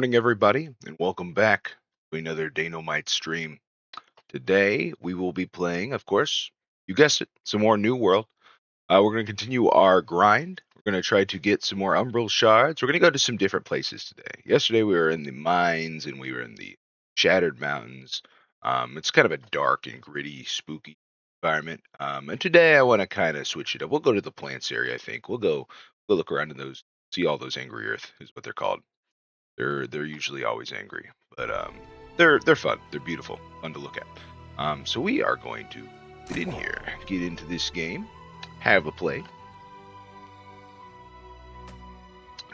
morning, everybody, and welcome back to another Dynamite stream. Today, we will be playing, of course, you guessed it, some more New World. We're going to continue our grind. We're going to try to get some more Umbral shards. We're going to go to some different places today. Yesterday, we were in the mines, and we were in the Shattered Mountains. It's kind of a dark and gritty, spooky environment. And today, I want to kind of switch it up. We'll go to the plants area, I think. We'll look around in those, see all those angry earth, is what they're called. They're usually always angry, but they're fun. They're beautiful, fun to look at. So we are going to get in here, get into this game, have a play.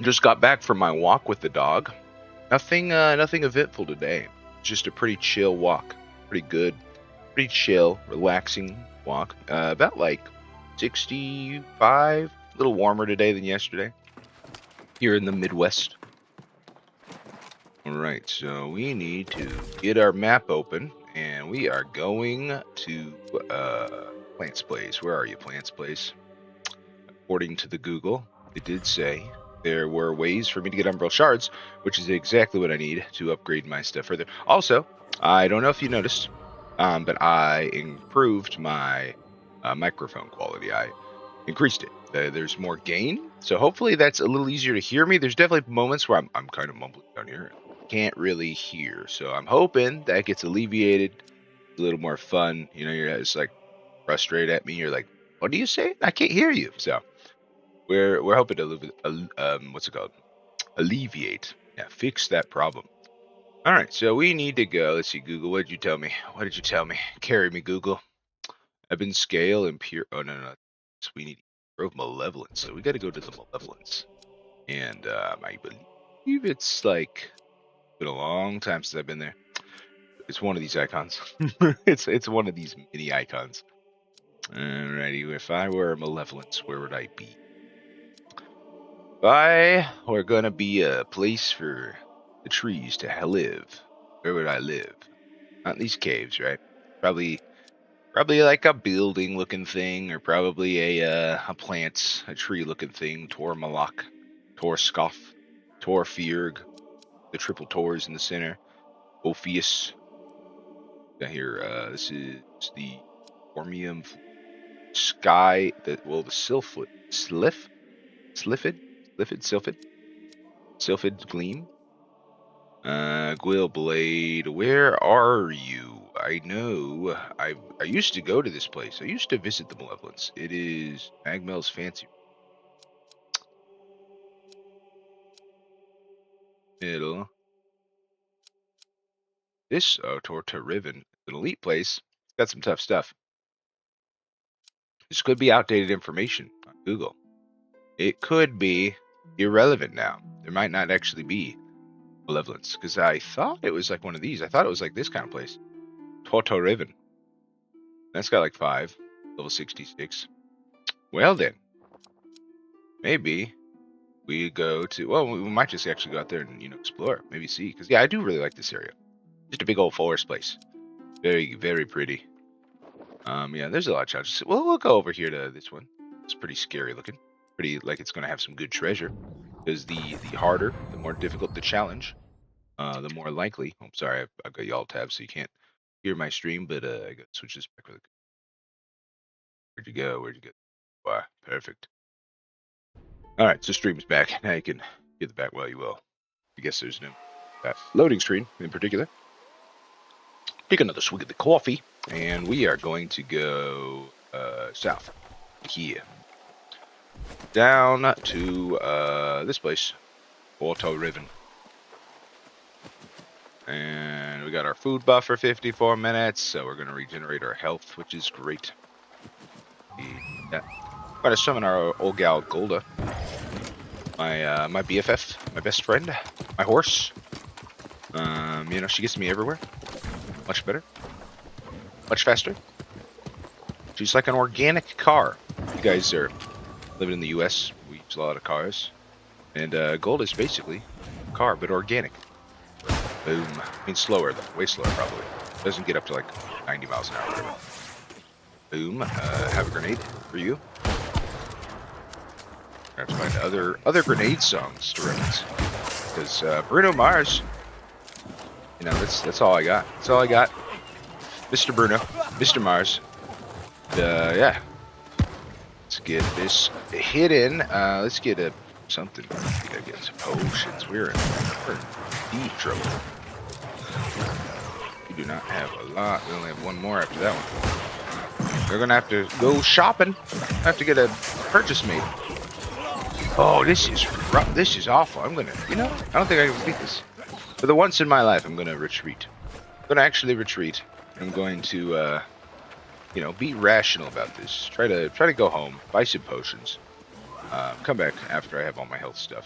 Just got back from my walk with the dog. Nothing eventful today. Just a pretty chill walk. Pretty good, pretty chill, relaxing walk. About like 65, a little warmer today than yesterday. Here in the Midwest. Alright, so we need to get our map open, and we are going to Plants Place. Where are you, Plants Place? According to the Google, it did say there were ways for me to get Umbral Shards, which is exactly what I need to upgrade my stuff further. Also, I don't know if you noticed, but I improved my microphone quality. I increased it. There's more gain, so hopefully that's a little easier to hear me. There's definitely moments where I'm kind of mumbling down here. Can't really hear, so I'm hoping that gets alleviated, a little more fun. You know, you're just like frustrated at me. You're like, "What do you say? I can't hear you." So we're hoping to what's it called? Alleviate, fix that problem. All right, so we need to go. Let's see, Google. What did you tell me? What did you tell me? Carry me, Google. I've been scale and pure. Oh no. So we need Grove Malevolence. So we got to go to the Malevolence, and I believe it's like. Been a long time since I've been there. It's one of these icons. it's one of these mini icons. Alrighty, if I were a Malevolence, where would I be? If I were gonna be a place for the trees to live, where would I live? Not in these caves, right? Probably like a building looking thing, or probably a plant, a tree looking thing. Tor Malak, Tor Scoff, Tor Fierg, the triple Tors in the center. Ophius. Got here, this is the Ormium Sky, the Sylphid Gleam. Quill Blade, where are you? I know, I used to go to this place. I used to visit the Malevolence. It is Magmel's Fancy. Middle. This, Torta Riven, an elite place. It's got some tough stuff. This could be outdated information on Google. It could be irrelevant now. There might not actually be Malevolence, because I thought it was like one of these. I thought it was like this kind of place. Torto Riven. That's got like 5. Level 66. Well then. Maybe we go to, well, we might just actually go out there and, explore. Maybe see. Because, yeah, I do really like this area. Just a big old forest place. Very, very pretty. Yeah, there's a lot of challenges. Well, we'll go over here to this one. It's pretty scary looking. Pretty like it's going to have some good treasure. Because the harder, the more difficult the challenge, the more likely. Oh, I'm sorry, I've got y'all tabs, so you can't hear my stream, but I got to switch this back really quick. Where'd you go? Wow, perfect. All right, so stream's back. Now you can get the back while you will. I guess there's no loading screen in particular. Take another swig of the coffee, and we are going to go south here. Down to this place, Auto Riven. And we got our food buff for 54 minutes, so we're going to regenerate our health, which is great. Yeah. Got to summon our old gal Golda. My BFF, my best friend, my horse. She gets me everywhere. Much better. Much faster. She's like an organic car. You guys are living in the US, we use a lot of cars. And Gold is basically a car, but organic. Boom. I mean, slower though. Way slower, probably. Doesn't get up to like 90 miles an hour. Whatever. Boom. Have a grenade for you. I have to find other grenade songs to reference. because Bruno Mars, you know, that's all I got. That's all I got. Mr. Bruno, Mr. Mars. Yeah. Let's get this hidden. Let's get a something. We gotta get some potions. We're in deep trouble. We do not have a lot. We only have one more after that one. We're gonna have to go shopping. I have to get a purchase made. Oh, this is rough. This is awful. I'm gonna, you know, I don't think I can beat this. For the once in my life, I'm gonna retreat. I'm gonna actually retreat. I'm going to, you know, be rational about this. Try to go home, buy some potions, come back after I have all my health stuff,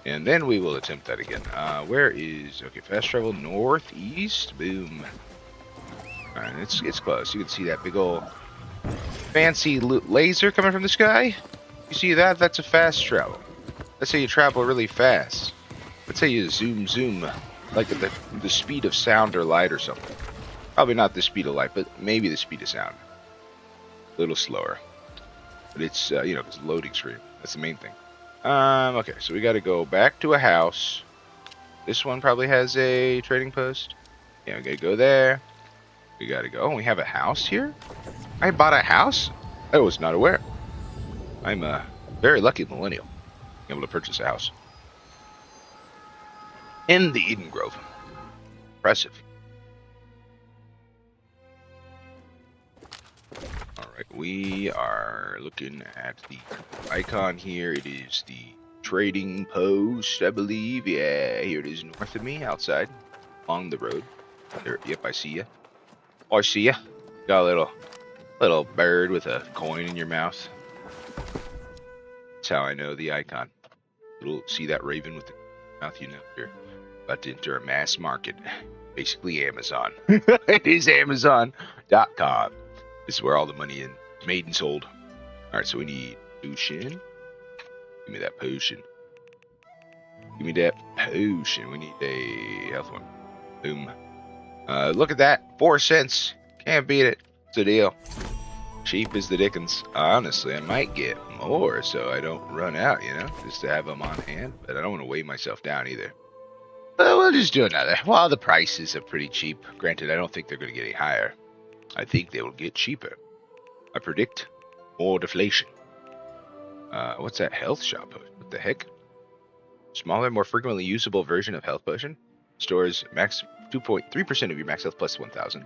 and then we will attempt that again. Where is okay? Fast travel northeast. Boom. All right, it's close. You can see that big old fancy laser coming from the sky. You see that? That's a fast travel. That's how you travel really fast. That's how you zoom, like at the speed of sound or light or something. Probably not the speed of light, but maybe the speed of sound. A little slower. But it's, you know, it's loading screen. That's the main thing. Okay, so we got to go back to a house. This one probably has a trading post. Yeah, we got to go there. We got to go. Oh, we have a house here? I bought a house? I was not aware. I'm a very lucky millennial. Being able to purchase a house. In the Eden Grove. Impressive. Alright, we are looking at the icon here. It is the trading post, I believe. Yeah, here it is north of me, outside, along the road. There, yep, I see ya. Oh, I see ya. Got a little bird with a coin in your mouth. That's how I know the icon. See that raven with the mouth? You know you're about to enter a mass market. Basically Amazon. It is Amazon.com. This is where all the money is made and sold. Alright, so we need potion. Give me that potion. Give me that potion. We need a health one. Boom. Look at that. 4 cents. Can't beat it. It's a deal. Cheap as the dickens. Honestly, I might get more so I don't run out, you know, just to have them on hand. But I don't want to weigh myself down either. We'll just do another. Well, the prices are pretty cheap. Granted, I don't think they're going to get any higher. I think they will get cheaper. I predict more deflation. What's that health shop? What the heck? Smaller, more frequently usable version of health potion. Stores max 2.3% of your max health plus 1,000.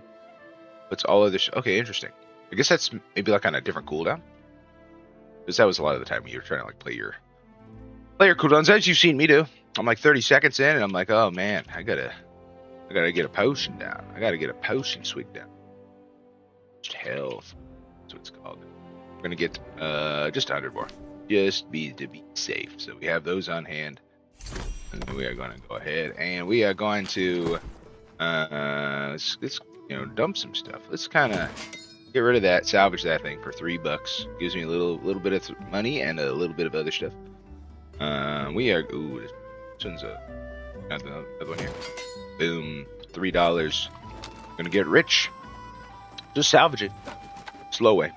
Puts all other... Okay, interesting. I guess that's maybe like on a different cooldown. Because that was a lot of the time when you were trying to like play your cooldowns, as you've seen me do. I'm like 30 seconds in and I'm like, oh man, I gotta get a potion down. I gotta get a potion swig down. Just health. That's what it's called. We're gonna get just 100 more. Just to be safe. So we have those on hand. And then we are gonna go ahead and we are going to let's you know, dump some stuff. Let's kinda get rid of that, salvage that thing for $3. Gives me a little bit of money and a little bit of other stuff. We are this one's another one here. Boom, $3. Gonna get rich. Just salvage it. Slow way.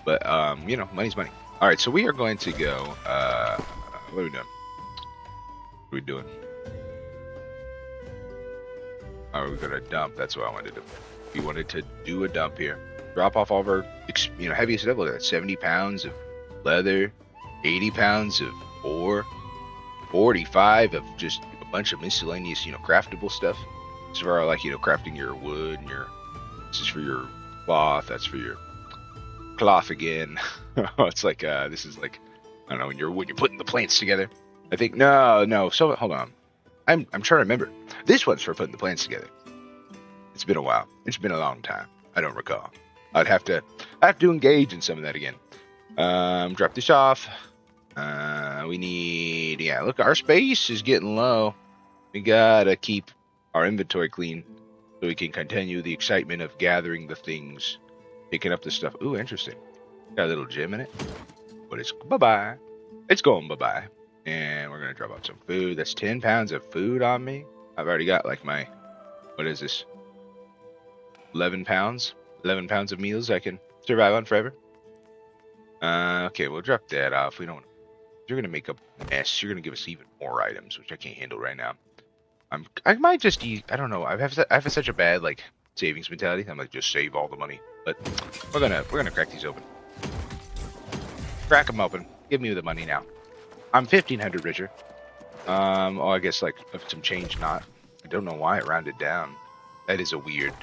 But you know, money's money. Alright, so we are going to go what are we doing? What are we doing? Oh, we're gonna dump. That's what I wanted to do. We wanted to do a dump here. Drop off all of our, you know, heaviest stuff. Look at that. 70 pounds of leather, 80 pounds of ore, 45 of just a bunch of miscellaneous, you know, craftable stuff. This is for like, you know, crafting your wood and this is for your cloth. That's for your cloth again. It's like this is like, I don't know, when you're putting the plants together. I think no. So hold on. I'm trying to remember. This one's for putting the plants together. It's been a while. It's been a long time. I don't recall. I have to engage in some of that again. Drop this off. We need, yeah, look, our space is getting low. We gotta keep our inventory clean so we can continue the excitement of gathering the things, picking up the stuff. Ooh, interesting. Got a little gem in it. But it's bye-bye. It's going bye-bye. And we're gonna drop out some food. That's 10 pounds of food on me. I've already got like my, what is this? 11 pounds? 11 pounds of meals I can survive on forever. Okay, we'll drop that off. We don't want You're gonna make a mess. You're gonna give us even more items, which I can't handle right now. I might just I don't know. I have such a bad like savings mentality. I'm like just save all the money, but we're gonna crack these open. Crack them open. Give me the money now. I'm 1,500 richer. Oh, I guess like some change. Not. I don't know why it rounded down. That is a weird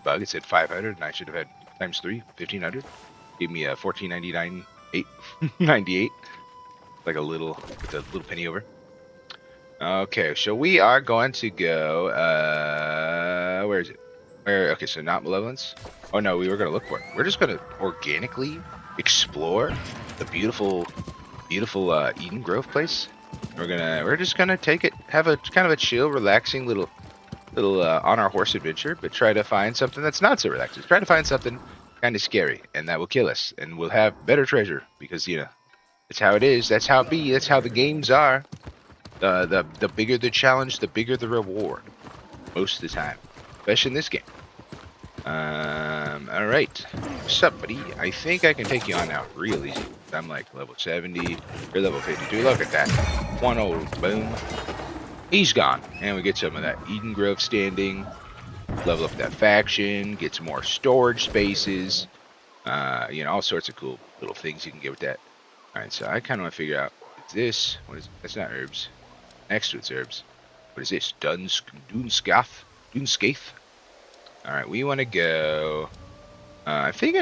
bug. It said 500, and I should have had times 3, 1,500. Gave me a 14.99, 8.98. Like with a little penny over. Okay, so we are going to go, where is it? Okay, so not malevolence. Oh no, we were going to look for it. We're just going to organically explore the beautiful Eden Grove place. We're just going to take it, have a kind of a chill, relaxing little on our horse adventure, but try to find something that's not so relaxing. Try to find something kind of scary, and that will kill us, and we'll have better treasure, because, you know, that's how it is. That's how it be. That's how the games are. The bigger the challenge, the bigger the reward. Most of the time. Especially in this game. Alright. What's up, buddy? I think I can take you on now real easy. I'm like level 70. You're level 52. Look at that. One old boom. He's gone. And we get some of that Eden Grove standing. Level up that faction. Get some more storage spaces. You know, all sorts of cool little things you can get with that. Alright, so I kind of want to figure out, what's this? What is, that's not herbs. Next to it's herbs. What is this? Dunscath? Alright, we want to go, I think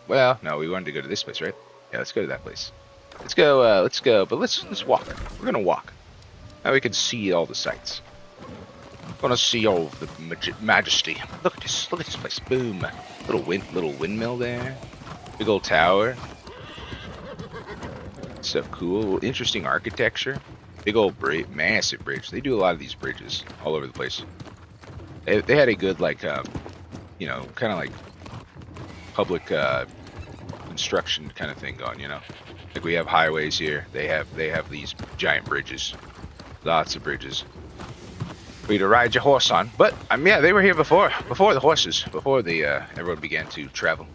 well, no, we wanted to go to this place, right? Yeah, let's go to that place. Let's go, but let's walk. We're gonna walk. Now we can see all the sights. Gonna see all of the majesty. Look at this place. Boom. Little windmill there. Big old tower. Stuff cool, interesting architecture, big old bridge, massive bridge. They do a lot of these bridges all over the place. They had a good like, you know, kind of like public construction kind of thing going. You know, like we have highways here. They have these giant bridges, lots of bridges for you to ride your horse on. But yeah, they were here before the horses, before the everyone began to travel.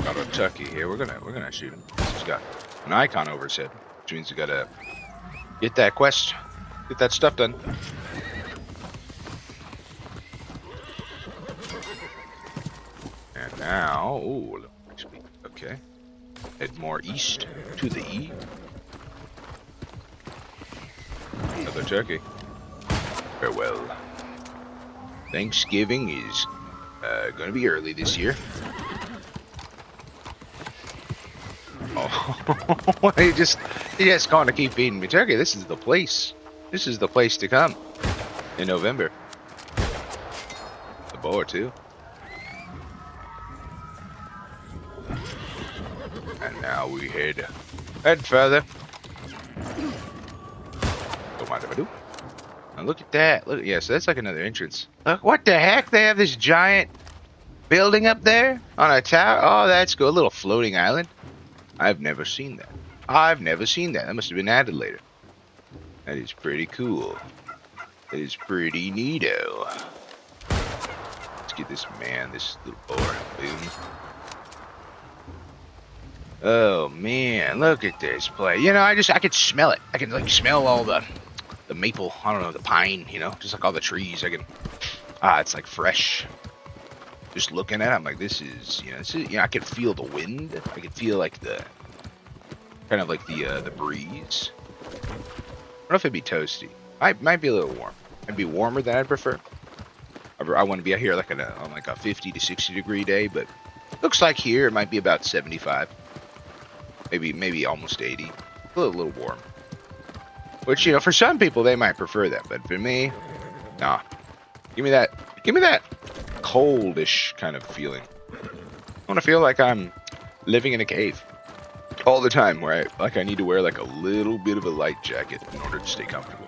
Got a turkey here. We're gonna shoot him. He's got an icon over his head, which means we gotta get that quest, get that stuff done. And now, ooh, okay, head more east to the E. Another turkey. Farewell. Thanksgiving is gonna be early this year. Oh, he just going to keep feeding me turkey. This is the place. This is the place to come in November. The boar too. And now we head further. Don't mind if I do. And look at that. Look, yeah, so that's like another entrance. Look, what the heck? They have this giant building up there on a tower. Oh, that's cool. A little floating island. I've never seen that. That must have been added later. That is pretty cool. That is pretty neato. Let's get this little boar. Boom. Oh man, look at this place. You know, I could smell it. I can like smell all the maple, I don't know, the pine, you know, just like all the trees. It's like fresh. Just looking at it, I'm like, this is, I can feel the wind. I can feel like the breeze. I don't know if it'd be toasty. Might be a little warm. It'd be warmer than I'd prefer. I want to be out here like on a 50 to 60 degree day, but looks like here it might be about 75. Maybe almost 80. A little warm. Which, you know, for some people they might prefer that, but for me, nah. Give me that coldish kind of feeling. I want to feel like I'm living in a cave all the time, where I need to wear like a little bit of a light jacket in order to stay comfortable.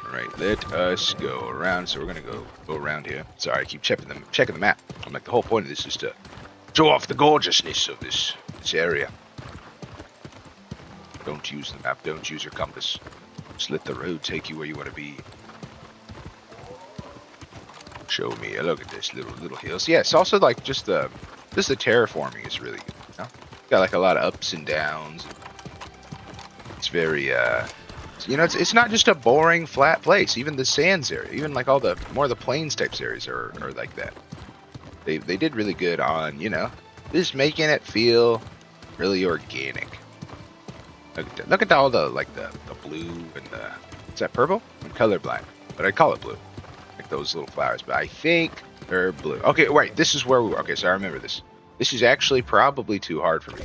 All right, let us go around. So we're gonna go around here. Sorry, I keep checking the map. I'm like, the whole point of this is to show off the gorgeousness of this area. Don't use the map. Don't use your compass. Just let the road take you where you want to be. Show me. Look at this little hills. Yeah, it's also like just the terraforming is really good. You know? Got like a lot of ups and downs. It's very you know, it's not just a boring flat place. Even the sands area, even like all the more of the plains types areas are like that. They did really good on, you know, just making it feel really organic. Look at all the like the blue and the, is that purple? I'm colorblind, but I call it blue. Like those little flowers, but I think they're blue. Okay, wait, this is where we were. Okay, so I remember this. This is actually probably too hard for me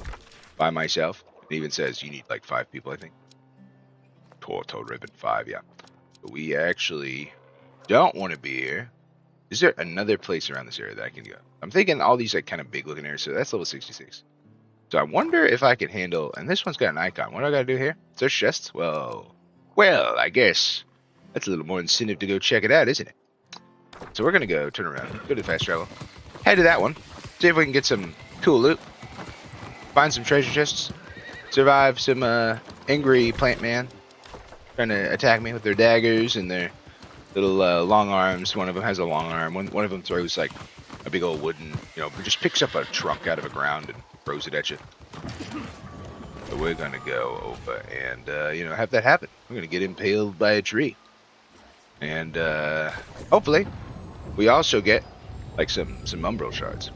by myself. It even says you need like 5 people, I think. Total ribbon 5, yeah. But we actually don't want to be here. Is there another place around this area that I can go? I'm thinking all these like kind of big looking areas. So that's level 66. So I wonder if I can handle, and this one's got an icon. What do I got to do here? Search chests? Well, I guess that's a little more incentive to go check it out, isn't it? So we're going to go turn around, go to fast travel, head to that one, see if we can get some cool loot, find some treasure chests, survive some angry plant man trying to attack me with their daggers and their little long arms. One of them has a long arm. One of them throws like a big old wooden, you know, just picks up a trunk out of the ground and throws it at you. So we're gonna go over and you know, have that happen. We're gonna get impaled by a tree, and hopefully we also get like some umbral shards,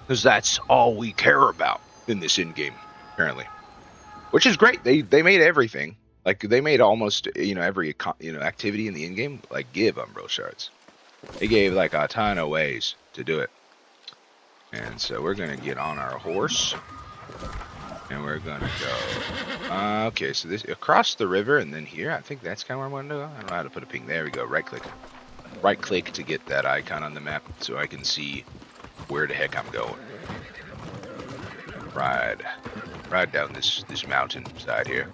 because that's all we care about in this end game apparently, which is great. They made everything. Like, they made almost, you know, every, you know, activity in the in-game, like, give umbral shards. They gave, like, a ton of ways to do it. And so we're going to get on our horse. And we're going to go. Okay, so this, across the river and then here, I think that's kind of where I'm going to go. I don't know how to put a ping. There we go, right-click. Right-click to get that icon on the map so I can see where the heck I'm going. Ride down this mountain side here.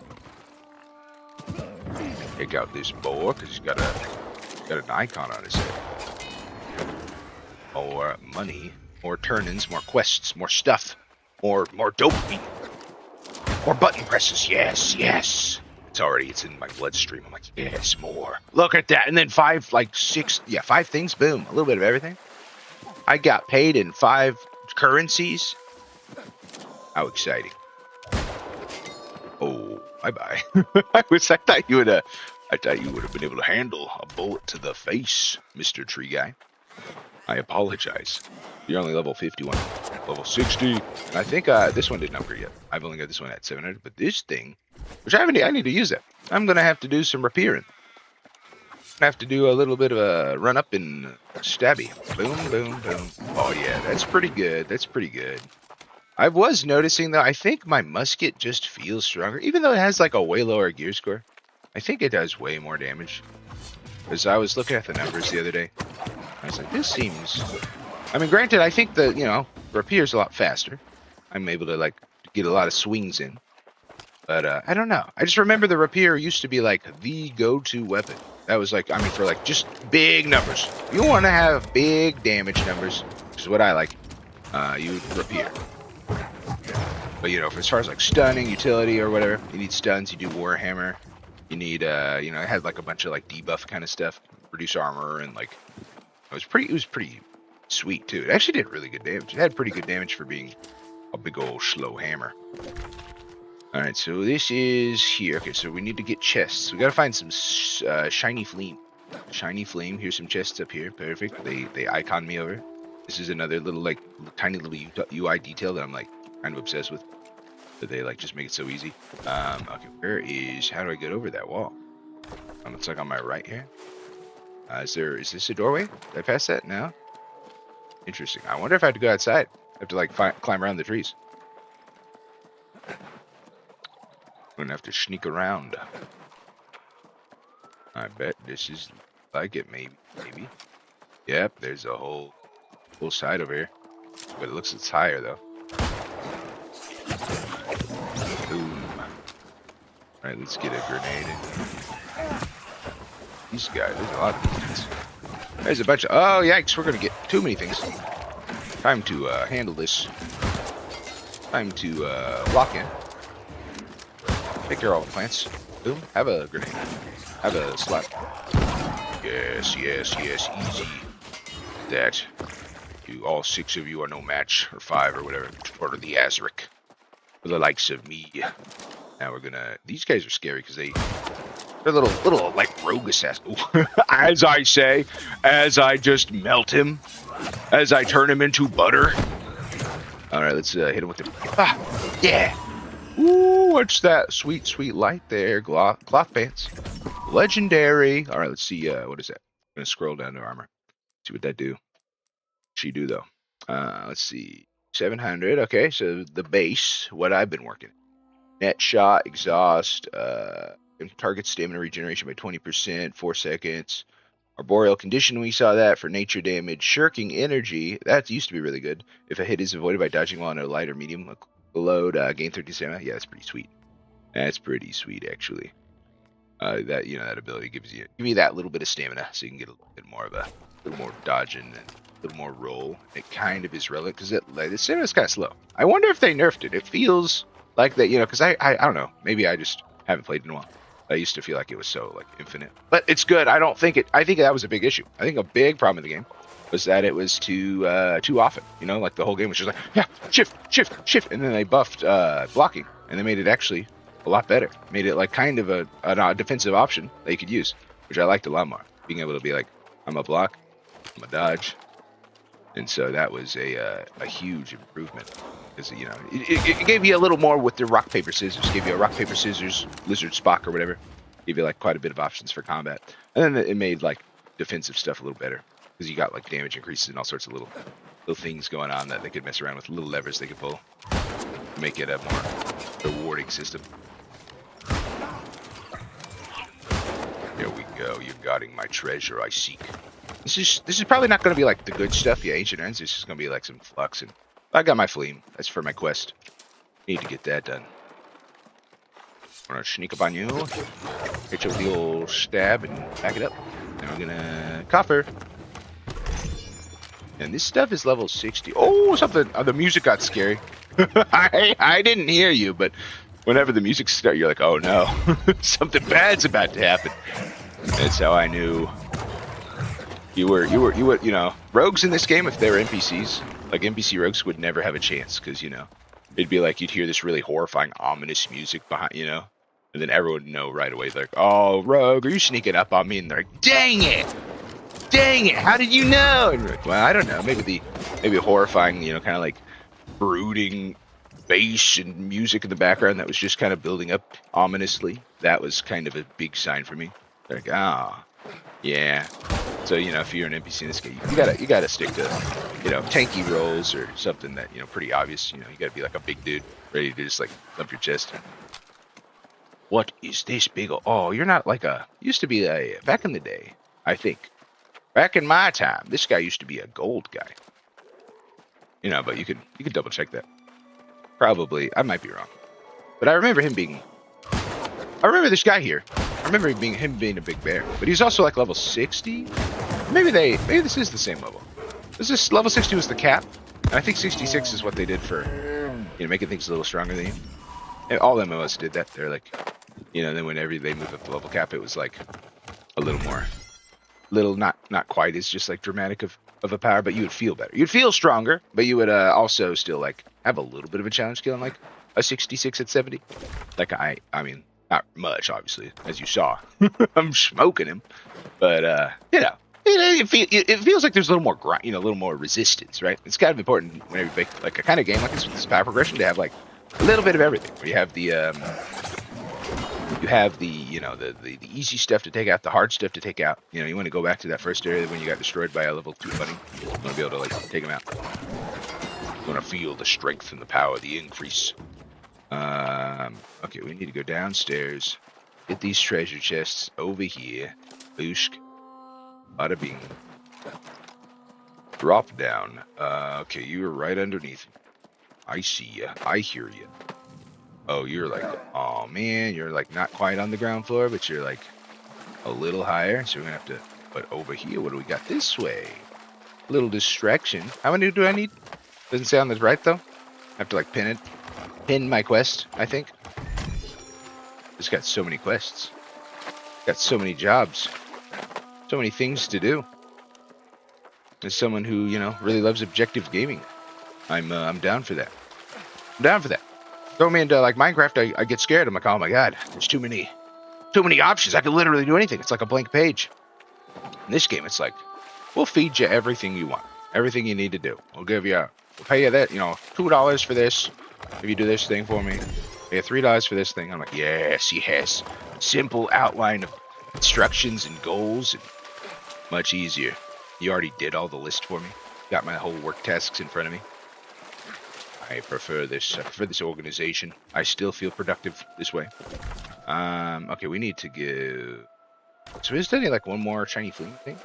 Take out this boar because he's got an icon on his head. More money, more turn-ins, more quests, more stuff, more dopamine, more button presses. Yes. It's in my bloodstream. I'm like, yes, more. Look at that. And then 5 things. Boom, a little bit of everything. I got paid in 5 currencies. How exciting! Oh. Bye. I thought you would have been able to handle a bullet to the face, Mr. Tree Guy. I apologize. You're only level 51, level 60. And I think this one didn't upgrade yet. I've only got this one at 700. But this thing, which I need to use that. I'm gonna have to do some repairing. I have to do a little bit of a run up and stabby. Boom. Oh yeah, that's pretty good. I was noticing, though, I think my musket just feels stronger. Even though it has, like, a way lower gear score. I think it does way more damage. Because I was looking at the numbers the other day. I was like, this seems... I mean, granted, I think the, you know, rapier's a lot faster. I'm able to, like, get a lot of swings in. But, I don't know. I just remember the rapier used to be, like, the go-to weapon. That was, like, I mean, for, like, just big numbers. You want to have big damage numbers, which is what I like. You rapier. But, you know, as far as like stunning, utility, or whatever, you need stuns, you do Warhammer. You need, you know, it had like a bunch of like debuff kind of stuff, reduce armor, and like, it was pretty sweet too. It actually did really good damage. It had pretty good damage for being a big old slow hammer. Alright, so this is here. Okay, so we need to get chests. We gotta find some shiny flame. Here's some chests up here. Perfect. They icon me over. This is another little like tiny little UI detail that I'm like kind of obsessed with. That they like just make it so easy. Okay, how do I get over that wall? It's like on my right here. Is this a doorway? Did I pass that? No? Interesting. I wonder if I have to go outside. I have to like climb around the trees. I'm gonna have to sneak around. I bet this is like it, maybe. Yep, there's a whole side over here. But it looks it's higher though. Boom. Alright, let's get a grenade in. These guys, there's a lot of these things. There's a bunch of, oh yikes, we're gonna get too many things. Time to handle this. Time to lock in. Take care of all the plants. Boom, have a grenade. Have a slap. Yes, yes, yes, easy. That. You, all 6 of you are no match, or 5 or whatever, for the Azric. For the likes of me. Now we're gonna... These guys are scary because they're little like rogue assassins. As I say, as I just melt him, as I turn him into butter. All right, let's hit him with the... Ah, yeah. Ooh, what's that sweet, sweet light there? Cloth pants. Legendary. All right, let's see. What is that? I'm gonna scroll down to armor. See what that do. She do though. Let's see. 700. Okay, so the base. What I've been working. Net shot, exhaust, target stamina regeneration by 20%, 4 seconds. Arboreal condition, we saw that for nature damage. Shirking energy, that used to be really good. If a hit is avoided by dodging while on a light or medium load, gain 30 stamina. Yeah, that's pretty sweet. That's pretty sweet, actually. That that ability gives you that little bit of stamina, so you can get a little bit more of a little more dodging and a little more roll. It kind of is relevant because the stamina is kind of slow. I wonder if they nerfed it. It feels like that, because I don't know. Maybe I just haven't played in a while. I used to feel like it was so like infinite, but it's good. I think that was a big issue. I think a big problem in the game was that it was too often. Like the whole game was just like, yeah, shift, and then they buffed blocking, and they made it actually a lot better. Made it like kind of a defensive option that you could use, which I liked a lot more. Being able to be like, I'm a block, I'm a dodge, and so that was a huge improvement. Because it gave you a little more with the rock paper scissors. Gave you a rock paper scissors lizard Spock or whatever. Gave you like quite a bit of options for combat, and then it made like defensive stuff a little better because you got like damage increases and all sorts of little things going on that they could mess around with, little levers they could pull to make it a more rewarding system. Here we go. You're guarding my treasure I seek. This is probably not going to be like the good stuff, Ancient Ends. This is going to be like some flux and. I got my fleam. That's for my quest. Need to get that done. I'm gonna sneak up on you. Hit you with the old stab and back it up. And we're gonna coffer. And this stuff is level 60. Oh, something. The music got scary. I didn't hear you, but whenever the music starts, you're like, oh no, something bad's about to happen. That's how I knew. You were, rogues in this game, if they were NPCs, like NPC rogues would never have a chance, because, it'd be like you'd hear this really horrifying, ominous music behind, and then everyone would know right away, like, oh, rogue, are you sneaking up on me? And they're like, dang it, how did you know? And you're like, well, I don't know, maybe horrifying, kind of like brooding bass and music in the background that was just kind of building up ominously. That was kind of a big sign for me. They're like, yeah. So, if you're an NPC in this game, you gotta stick to, tanky rolls or something that, pretty obvious. You gotta be like a big dude ready to just like thump your chest. What is this big? Oh, you're not like used to be back in the day, I think. Back in my time, this guy used to be a gold guy. But you could double check that. Probably, I might be wrong. But I remember him being, I remember this guy here. I remember him being a big bear, but he's also like level 60. Maybe this is the same level. Level 60 was the cap, and I think 66 is what they did for, making things a little stronger than you. And all MMOs did that. They're like, then whenever they moved up the level cap, it was like a little not quite as just like dramatic of a power, but you would feel better. You'd feel stronger, but you would also still like have a little bit of a challenge killing like a 66 at 70. Like I mean. Not much, obviously, as you saw. I'm smoking him, but it feels like there's a little more grind, a little more resistance, right? It's kind of important whenever you make like a kind of game like this with this power progression to have like a little bit of everything. Where you have the easy stuff to take out, the hard stuff to take out. You want to go back to that first area when you got destroyed by a level 2 bunny. You want to be able to like take them out. You want to feel the strength and the power, the increase. Okay, we need to go downstairs, get these treasure chests over here, boosh, bada bing, drop down. Okay, you are right underneath. I see you, I hear you. Oh, you're like, oh man, you're like not quite on the ground floor, but you're like a little higher, so we're gonna have to, but over here, what do we got this way? A little distraction. How many do I need? Doesn't say on the right though. I have to like pin my quest, I think. Just got so many quests. Got so many jobs. So many things to do. As someone who, you know, really loves objective gaming, I'm down for that. I'm down for that. Throw me into like Minecraft, I get scared. I'm like, oh my god, there's too many options. I could literally do anything. It's like a blank page. In this game, it's like, we'll feed you everything you want, everything you need to do. We'll pay you that, you know, $2 for this if you do this thing for me. Pay you $3 for this thing. I'm like, yes, simple outline of instructions and goals, and much easier. You already did all the list for me. Got my whole work tasks in front of me. I prefer this. I prefer this organization. I still feel productive this way. Okay, we need to go. So is there like one more shiny fleeing thing?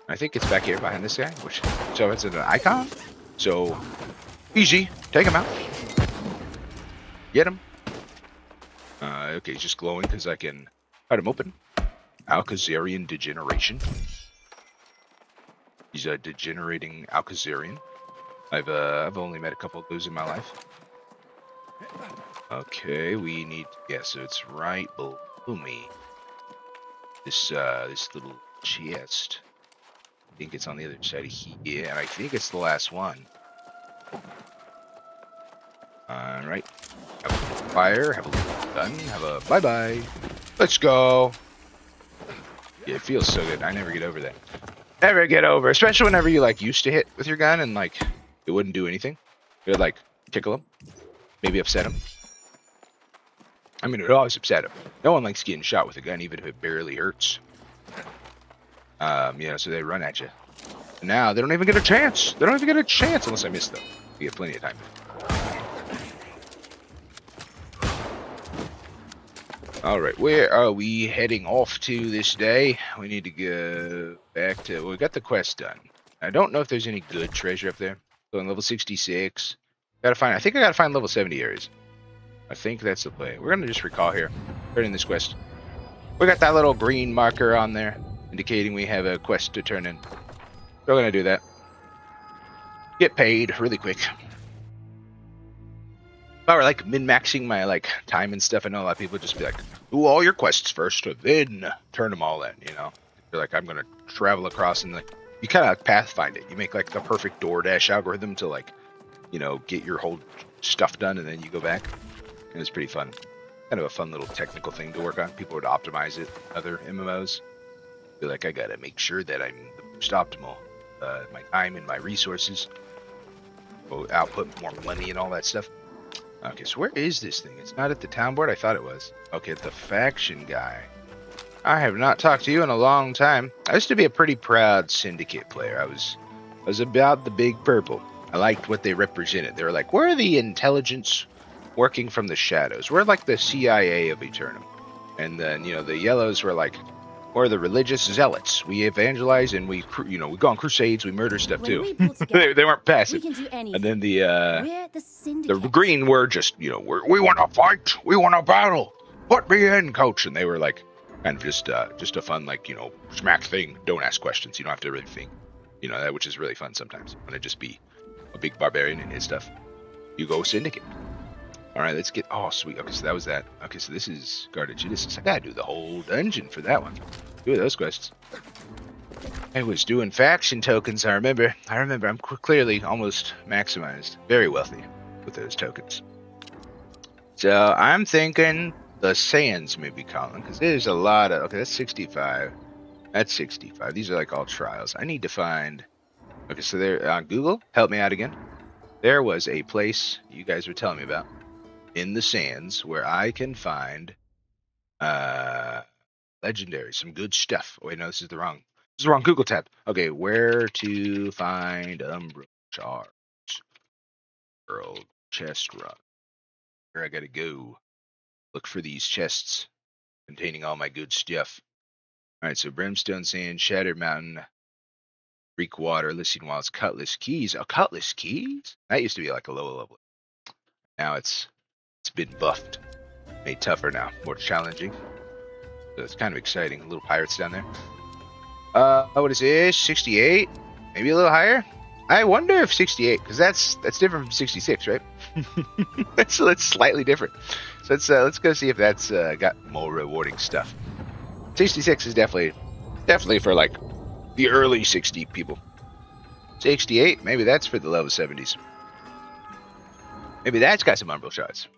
I think it's back here behind this guy. So it's an icon. So easy. Take him out. Get him. Okay, he's just glowing because I can cut him open. Alkazarian degeneration. He's a degenerating Alkazarian. I've only met a couple of those in my life. Okay, we need, yeah, so it's right below me. This little chest. I think it's on the other side of here, and I think it's the last one. Alright. Have a fire, have a little gun, have a bye-bye. Let's go. Yeah, it feels so good. I never get over that. Never get over, especially whenever you like used to hit with your gun and like it wouldn't do anything. It would like tickle him, maybe upset him. I mean, it would always upset him. No one likes getting shot with a gun, even if it barely hurts. Yeah, so they run at you. Now they don't even get a chance. They don't even get a chance unless I miss them. You get plenty of time. All right, where are we heading off to this day? We need to go back to. Well, we got the quest done. I don't know if there's any good treasure up there. So on level 66, I think I gotta find level 70 areas. I think that's the play. We're gonna just recall here, turn in this quest. We got that little green marker on there, indicating we have a quest to turn in. So we're gonna do that. Get paid really quick. If I were like min-maxing my like time and stuff, I know a lot of people would just be like, do all your quests first, then turn them all in, you know? They're like, I'm gonna travel across, and like, you kind of like pathfind it. You make like the perfect DoorDash algorithm to like, you know, get your whole stuff done, and then you go back. And it's pretty fun. Kind of a fun little technical thing to work on. People would optimize it, other MMOs. Be like, I gotta make sure that I'm the most optimal. My time and my resources. Will output more money and all that stuff. Okay, so where is this thing? It's not at the town board? I thought it was. Okay, the faction guy. I have not talked to you in a long time. I used to be a pretty proud Syndicate player. I was about the Big Purple. I liked what they represented. They were like, we're the intelligence working from the shadows. We're like the CIA of Aeternum. And then, you know, the yellows were like, we're the religious zealots. We evangelize and we go on crusades. We murder stuff too. They weren't passive. And then the green were just, you know, we want to fight. We want to battle. Put me in, coach. And they were like, kind of just a fun, like, you know, smack thing. Don't ask questions. You don't have to really think. You know, that, which is really fun sometimes. Want to just be a big barbarian and his stuff. You go Syndicate. All right, let's get. Oh, sweet. Okay, so that was that. Okay, so this is guarded Judas. I gotta do the whole dungeon for that one. Do those quests. I was doing faction tokens. I remember. I'm clearly almost maximized, very wealthy with those tokens. So I'm thinking the Sands may be calling because there's a lot of. Okay, that's 65. That's 65. These are like all trials. I need to find. Okay, so there on Google. Help me out again. There was a place you guys were telling me about. In the Sands, where I can find legendary, some good stuff. Oh, wait, no, this is the wrong Google tab. Okay, where to find Umbral Shards? World chest run. Where I gotta go. Look for these chests containing all my good stuff. Alright, so Brimstone Sand, Shattered Mountain, Freak Water, Listing Wilds, Cutlass Keys. Oh, Cutlass Keys? That used to be like a lower level. Now it's been buffed, made tougher now, more challenging. So it's kind of exciting. Little pirates down there. What is this? 68? Maybe a little higher? I wonder if 68, because that's different from 66, right? that's slightly different. So let's go see if that's got more rewarding stuff. 66 is definitely Definitely for like the early 60 people. 68? Maybe that's for the level 70s. Maybe that's got some umbral shots.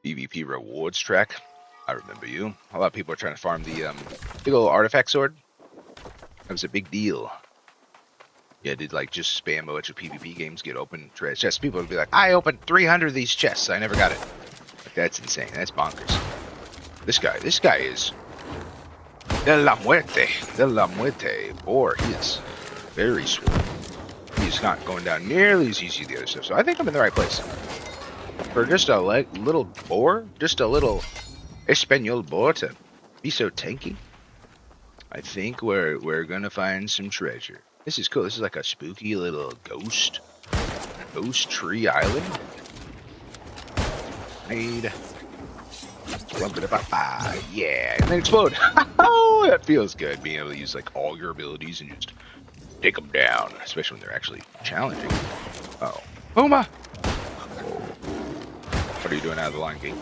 PvP rewards track. I remember you. A lot of people are trying to farm the big old artifact sword. That was a big deal. Yeah, did like just spam a bunch of PvP games get open chests. People would be like, I opened 300 of these chests. I never got it. Like, that's insane. That's bonkers. This guy is de la muerte. Or he is very swole. He's not going down nearly as easy as the other stuff. So I think I'm in the right place. For just a little boar, just a little Espanol boar to be so tanky, I think we're gonna find some treasure. This is cool. This is like a spooky little ghost tree island. Need yeah, and then explode. Oh, that feels good. Being able to use like all your abilities and just take them down, especially when they're actually challenging. Oh, Puma! What are you doing out of the line, gate?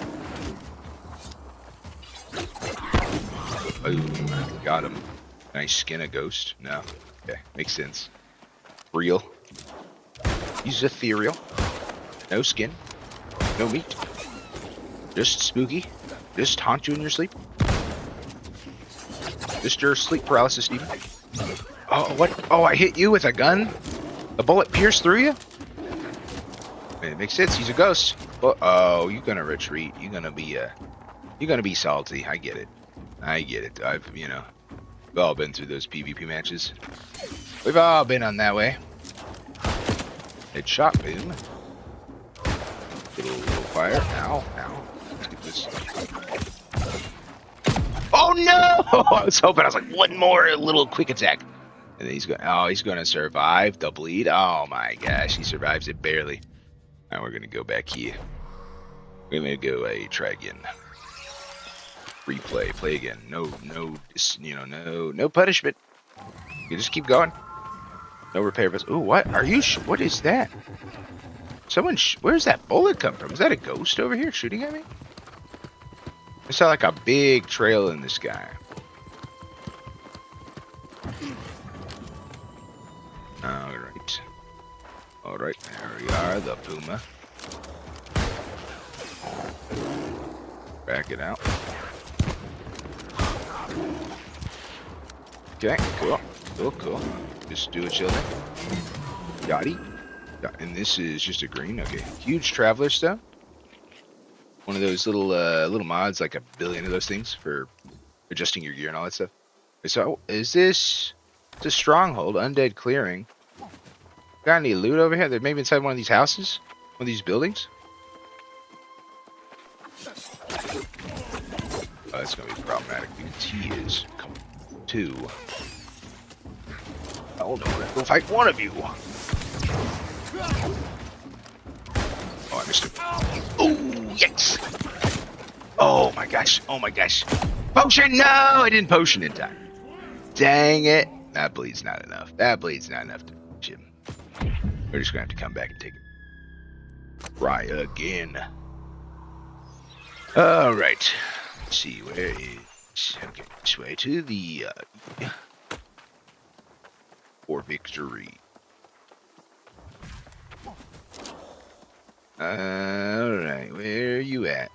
Boom, got him. Nice skin a ghost. No, okay, makes sense. Real. He's ethereal. No skin. No meat. Just spooky. Just haunt you in your sleep. Just your sleep paralysis, Steven. Oh, what? Oh, I hit you with a gun? A bullet pierced through you? It makes sense. He's a ghost. Oh, you're gonna retreat. You're gonna be salty. I get it. We've all been through those PvP matches. We've all been on that way. Headshot, boom. Little fire. Ow. Let's get this. Oh no! I was hoping. I was like, one more little quick attack. And then he's going to survive the bleed. Oh my gosh, he survives it barely. Now we're going to go back here. We're going to go try again. Replay, play again. No punishment. You just keep going. No repair. Ooh, what are you? What is that? Where's that bullet come from? Is that a ghost over here shooting at me? I saw like a big trail in the sky. Alright, there we are, the Puma. Back it out. Okay, cool. Just do a chill thing. Yachty. And this is just a green, okay. Huge traveler stuff. One of those little mods, like a billion of those things for adjusting your gear and all that stuff. So, is this... It's a stronghold, undead clearing. Got any loot over here? They're maybe inside one of these houses? One of these buildings? Oh, that's going to be problematic because he is coming too. Hold on, let's go fight one of you. Oh, I missed him. Oh, yes! Oh my gosh. Potion! No! I didn't potion in time. Dang it. That bleed's not enough. To reach him. We're just going to have to come back and take it. Try again. Alright. Let's see, where is... Okay, this way to the... for victory. Alright, where are you at?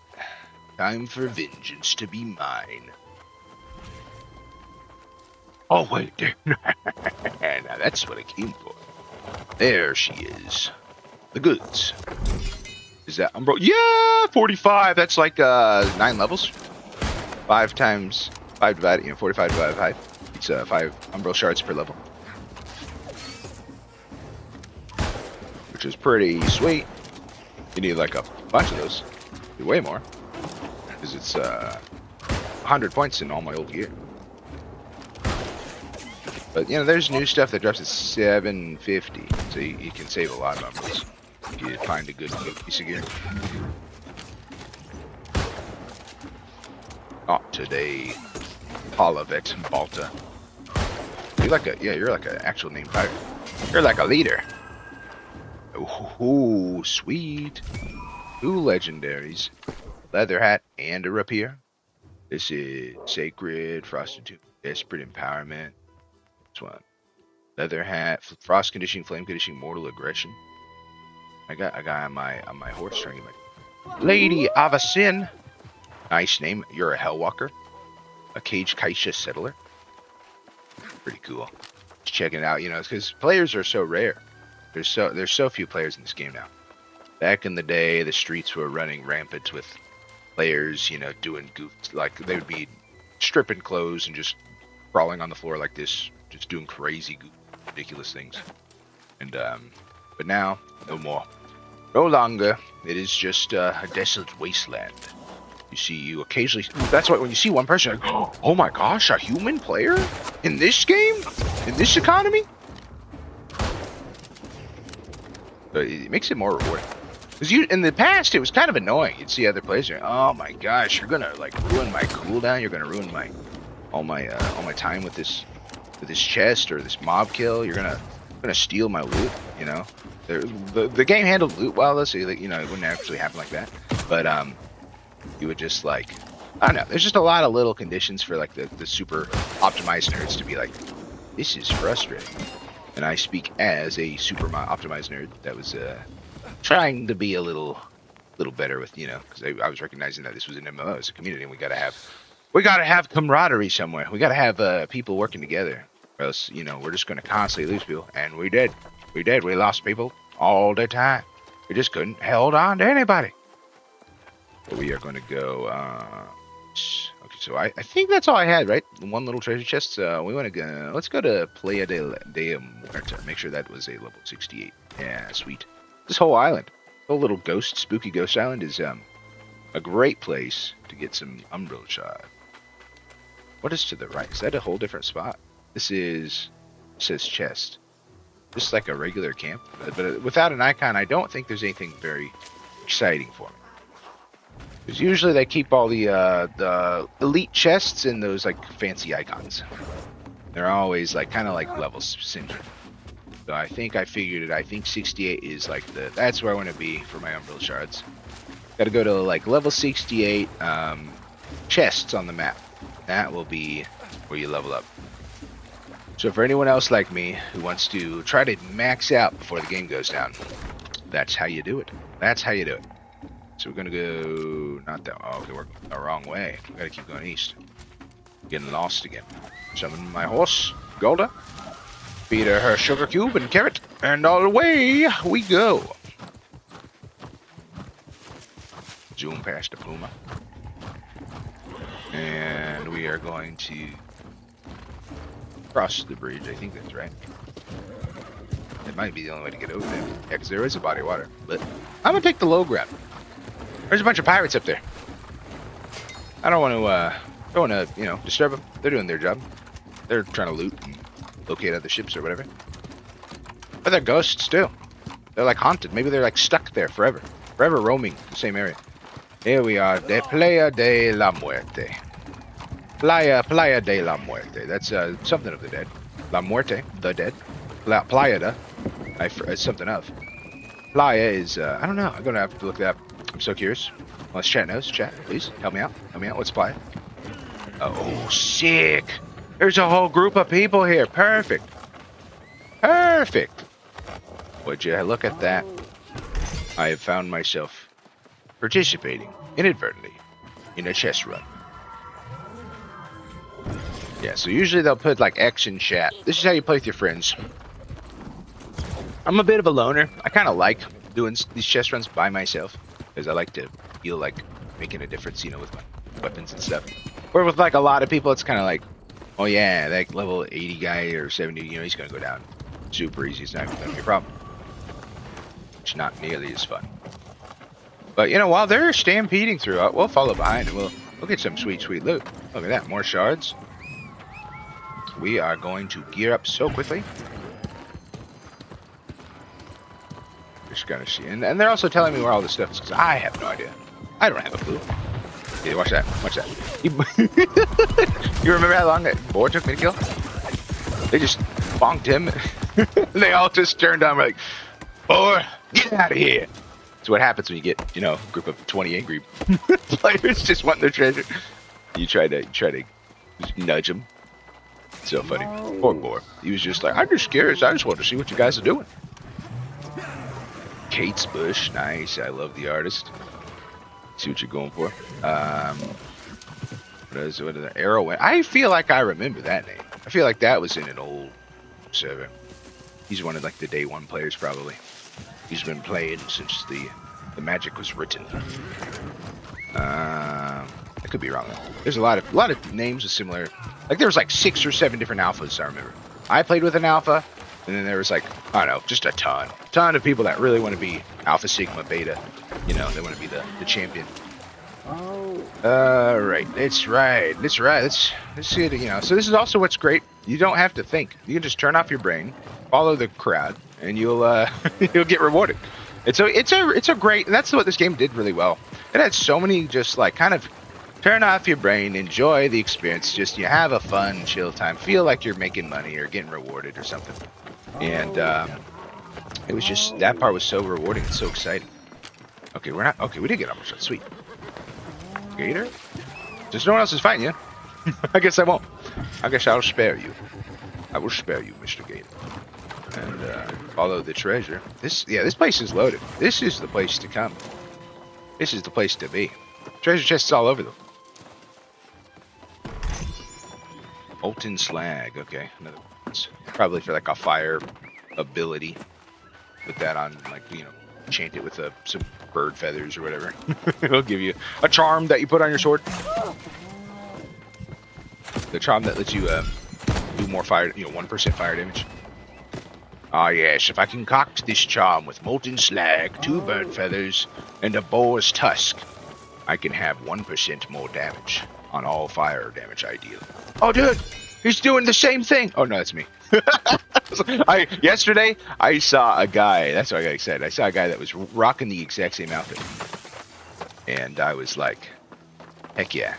Time for vengeance to be mine. Oh, wait. Now that's what I came for. There she is. The goods. Is that umbral? Yeah, 45. That's like 9 levels. 5 times 5 divided, 45 divided by 5. It's 5 umbral shards per level. Which is pretty sweet. You need like a bunch of those. Way more. Because it's 100 points in all my old gear. But, there's new stuff that drops at 750. So you can save a lot of umbrals. If you find a good piece of gear. Not today. Olivet Balta. You're like an actual named pirate. You're like a leader. Ooh, sweet. 2 legendaries. Leather hat and a rapier. This is Sacred, Frosted Tomb, Desperate Empowerment. This one. Leather Hat, Frost Conditioning, Flame Conditioning, Mortal Aggression. I got a guy on my horse trying to get my Lady Avasin. Nice name. You're a Hellwalker. A Cage Kaisha Settler. Pretty cool. Just checking it out, you know, because players are so rare. There's so few players in this game now. Back in the day, the streets were running rampant with players, you know, doing goofs. Like, they would be stripping clothes and just crawling on the floor like this, just doing crazy, ridiculous things. And, but now, no more. No longer. It is just a desolate wasteland. You occasionally, that's why when you see one person, you're like, oh my gosh, a human player? In this game? In this economy? But it makes it more rewarding. Because in the past, it was kind of annoying. You'd see other players, like, oh my gosh, you're gonna like ruin my cooldown. You're gonna ruin all my time with this chest or this mob kill. You're gonna steal my loot. You know, the game handled loot well, though, so you know it wouldn't actually happen like that. But you would just like, I don't know. There's just a lot of little conditions for like the super optimized nerds to be like, this is frustrating. And I speak as a super optimized nerd that was trying to be a little better with, you know, because I was recognizing that this was an MMO, as a community, and we gotta have camaraderie somewhere. We gotta have people working together, or else, you know, we're just gonna constantly lose people. And we did. We lost people all the time. We just couldn't hold on to anybody. But we are gonna go. Okay, so I think that's all I had, right? One little treasure chest. We want to go. Let's go to Playa de Muerta. Make sure that was a level 68. Yeah, sweet. This whole island, whole little spooky ghost island, is a great place to get some umbral shard. What is to the right? Is that a whole different spot? This says chest. Just like a regular camp, but without an icon, I don't think there's anything very exciting for me. Because usually they keep all the elite chests in those like fancy icons. They're always like kind of like level centered. So I think I figured it. I think 68 is like that's where I want to be for my umbral shards. Got to go to like level 68 chests on the map. That will be where you level up. So for anyone else like me who wants to try to max out before the game goes down, that's how you do it. That's how you do it. So we're gonna go not that. Oh, okay, we're going the wrong way. We gotta keep going east. Getting lost again. Summon my horse, Golda. Feed her sugar cube and carrot, and all the way we go. Zoom past the puma, and we are going to cross the bridge. I think that's right. It might be the only way to get over there. Yeah, because there is a body of water. But I'm gonna take the low ground. There's a bunch of pirates up there. I don't want to, you know, disturb them. They're doing their job. They're trying to loot and locate other ships or whatever. But they're ghosts too. They're like haunted. Maybe they're like stuck there forever roaming the same area. Here we are, de Playa de la Muerte. Playa de la Muerte. That's something of the dead. La Muerte, the dead. Playa de, it's something of. Playa is, I don't know. I'm gonna have to look that up. I'm so curious. Unless chat knows. Chat, please help me out. Help me out. What's Playa? Oh, sick. There's a whole group of people here. Perfect. Perfect. Would you look at that? I have found myself participating inadvertently in a chess run. Yeah, so usually they'll put like X in chat. This is how you play with your friends. I'm a bit of a loner. I kind of like doing these chess runs by myself because I like to feel like making a difference, you know, with my weapons and stuff. Or with like a lot of people, it's kind of like, oh yeah, that level 80 guy or 70, you know, he's gonna go down super easy. It's not even gonna be a problem. It's not nearly as fun. But you know, while they're stampeding through, we'll follow behind and we'll get some sweet loot. Look at that, more shards. We are going to gear up so quickly. Just gonna see, and they're also telling me where all this stuff is because I have no idea. I don't have a clue. Yeah, watch that. Watch that. You remember how long that boar took me to kill? They just bonked him. They all just turned on. We're like, boar, get out of here. That's what happens when you get, you know, a group of 20 angry players just wanting their treasure. You try to nudge him. So funny. Poor boy. He was just like, I'm just curious. I just want to see what you guys are doing. Kate's Bush. Nice. I love the artist. See what you're going for. What is the Arrow? I feel like I remember that name. I feel like that was in an old server. He's one of like the day one players probably. He's been playing since the magic was written. I could be wrong though. There's a lot of names of similar. Like there was like 6 or 7 different alphas I remember. I played with an alpha, and then there was like, I don't know, just a ton of people that really want to be alpha, sigma, beta. You know, they want to be the champion. Right. That's right. Let's see it. You know, so this is also what's great. You don't have to think. You can just turn off your brain, follow the crowd, and you'll you'll get rewarded. It's a great. And that's what this game did really well. It had so many just like kind of turn off your brain, enjoy the experience. Just you have a fun, chill time. Feel like you're making money or getting rewarded or something. And it was just that part was so rewarding and so exciting. Okay, we're not. Okay, we did get almost shot. Sweet. Gator? Just no one else is fighting you. I guess I won't. I guess I'll spare you. I will spare you, Mr. Gator. And follow the treasure. This place is loaded. This is the place to come. This is the place to be. Treasure chests all over them. Molten slag. Okay, another one. Probably for like a fire ability. Put that on, like, you know, enchant it with some bird feathers or whatever. It'll give you a charm that you put on your sword. The charm that lets you do more fire, you know, 1% fire damage. Ah yes, if I concoct this charm with molten slag, 2 bird feathers, and a boar's tusk, I can have 1% more damage on all fire damage ideally. Oh dude, he's doing the same thing! Oh no, that's me. Yesterday, I saw a guy, that's what I got excited. I saw a guy that was rocking the exact same outfit. And I was like, heck yeah,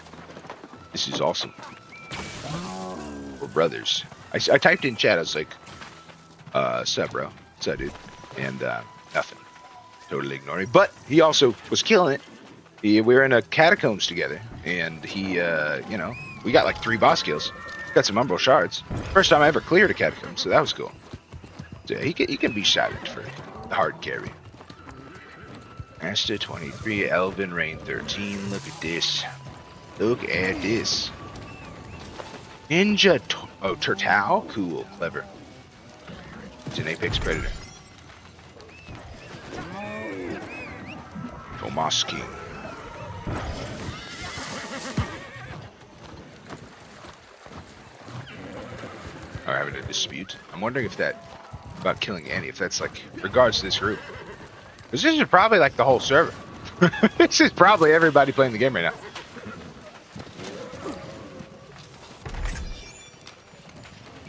this is awesome. We're brothers. I typed in chat, I was like, sup bro, sup dude, and nothing. Totally ignoring. But he also was killing it. We were in a catacombs together, and he, you know, we got like 3 boss kills. Got some umbral shards. First time I ever cleared a catacomb, so that was cool. So yeah, he can be shouted for the hard carry. Master 23, Elven Rain 13. Look at this. Look at this. Ninja Turtle? Cool, clever. He's an apex predator. Tomas King. Are having a dispute. I'm wondering if that about killing Annie, if that's like regards to this group. Because this is probably like the whole server. This is probably everybody playing the game right now.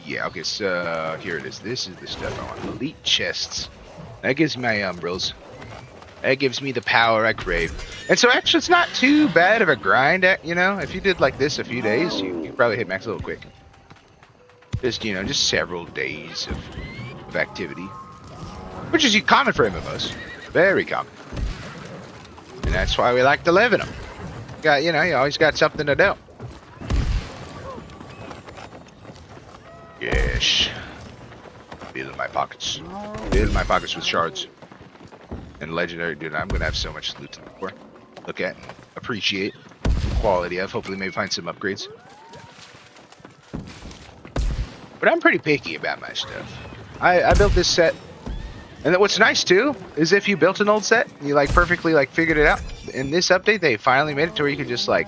Yeah, okay, so here it is. This is the stuff I want. Elite chests. That gives me my umbrals. That gives me the power I crave. And so actually it's not too bad of a grind, you know? If you did like this a few days, you could probably hit max a little quick. Just, you know, just several days of activity. Which is common for MMOs. Very common. And that's why we like to live in them. You know, you always got something to do. Yes. Fill my pockets. Fill my pockets with shards. And legendary, dude, I'm gonna have so much loot to look for. Look at and appreciate the quality of. Hopefully maybe find some upgrades. But I'm pretty picky about my stuff. I built this set. And what's nice too is if you built an old set, you like perfectly like figured it out. In this update, they finally made it to where you could just like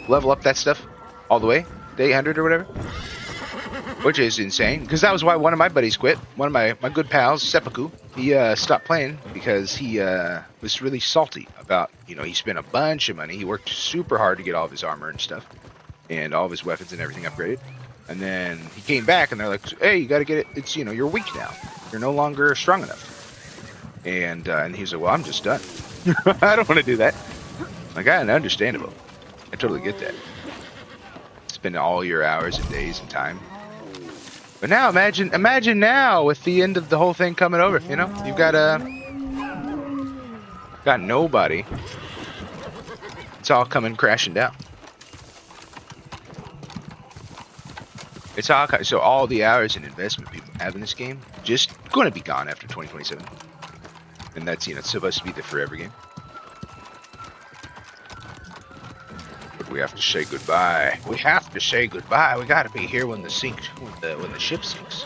level up that stuff all the way to 800 or whatever, which is insane. Because that was why one of my buddies quit. One of my good pals, Seppuku, he stopped playing because he was really salty about, you know, he spent a bunch of money. He worked super hard to get all of his armor and stuff, and all of his weapons and everything upgraded. And then he came back and they're like, hey, you got to get it. It's, you know, you're weak now. You're no longer strong enough. And he's like, well, I'm just done. I don't want to do that. Like, understandable. I totally get that. Spend all your hours and days and time. But now imagine now with the end of the whole thing coming over, you know? You've got nobody. It's all coming crashing down. It's all so all the hours and investment people have in this game just going to be gone after 2027, and that's it's supposed to be the forever game. But we have to say goodbye. We have to say goodbye. We got to be here when the ship sinks.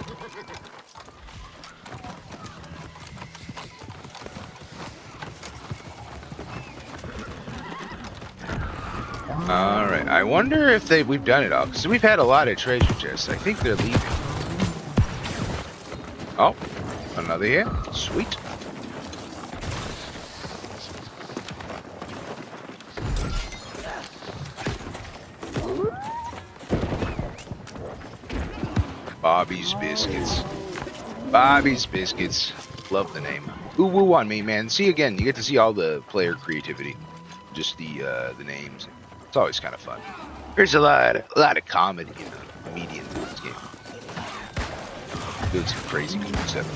All right. I wonder if we've done it all because we've had a lot of treasure chests. I think they're leaving. Oh, another here. Sweet. Bobby's Biscuits. Bobby's Biscuits. Love the name. Ooh woo on me, man. See, again, you get to see all the player creativity. Just the names. It's always kind of fun. There's a lot of comedy comedians in this game. Doing some crazy cool stuff.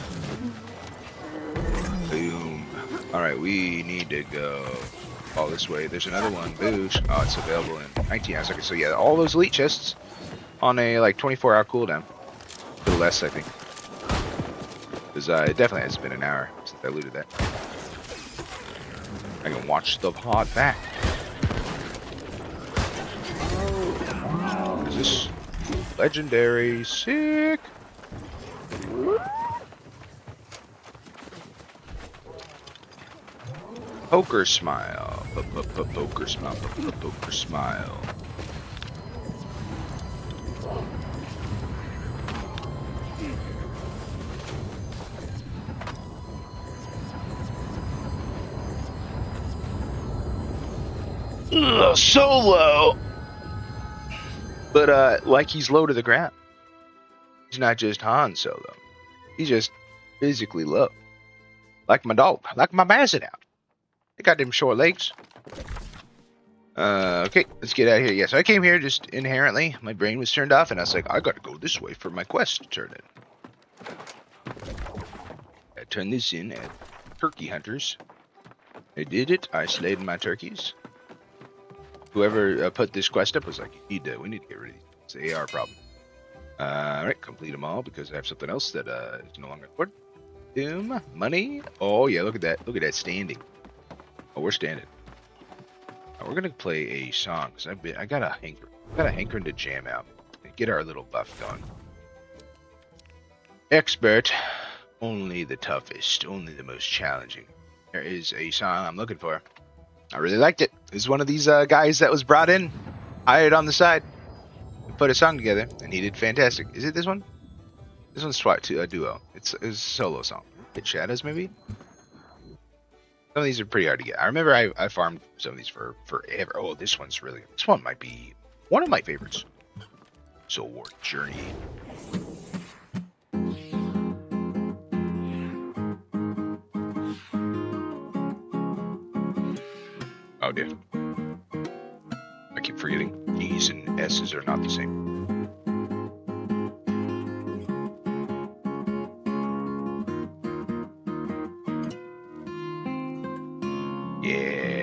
Boom. Alright, we need to go all this way. There's another one. Boosh. Oh, it's available in 19 hours. Okay, so yeah, all those elite chests on a 24-hour cooldown. A little less, I think. Because it definitely has been an hour since I looted that. I can watch the pod back. Is this legendary? Sick. Poker smile. Poker smile. Poker smile. So low. But like he's low to the ground. He's not just Han Solo. He's just physically low. Like my dog. Like my basset out. They got them short legs. Okay, let's get out of here. Yeah, so I came here just inherently. My brain was turned off, and I was like, I gotta go this way for my quest to turn in. I turned this in at Turkey Hunters. I did it. I slayed my turkeys. Whoever put this quest up was like, we need to get rid of these. It's an AR problem. Alright, complete them all because I have something else that is no longer important. Boom. Money. Oh, yeah, look at that. Look at that standing. Oh, we're standing. Now, we're going to play a song because I got a hankering to jam out and get our little buff going. Expert. Only the toughest. Only the most challenging. There is a song I'm looking for. I really liked it. It was one of these guys that was brought in, hired on the side. We put a song together, and he did fantastic. Is it this one? This one's a duo. It's a solo song. Hit Shadows, maybe? Some of these are pretty hard to get. I remember I farmed some of these for forever. Oh, this one might be one of my favorites. Soul War Journey. Oh dear. I keep forgetting E's and S's are not the same. Yeah.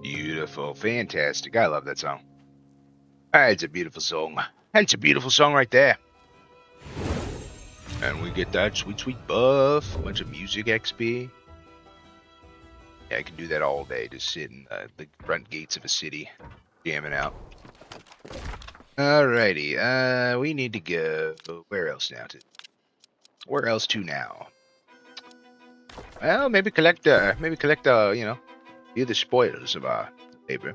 Beautiful, fantastic. I love that song. It's a beautiful song. It's a beautiful song right there. And we get that sweet, sweet buff. A bunch of music XP. Yeah, I can do that all day. Just sit in the front gates of a city, jamming out. Alrighty. We need to go. Where else now? Where else to now? Well, maybe collect. View the spoils of our labor.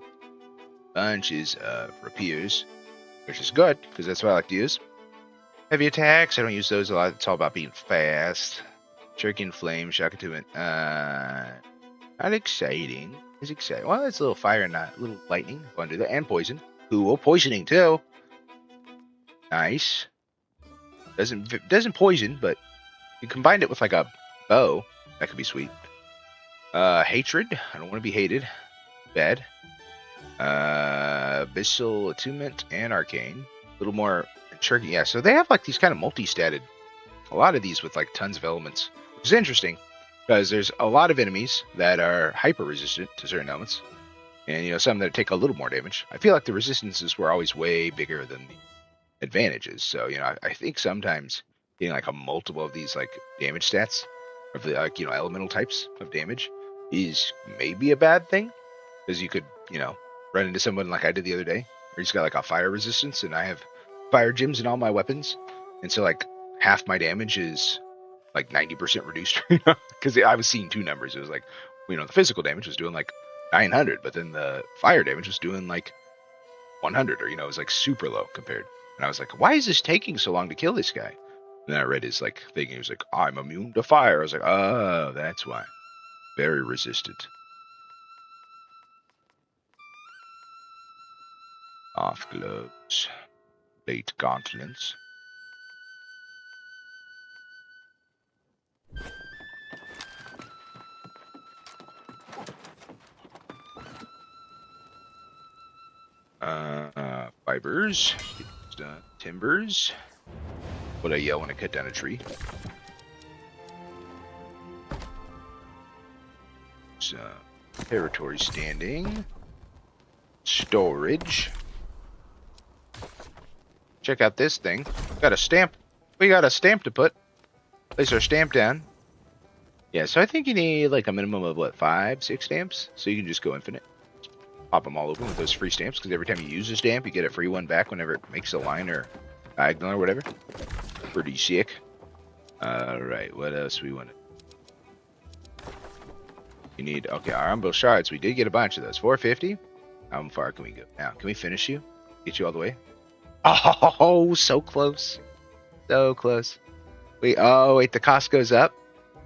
Bunches of rapiers, which is good because that's what I like to use. Heavy attacks. I don't use those a lot. It's all about being fast. Turkey and flame, shock attunement. Not exciting. It's exciting. Well, it's a little fire and a little lightning. Want to do that? And poison. Cool. Poisoning too. Nice. Doesn't poison, but you combine it with like a bow. That could be sweet. Hatred. I don't want to be hated. Bad. Abyssal Attunement and Arcane. A little more intriguing. Yeah, so they have like these kind of multi-statted. A lot of these with like tons of elements, which is interesting because there's a lot of enemies that are hyper resistant to certain elements, and some that take a little more damage. I feel like the resistances were always way bigger than the advantages. So I think sometimes getting like a multiple of these like damage stats of the elemental types of damage is maybe a bad thing, because you could run into someone like I did the other day, where he's got like a fire resistance, and I have fire gems in all my weapons, and so like half my damage is like 90% reduced, because I was seeing two numbers. It was like, the physical damage was doing like 900, but then the fire damage was doing like 100, or it was like super low compared. And I was like, why is this taking so long to kill this guy? And then I read his like thing. He was like, I'm immune to fire. I was like, oh, that's why. Very resistant. Off gloves. Late gauntlets. Fibers. Timbers. What I yell when I cut down a tree. Territory standing. Storage. Check out this thing. Got a stamp. We got a stamp to put. Place our stamp down. Yeah, so I think you need like a minimum of what, 5, 6 stamps? So you can just go infinite. Pop them all open with those free stamps, because every time you use a stamp, you get a free one back whenever it makes a line or diagonal or whatever. Pretty sick. Alright, what else we want to... You need... Okay, our umbrella shards. We did get a bunch of those. 450? How far can we go? Now, can we finish you? Get you all the way? Oh, so close. So close. Wait, the cost goes up?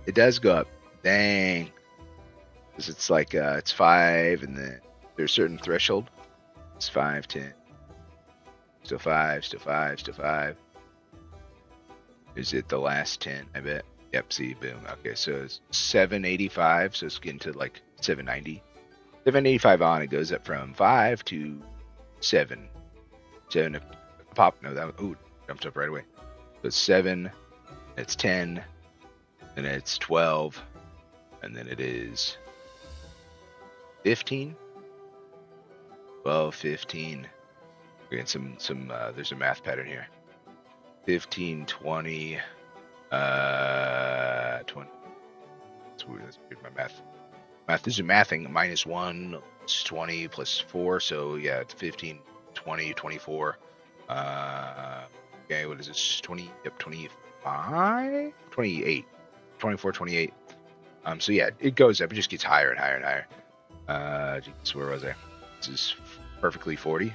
It does go up. Dang. Because it's like, it's 5, and then there's a certain threshold. It's 5, 10. Still 5, still 5, still 5. Is it the last 10? I bet. Yep, see, boom. Okay, so it's 785, so it's getting to like 790. 785 on, it goes up from 5 to 7. 7 pop. No, that jumped up right away. So it's 7, it's 10, and it's 12, and then it is 15. 12, 15. We're getting some there's a math pattern here. 15, 20, 20. That's weird, my math. Math is mathing. -1 is 20 plus 4, so yeah, it's 15, 20, 24. Okay, what is this? 20, yep, 25? 28. 24, 28. So yeah, it goes up. It just gets higher and higher and higher. So where was I? This is perfectly 40.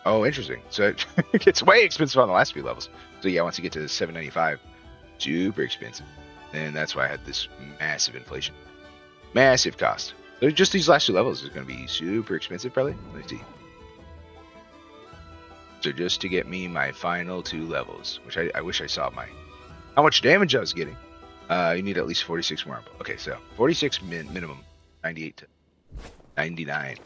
Oh, interesting. So it gets way expensive on the last few levels. So yeah, once you get to 795, super expensive. And that's why I had this massive inflation. Massive cost. So just these last 2 levels is going to be super expensive, probably. Let me see. So just to get me my final 2 levels, which I wish I saw how much damage I was getting. You need at least 46 more. Okay, so 46 minimum, 98 to 99.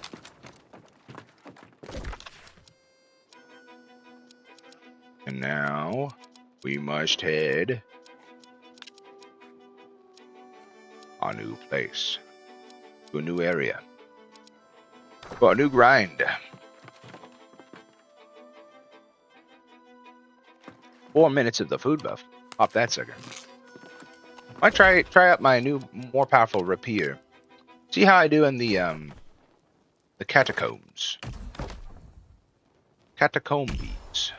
And now we must head a new place, to a new area, for a new grind. 4 minutes of the food buff. Pop that sucker. I try out my new, more powerful rapier. See how I do in the catacombs. Catacombs.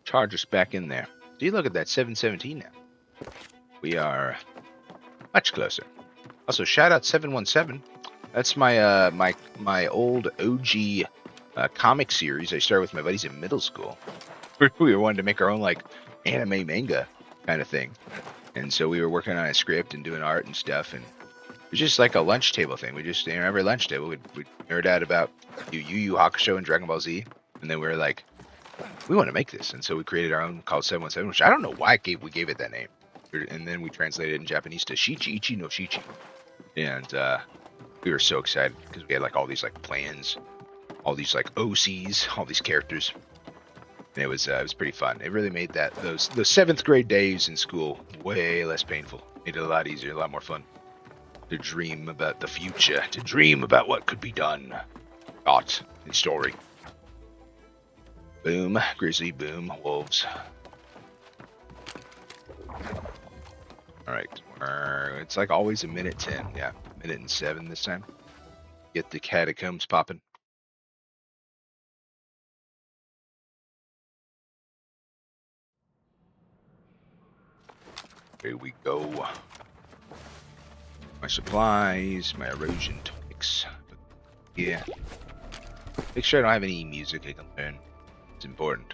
Charge us back in there. See, look at that, 717 now. We are much closer. Also, shout out 717. That's my my old OG comic series I started with my buddies in middle school. We were wanting to make our own like anime manga kind of thing, and so we were working on a script and doing art and stuff, and it was just like a lunch table thing. We just, every lunch table we'd nerd out about Yu Yu Hakusho and Dragon Ball Z, and then we were like, we want to make this, and so we created our own called 717, which I don't know why we gave it that name, and then we translated it in Japanese to Shichi Ichi no Shichi, and we were so excited because we had like all these like plans, all these like OCs, all these characters, and it was pretty fun. It really made those 7th grade days in school way less painful. Made it a lot easier, a lot more fun to dream about the future, to dream about what could be done, thought and story. Boom, grizzly, boom, wolves. All right, it's like always a minute 10. Yeah, minute and 7 this time. Get the catacombs popping. Here we go. My supplies, my erosion tonics. Yeah. Make sure I don't have any music I can learn. It's important.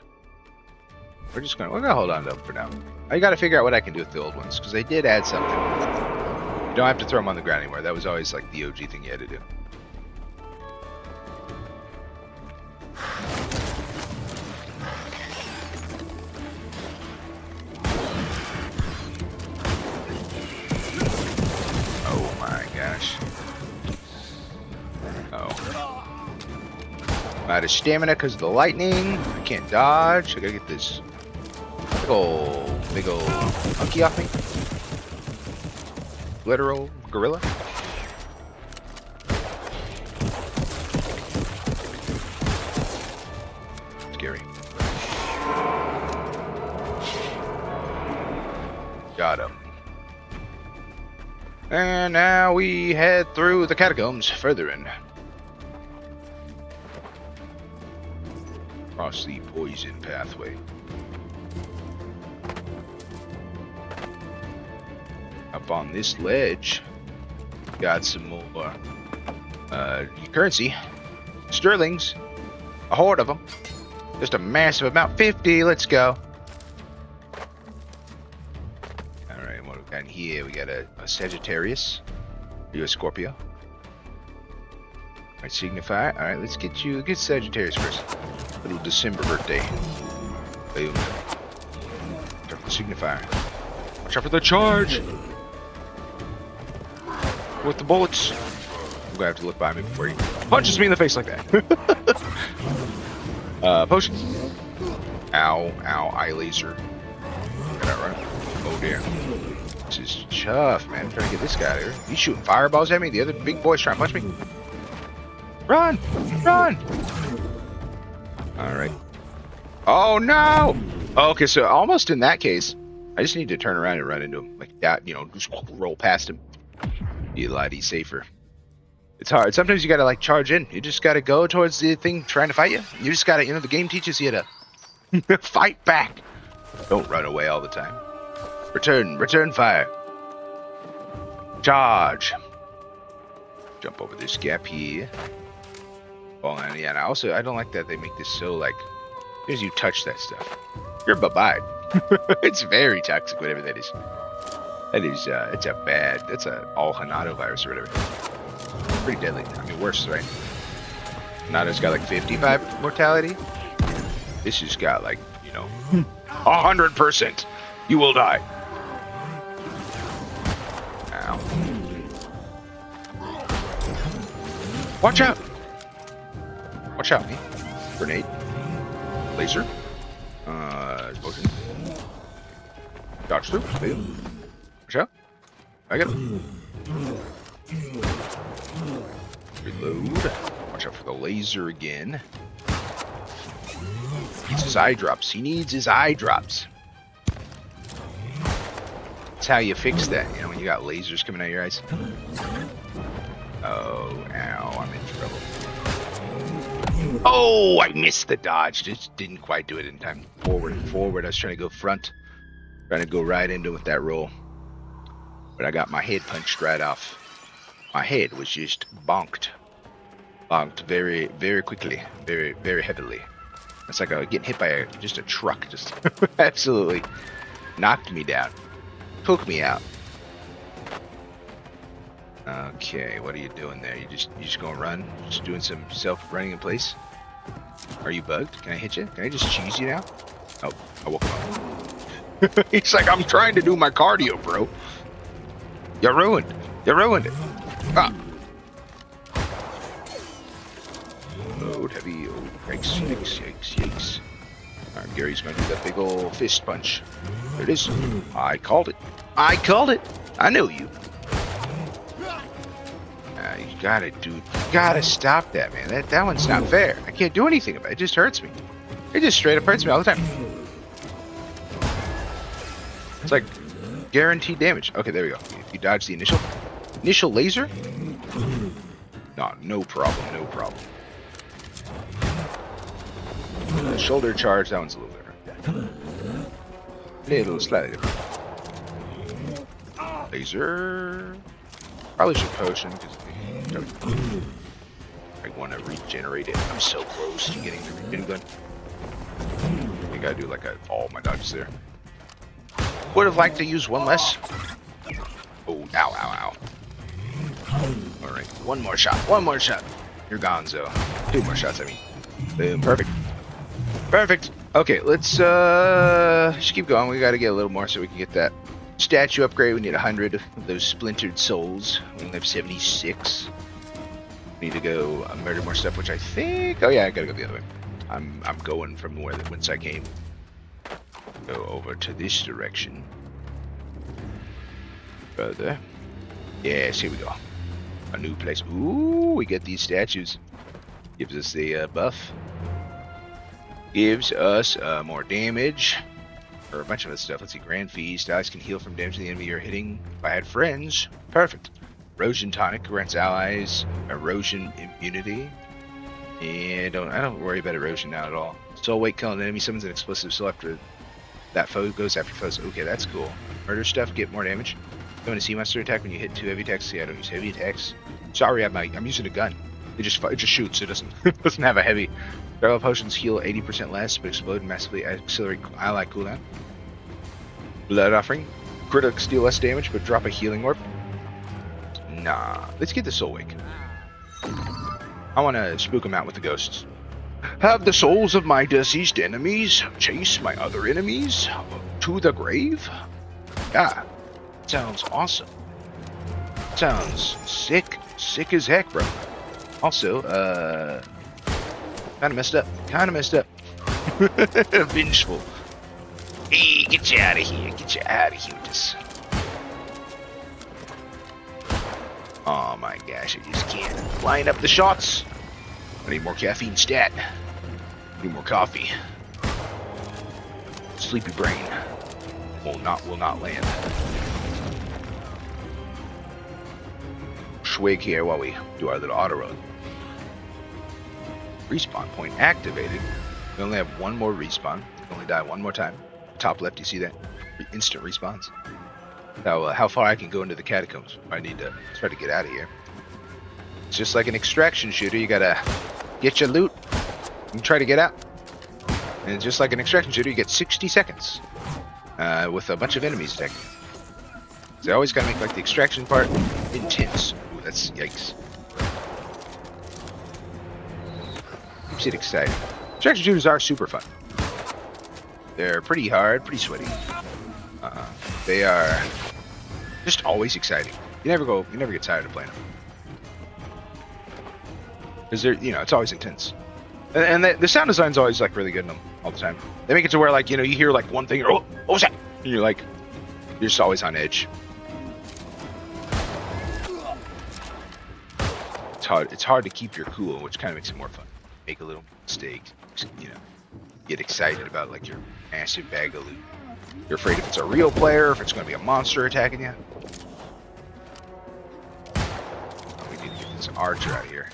We're gonna hold on to them for now. I gotta figure out what I can do with the old ones, because they did add something. You don't have to throw them on the ground anymore. That was always like the OG thing you had to do. Oh my gosh. Oh. I'm out of stamina because of the lightning. I can't dodge. I gotta get this big ol' monkey off me. Literal gorilla. Scary. Got him. And now we head through the catacombs further in. Across the poison pathway. Up on this ledge, got some more currency. Sterlings. A horde of them. Just a massive amount. 50, let's go. Alright, what we got in here? We got a Sagittarius. Are you a Scorpio? Alright, Signify. Alright, let's get Sagittarius first. Little December birthday. Boom. Watch out for the Signifier. Watch out for the charge! With the bullets. I'm gonna have to look by me before he punches me in the face like that. Potions. Ow, ow, eye laser. Got that right? Oh dear. This is tough, man. I'm trying to get this guy out of here. He's shooting fireballs at me. The other big boy's trying to punch me. Run! Run! Alright. Oh no! Okay, so almost in that case, I just need to turn around and run into him. Like that, just roll past him. Be a lot safer. It's hard. Sometimes you gotta like charge in. You just gotta go towards the thing trying to fight you. You just gotta, the game teaches you to fight back. Don't run away all the time. Return fire. Charge. Jump over this gap here. Oh, and yeah, and I don't like that they make this so like, as soon as you touch that stuff, you're bye-bye. It's very toxic, whatever that is. That is, that's a all Hanato virus or whatever. Pretty deadly. I mean, worse, right? Hanato's got like 55 mortality. This has got like, 100%. You will die. Ow. Watch out! Watch out, me. Grenade. Laser. Potion. Dodge through. Watch out. I got him. Reload. Watch out for the laser again. He needs his eye drops. He needs his eye drops. That's how you fix that, when you got lasers coming out of your eyes. Oh, ow, I'm in trouble. Oh, I missed the dodge. Just didn't quite do it in time. Forward. I was trying to go front. Trying to go right into with that roll. But I got my head punched right off. My head was just bonked. Bonked very, very quickly. Very, very heavily. It's like I was getting hit by just a truck. Just absolutely knocked me down. Took me out. Okay, what are you doing there? You just gonna run? Just doing some self-running in place? Are you bugged? Can I hit you? Can I just cheese you now? Oh, I woke him up. He's like, I'm trying to do my cardio, bro. You ruined it. Ah. Load heavy. Oh, yikes. Alright, Gary's gonna do that big old fist punch. There it is. I called it. I know you. You gotta stop that, man. That one's not fair. I can't do anything about it. It just hurts me. It just straight up hurts me all the time. It's like guaranteed damage. Okay, there we go. If you dodge the initial laser. No problem. The shoulder charge, that one's a little different. Slightly different. Laser. Probably should potion because I want to regenerate it. I'm so close to getting the regen gun. I gotta do like all my dodges there. Would have liked to use one less. Oh, ow. Alright, one more shot. You're gonzo. 2 more shots, I mean. Boom, perfect. Okay, let's just keep going. We gotta get a little more so we can get that statue upgrade. We need 100 of those splintered souls. We only have 76. We need to go murder more stuff, which I think... Oh yeah, I gotta go the other way. I'm going from whence I came. Go over to this direction. Further. Yes, here we go. A new place. Ooh, we get these statues. Gives us the buff. Gives us more damage. Or a bunch of other stuff. Let's see. Grand Feast. Allies can heal from damage to the enemy you're hitting. If I had friends. Perfect. Erosion Tonic grants allies erosion immunity. And I don't worry about erosion now at all. Soul Weight killing an enemy summons an explosive soul after that foe goes after foes. Okay, that's cool. Murder stuff, get more damage. Going to see monster attack when you hit 2 heavy attacks. See, I don't use heavy attacks. Sorry, I'm using a gun. It just shoots. It doesn't have a heavy. Barrel potions heal 80% less, but explode and massively accelerate ally cooldown. Blood Offering. Critics deal less damage, but drop a healing orb. Nah, let's get the Soul Wake. I want to spook them out with the ghosts. Have the souls of my deceased enemies chase my other enemies to the grave? Yeah, sounds awesome. Sounds sick. Sick as heck, bro. Also, kind of messed up. Vengeful. Hey, get you out of here. With this. Oh my gosh, I just can't line up the shots. I need more caffeine stat. I need more coffee. Sleepy brain will not land. Swig here while we do our little auto run. Respawn point activated. We only have one more respawn. We can only die one more time. Top left, you see that? Instant respawns. How far I can go into the catacombs. I need to try to get out of here. It's just like an extraction shooter. You gotta get your loot and try to get out. And just like an extraction shooter, you get 60 seconds with a bunch of enemies attacking. So I always gotta make like the extraction part intense. Ooh, that's yikes. Keeps it exciting. Extraction shooters are super fun. They're pretty hard, pretty sweaty. They are just always exciting. You never get tired of playing them. Because they're, it's always intense. And the sound design's always like really good in them all the time. They make it to where like, you hear like one thing, oh, what was that? And you're just always on edge. It's hard to keep your cool, which kind of makes it more fun. Make a little mistake, get excited about like your massive bag of loot. You're afraid if it's a real player, if it's going to be a monster attacking you. Oh, we need to get this archer out of here.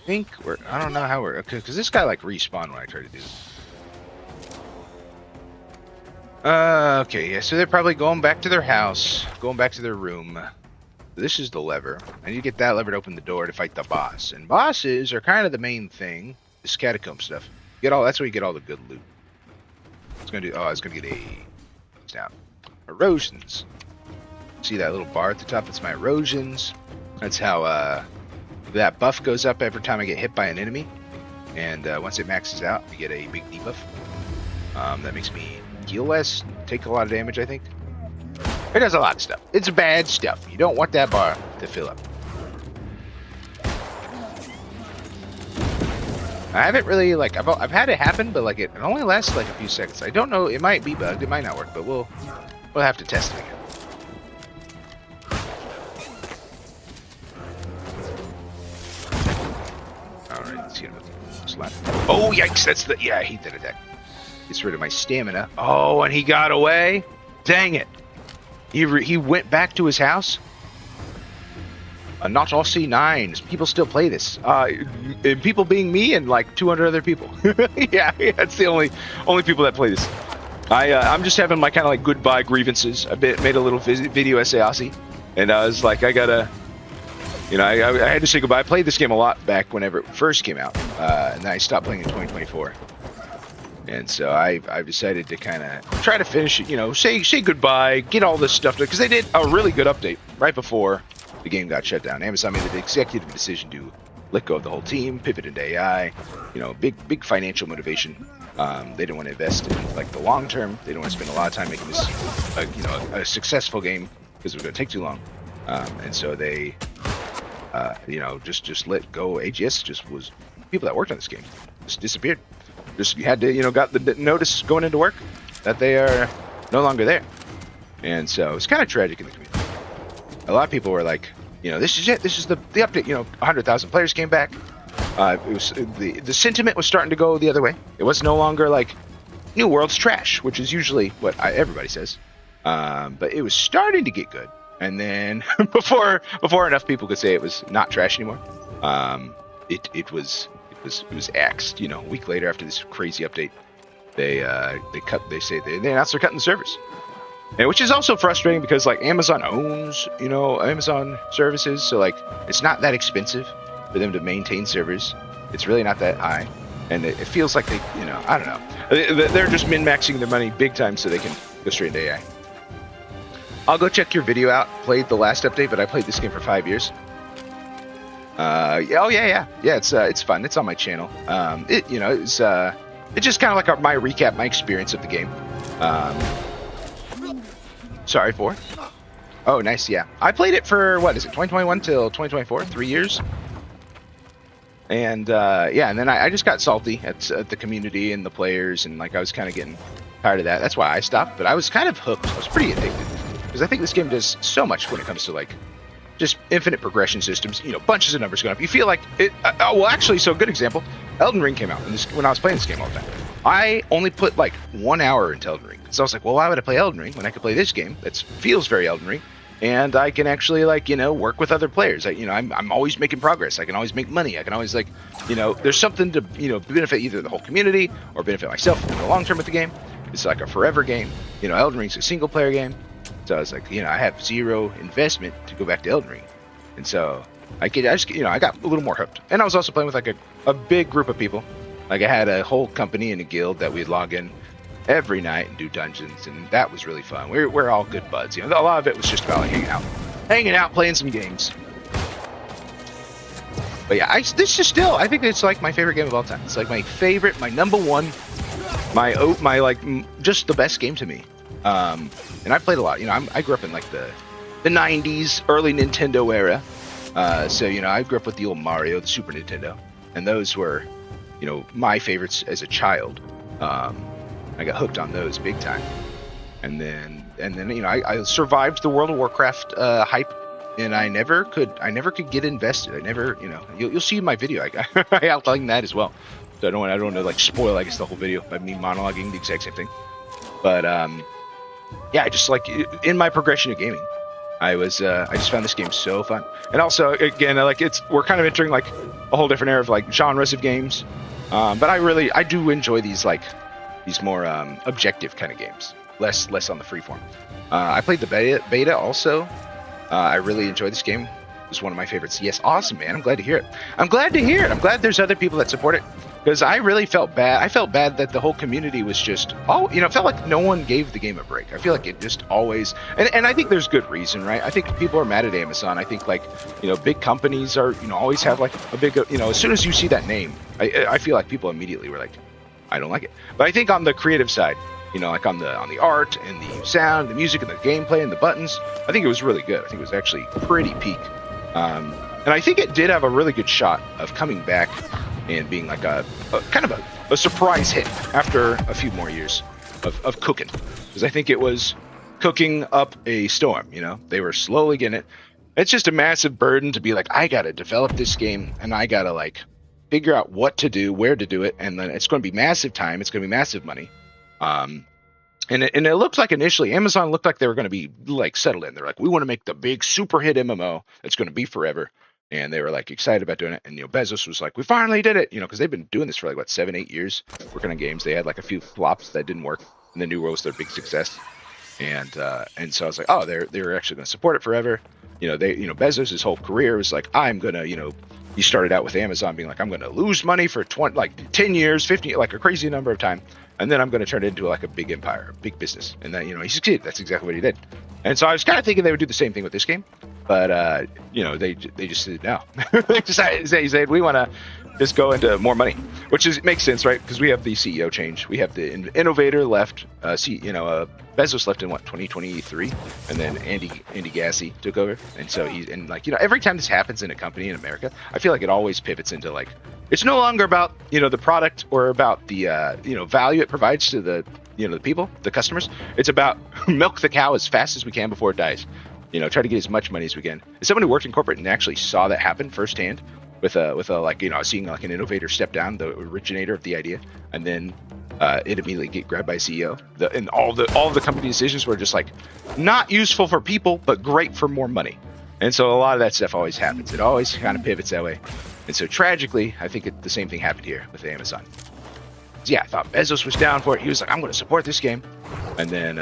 I don't know how we're okay, because this guy like respawned when I tried to do this. Okay, yeah, so they're probably going back to their house, going back to their room. This is the lever. I need to get that lever to open the door to fight the boss. And bosses are kind of the main thing. This catacomb stuff. That's where you get all the good loot. It's gonna do. Oh, it's gonna get a down. Erosions. See that little bar at the top? That's my erosions. That's how that buff goes up every time I get hit by an enemy. and once it maxes out, we get a big debuff. That makes me heal less, take a lot of damage, I think. It does a lot of stuff. It's bad stuff. You don't want that bar to fill up. I haven't really, like, I've had it happen, but like it only lasts like a few seconds. I don't know, it might be bugged, it might not work, but we'll have to test it again. Alright, let's get him with the slap. Oh, yikes, that's the, yeah, I hate that attack. Gets rid of my stamina. Oh, and he got away? Dang it. He went back to his house? Not all C9s. People still play this. And people being me and like 200 other people. yeah, that's the only people that play this. I'm just having my kind of like goodbye grievances. I made a little video essay, Aussie, and I was like, I gotta, you know, I had to say goodbye. I played this game a lot back whenever it first came out, and then I stopped playing in 2024. And so I've decided to kind of try to finish it, you know, say goodbye, get all this stuff, because they did a really good update right before the game got shut down. Amazon made the executive decision to let go of the whole team, pivot into AI, you know, big financial motivation. They didn't want to invest in like the long term. They didn't want to spend a lot of time making this, you know, a successful game because it was going to take too long. And so they, you know, just let go. AGS just was people that worked on this game just disappeared. Just you had to, you know, got the notice going into work that they are no longer there, and so it's kind of tragic in the community. A lot of people were like, you know, this is it. This is the update. You know, 100,000 players came back. It was the sentiment was starting to go the other way. It was no longer like New World's trash, which is usually what everybody says. But it was starting to get good, and then before enough people could say it was not trash anymore, it was axed. You know, a week later after this crazy update, they announced they're cutting the servers. And which is also frustrating because like Amazon owns, you know, Amazon services, so like it's not that expensive for them to maintain servers. It's really not that high, and it feels like they, you know, I don't know, they're just min-maxing their money big time so they can go straight into AI. I'll go check your video out. Played the last update, but I played this game for 5 years. Yeah. It's fun. It's on my channel. You know, it's just kind of like my recap, my experience of the game. Sorry for. Oh, nice. Yeah, I played it for what is it, 2021 till 2024, 3 years. And yeah, and then I just got salty at the community and the players, and like I was kind of getting tired of that. That's why I stopped. But I was kind of hooked. I was pretty addicted because I think this game does so much when it comes to like just infinite progression systems, you know, bunches of numbers going up. You feel like it. Well, actually, so a good example, Elden Ring came out when I was playing this game all the time. I only put like 1 hour into Elden Ring. So I was like, well, why would I play Elden Ring when I could play this game that feels very Elden Ring, and I can actually like, you know, work with other players. You know, I'm always making progress. I can always make money. I can always like, you know, there's something to, you know, benefit either the whole community or benefit myself in the long term with the game. It's like a forever game. You know, Elden Ring's a single player game. So I was like, you know, I have zero investment to go back to Elden Ring. And so I got a little more hooked. And I was also playing with like a big group of people. Like I had a whole company and a guild that we'd log in every night and do dungeons, and that was really fun. We're all good buds. You know, a lot of it was just about like hanging out, playing some games. But yeah, I think it's like my favorite game of all time. It's like my favorite, my number one, my like just the best game to me. And I played a lot. You know, I grew up in like the 90s, early Nintendo era. So, you know, I grew up with the old Mario, the Super Nintendo, and those were, you know, my favorites as a child. I got hooked on those big time. And then, you know, I survived the World of Warcraft hype, and I never could get invested. I never, you know, you'll see in my video, I outline that as well. So I don't want to like spoil, I guess, the whole video by me monologuing the exact same thing. But yeah, I just like in my progression of gaming, I just found this game so fun. And also, again, we're kind of entering like a whole different era of like genres of games. But I do enjoy these more objective kind of games, less on the freeform. I played the beta also. I really enjoyed this game. is one of my favorites. Yes, awesome, man. I'm glad to hear it. I'm glad to hear it. I'm glad there's other people that support it, because I really felt bad. I felt bad that the whole community was just, it felt like no one gave the game a break. I feel like it just always, and I think there's good reason, right? I think people are mad at Amazon. I think, like, big companies are, always have like a big, as soon as you see that name, I feel like people immediately were like, I don't like it. But I think on the creative side, like on the art and the sound, the music and the gameplay and the buttons, I think it was really good. I think it was actually pretty peak. And I think it did have a really good shot of coming back and being like a kind of a surprise hit after a few more years of cooking. Because I think it was cooking up a storm, They were slowly getting it. It's just a massive burden to be like, I got to develop this game and I got to like figure out what to do, where to do it. And then it's going to be massive time. It's going to be massive money. And it looked like initially Amazon looked like they were going to be like settled in. They're like, we want to make the big super hit MMO that's going to be forever. And they were like excited about doing it. And, Bezos was like, we finally did it, because they've been doing this for like, what, 7-8 years working on games. They had like a few flops that didn't work. And the New World was their big success. And so I was like, oh, they're actually going to support it forever. Bezos' whole career was like, I'm going to, he started out with Amazon being like, I'm going to lose money for 10 years, 50, like a crazy number of time. And then I'm going to turn it into like a big empire, a big business. And then, he succeeded. That's exactly what he did. And so I was kind of thinking they would do the same thing with this game. But, they just said no. They said, we want to just go into more money, which makes sense, right? Because we have the CEO change. We have the innovator left. Bezos left in 2023, and then Andy Gassi took over. And so every time this happens in a company in America, I feel like it always pivots into like, it's no longer about, the product or about the, value it provides to the, the people, the customers. It's about milk the cow as fast as we can before it dies. Try to get as much money as we can. As someone who worked in corporate and actually saw that happen firsthand, with a seeing like an innovator step down, the originator of the idea, and then it immediately get grabbed by CEO. And all the company decisions were just like not useful for people, but great for more money. And so a lot of that stuff always happens. It always kind of pivots that way. And so tragically, I think the same thing happened here with Amazon. Yeah, I thought Bezos was down for it. He was like, I'm going to support this game. And then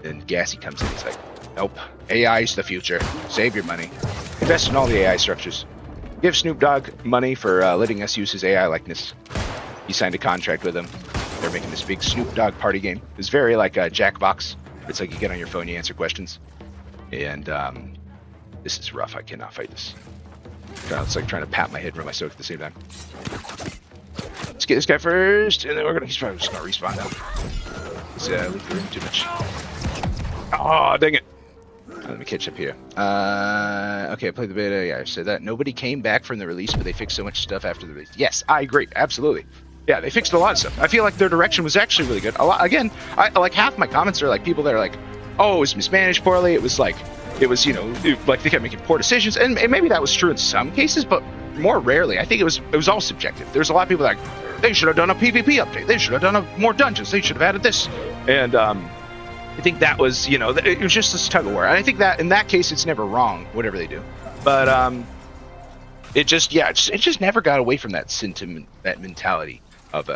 Gassi comes in. He's like, nope, AI is the future. Save your money. Invest in all the AI structures. Give Snoop Dogg money for letting us use his AI likeness. He signed a contract with him. They're making this big Snoop Dogg party game. It's very like a Jackbox. It's like you get on your phone, you answer questions. And this is rough. I cannot fight this. It's like trying to pat my head and rub my stomach at the same time. Let's get this guy first, and then he's probably just gonna respawn now. Let's leave the room too much. Oh, dang it. Let me catch up here. Okay, I played the beta. Yeah, I said that. Nobody came back from the release, but they fixed so much stuff after the release. Yes, I agree. Absolutely. Yeah, they fixed a lot of stuff. I feel like their direction was actually really good. Again, I like half my comments are like people that are like, oh, it was mismanaged poorly. It was like, like they kept making poor decisions. And maybe that was true in some cases, but more rarely. I think it was all subjective. There's a lot of people like, they should have done a PvP update. They should have done more dungeons. They should have added this. And, I think that was, it was just this tug of war. And I think that in that case, it's never wrong, whatever they do. But it just never got away from that sentiment, that mentality of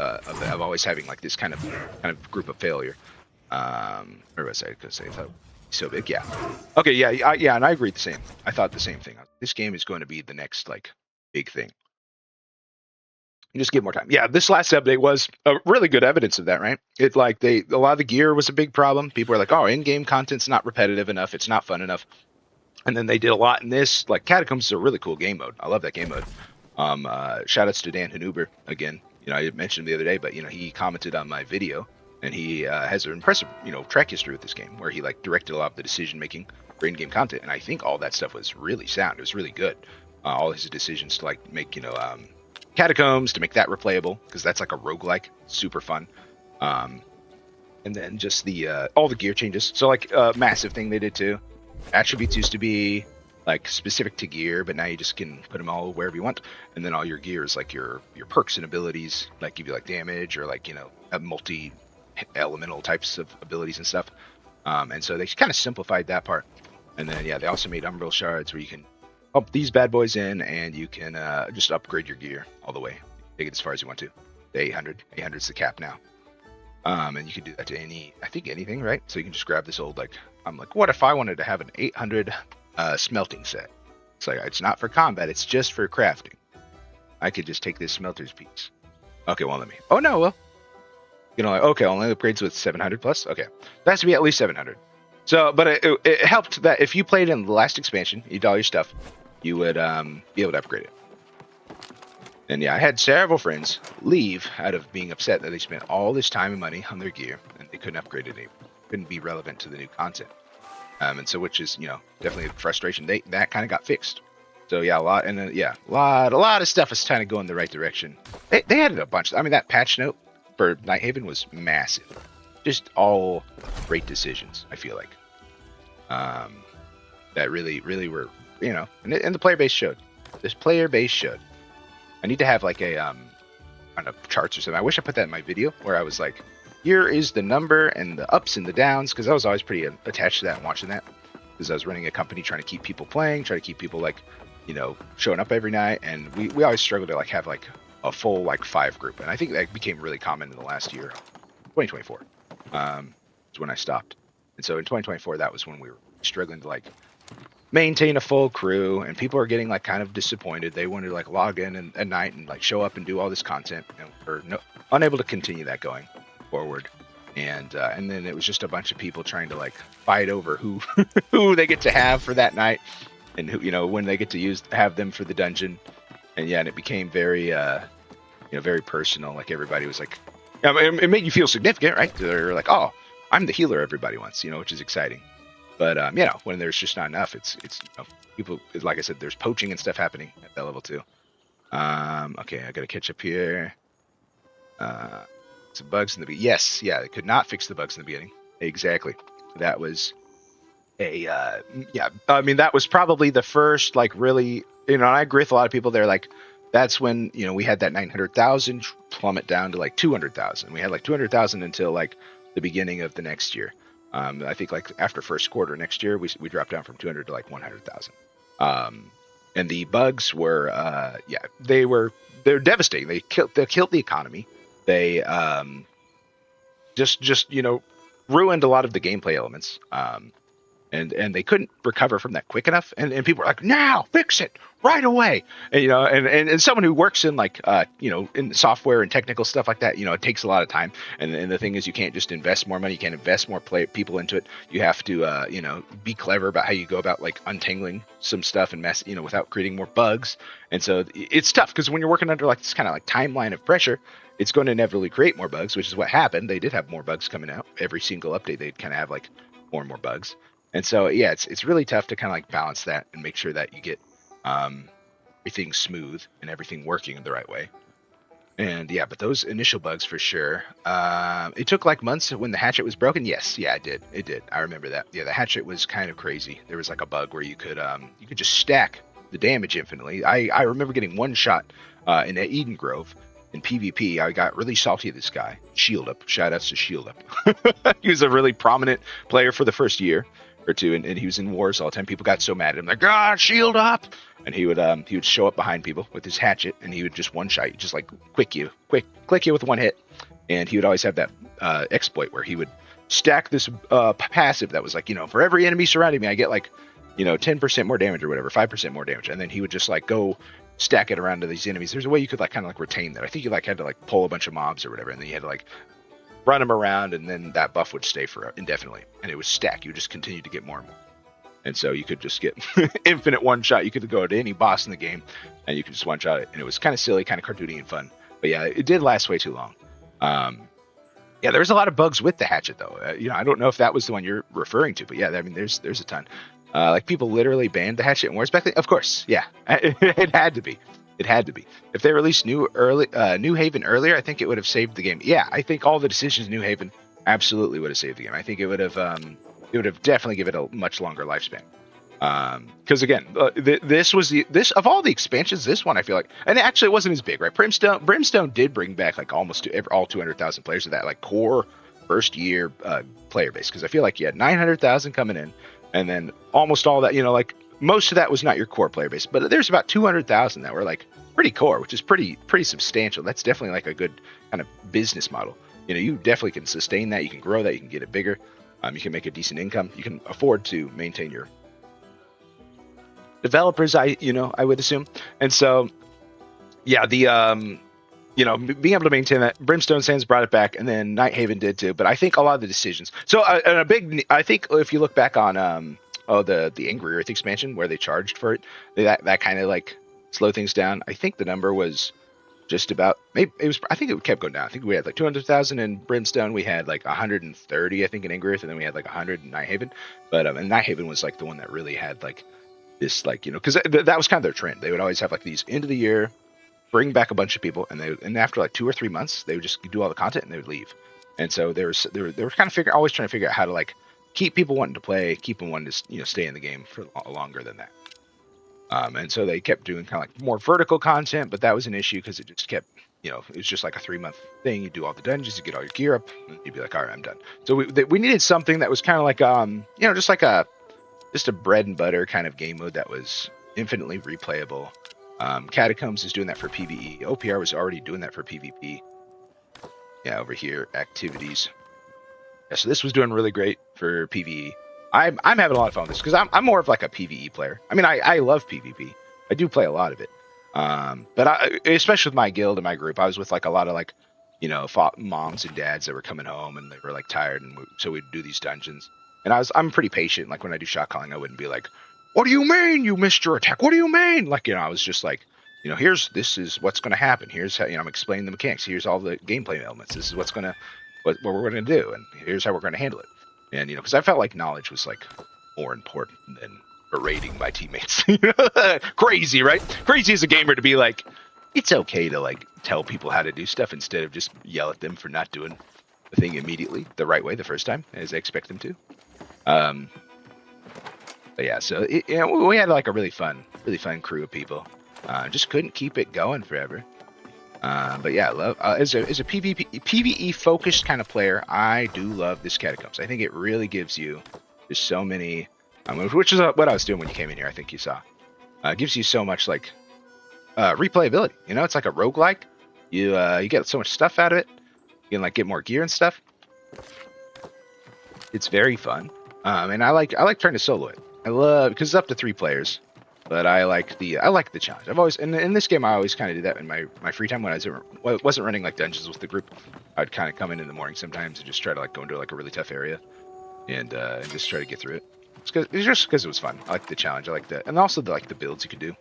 always having like this kind of group of failure. Or was I going to say? I thought so big, yeah. Okay, yeah, and I agree the same. I thought the same thing. This game is going to be the next like big thing. Just give more time. Yeah, this last update was really good evidence of that, right? It like a lot of the gear was a big problem. People are like, oh, in-game content's not repetitive enough. It's not fun enough. And then they did a lot in this. Like Catacombs is a really cool game mode. I love that game mode. Shout outs to Dan Hanuber again. I mentioned him the other day, but he commented on my video, and he has an impressive track history with this game where he like directed a lot of the decision making for in-game content. And I think all that stuff was really sound. It was really good. All his decisions to like make Catacombs, to make that replayable, because that's like a roguelike, super fun. And then just all the gear changes. So like a massive thing they did too. Attributes used to be like specific to gear, but now you just can put them all wherever you want. And then all your gear is like your perks and abilities, like give you like damage or like multi-elemental types of abilities and stuff. And so they kind of simplified that part. And then they also made Umbral Shards where you can pump these bad boys in, and you can just upgrade your gear all the way. Take it as far as you want to. The 800. 800 is the cap now. And you can do that to anything, right? So you can just grab this old, I'm like, what if I wanted to have an 800 smelting set? It's like, it's not for combat. It's just for crafting. I could just take this smelter's piece. Okay, well, let me. Oh, no, well. You know, like, okay, only upgrades with 700 plus. Okay. That has to be at least 700. So, but it helped that if you played in the last expansion, you did all your stuff, you would be able to upgrade it. And yeah, I had several friends leave out of being upset that they spent all this time and money on their gear and they couldn't upgrade it anymore. Couldn't be relevant to the new content. And so, which is, you know, definitely a frustration. That kind of got fixed. So yeah, a lot, and then yeah, a lot of stuff is kind of going the right direction. They added a bunch. I mean, that patch note for Nighthaven was massive. Just all great decisions. I feel like that really were, you know, and the player base showed. This player base showed. I need to have like a kind of charts or something. I wish I put that in my video where I was like, here is the number and the ups and the downs, because I was always pretty attached to that and watching that, because I was running a company trying to keep people playing, trying to keep people like, you know, showing up every night, and we always struggled to like have like a full like 5 group, and I think that became really common in the last year, 2024, is when I stopped, and so in 2024 that was when we were struggling to like maintain a full crew, and people are getting like kind of disappointed. They wanted to like log in at night and like show up and do all this content, and we're unable to continue that going forward. And then it was just a bunch of people trying to like fight over who who they get to have for that night, and who, you know, when they get to have them for the dungeon. And yeah, and it became very you know, very personal. Like everybody was like, I mean, it made you feel significant, right? They're like, oh, I'm the healer everybody wants, you know, which is exciting. But you know, when there's just not enough, it's you know, people, like I said, there's poaching and stuff happening at that level too. Okay, I gotta catch up here. Some bugs in the beginning. Yes, yeah, they could not fix the bugs in the beginning. Exactly. That was a yeah. I mean, that was probably the first like really, you know. And I agree with a lot of people. They're like, that's when, you know, we had that 900,000 plummet down to like 200,000. We had like 200,000 until like the beginning of the next year. I think like after first quarter next year, we dropped down from 200 to like 100,000. And the bugs were yeah, they're devastating. They killed the economy. They just you know, ruined a lot of the gameplay elements. And they couldn't recover from that quick enough. And people were like, now fix it right away. And, you know, and someone who works in like, you know, in software and technical stuff like that, you know, it takes a lot of time. And the thing is, you can't just invest more money. You can't invest more people into it. You have to, you know, be clever about how you go about like untangling some stuff and mess, you know, without creating more bugs. And so it's tough, because when you're working under like this kind of like timeline of pressure, it's going to inevitably create more bugs, which is what happened. They did have more bugs coming out. Every single update, they'd kind of have like more and more bugs. And so, yeah, it's really tough to kind of like balance that and make sure that you get everything smooth and everything working the right way. And yeah, but those initial bugs for sure. It took like months when the hatchet was broken. Yes, yeah, it did. It did. I remember that. Yeah, the hatchet was kind of crazy. There was like a bug where you could just stack the damage infinitely. I remember getting one shot in Eden Grove in PvP. I got really salty at this guy, Shield Up. Shout outs to Shield Up. He was a really prominent player for the first year or two, and he was in wars all the time. People got so mad at him, like, ah, Shield Up. And he would show up behind people with his hatchet, and he would just one shot, just like click you with one hit. And he would always have that exploit where he would stack this passive that was like, you know, for every enemy surrounding me, I get like, you know, 10% more damage or whatever, 5% more damage. And then he would just like go stack it around to these enemies. There's a way you could like kind of like retain that. I think you like had to like pull a bunch of mobs or whatever, and then you had to like run them around, and then that buff would stay for indefinitely, and it would stack. You would just continue to get more and more. And so you could just get infinite one shot. You could go to any boss in the game and you could just one shot it. And it was kind of silly, kind of cartoony and fun. But yeah, it did last way too long. Yeah, there was a lot of bugs with the hatchet though. You know, I don't know if that was the one you're referring to, but yeah, I mean, there's a ton. Like people literally banned the hatchet in wars back then. Of course, yeah, it had to be. It had to be. If they released New Haven earlier, I think it would have saved the game. Yeah, I think all the decisions in New Haven absolutely would have saved the game. I think it would have definitely given it a much longer lifespan. Because again, this was this of all the expansions, this one I feel like, and actually it wasn't as big, right? Brimstone did bring back like almost all 200,000 players of that like core first year player base. Because I feel like you had 900,000 coming in, and then almost all that, you know, like most of that was not your core player base, but there's about 200,000 that were like pretty core, which is pretty substantial. That's definitely like a good kind of business model. You know, you definitely can sustain that. You can grow that. You can get it bigger. You can make a decent income. You can afford to maintain your developers, I would assume. And so yeah, the being able to maintain that, Brimstone Sands brought it back, and then Nighthaven did too. But I think a lot of the decisions. So and I think if you look back on the Angry Earth expansion where they charged for it, that kind of like slowed things down. I think the number was just about, maybe it was, I think it kept going down. I think we had like 200,000 in Brimstone, we had like 130 I think in Angry Earth, and then we had like 100 in Nighthaven. But and Nighthaven was like the one that really had like this, like, because that was kind of their trend. They would always have like these end of the year, bring back a bunch of people, and after like 2 or 3 months they would just do all the content and they would leave. And so they were kind of always trying to figure out how to like keep people wanting to play, keep them wanting to stay in the game for longer than that. And so they kept doing kind of like more vertical content, but that was an issue because it just kept, it was just like a 3-month thing. You do all the dungeons, you get all your gear up, and you'd be like, all right, I'm done. So we needed something that was kind of like, just like just a bread and butter kind of game mode that was infinitely replayable. Catacombs is doing that for PvE. OPR was already doing that for PvP. Yeah, over here, activities. Yeah, so this was doing really great for PvE. I'm having a lot of fun with this because I'm more of like a PvE player. I mean, I love PvP. I do play a lot of it. But especially with my guild and my group, I was with like a lot of like, moms and dads that were coming home and they were like tired, and so we'd do these dungeons. And I'm pretty patient. Like when I do shot calling, I wouldn't be like, "What do you mean you missed your attack? What do you mean?" Like, I was just like, this is what's going to happen. Here's how, I'm explaining the mechanics. Here's all the gameplay elements. This is what we're going to do, and here's how we're going to handle it. And because I felt like knowledge was like more important than berating my teammates. Crazy, right? Crazy as a gamer to be like, it's okay to like tell people how to do stuff instead of just yell at them for not doing the thing immediately the right way the first time as I expect them to. But yeah, so we had like a really fun crew of people. Just couldn't keep it going forever. But yeah, love as a PvE focused kind of player, I do love this Catacombs. I think it really gives you just so many, which is what I was doing when you came in here. I think you saw. It gives you so much like replayability. It's like a roguelike. You get so much stuff out of it. You can like get more gear and stuff. It's very fun. And I like trying to solo it. I love, because it's up to 3 players. But I like the challenge. I've always, in this game, I always kind of do that in my free time when I wasn't running like dungeons with the group. I'd kind of come in the morning sometimes and just try to like go into like a really tough area, and just try to get through it. It's just because it was fun. I like the challenge. I like that, and also the builds you could do.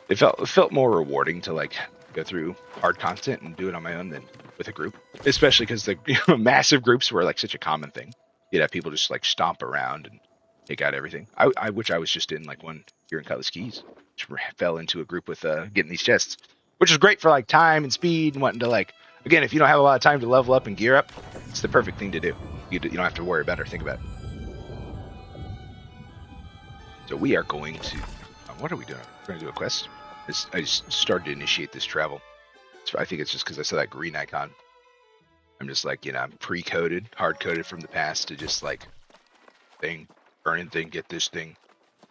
It felt more rewarding to like go through hard content and do it on my own than with a group, especially because the massive groups were like such a common thing. You'd have people just like stomp around and take out everything. I was just in like one here in Cutlass Keys, which fell into a group with getting these chests, which is great for like time and speed and wanting to like, again, if you don't have a lot of time to level up and gear up, it's the perfect thing to do. You don't have to worry about it or think about it. So we are going to, what are we doing? We're going to do a quest. I just started to initiate this travel. I think it's just because I saw that green icon. I'm just like, I'm pre-coded, hard-coded from the past to just like burning thing, get this thing.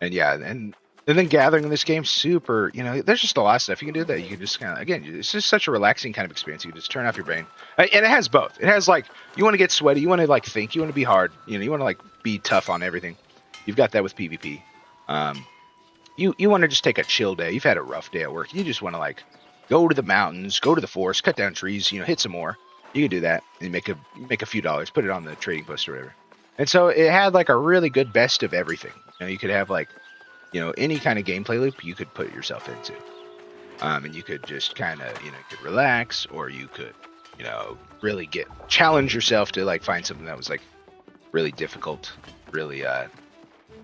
And yeah, and then gathering in this game, super, there's just a lot of stuff you can do that you can just kind of, again, it's just such a relaxing kind of experience. You can just turn off your brain. And it has both. It has like, you want to get sweaty, you want to like think, you want to be hard, you want to like be tough on everything. You've got that with PvP. You want to just take a chill day. You've had a rough day at work. You just want to like go to the mountains, go to the forest, cut down trees, hit some more. You can do that and make a few dollars, put it on the trading post or whatever. And so it had like a really good best of everything. You could have like, any kind of gameplay loop you could put yourself into. And you could just kind of, you could relax, or you could, really challenge yourself to like find something that was like really difficult, really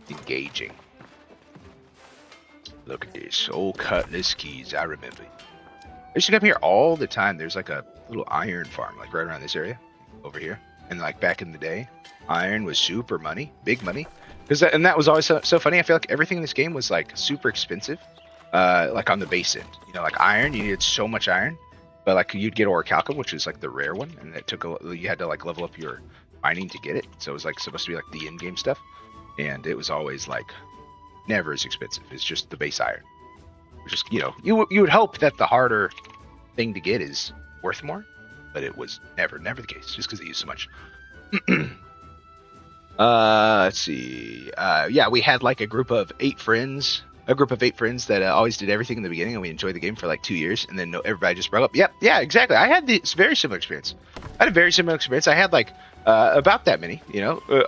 engaging. Look at this, old Cutlass Keys, I remember. I used to come here all the time. There's like a little iron farm like right around this area over here. And like back in the day, iron was super money, big money. And that was always so funny. I feel like everything in this game was like super expensive, like on the base end. Like iron, you needed so much iron, but like you'd get orichalcum, which is like the rare one, and you had to like level up your mining to get it. So it was like supposed to be like the in-game stuff, and it was always like never as expensive. It's just the base iron. Just you would hope that the harder thing to get is worth more, but it was never the case, just because they use so much. Let's see. Yeah, we had like a group of 8 friends. A group of 8 friends that always did everything in the beginning, and we enjoyed the game for like 2 years, and then everybody just broke up. Yep, yeah, exactly. I had this very similar experience. I had a very similar experience. I had like about that many,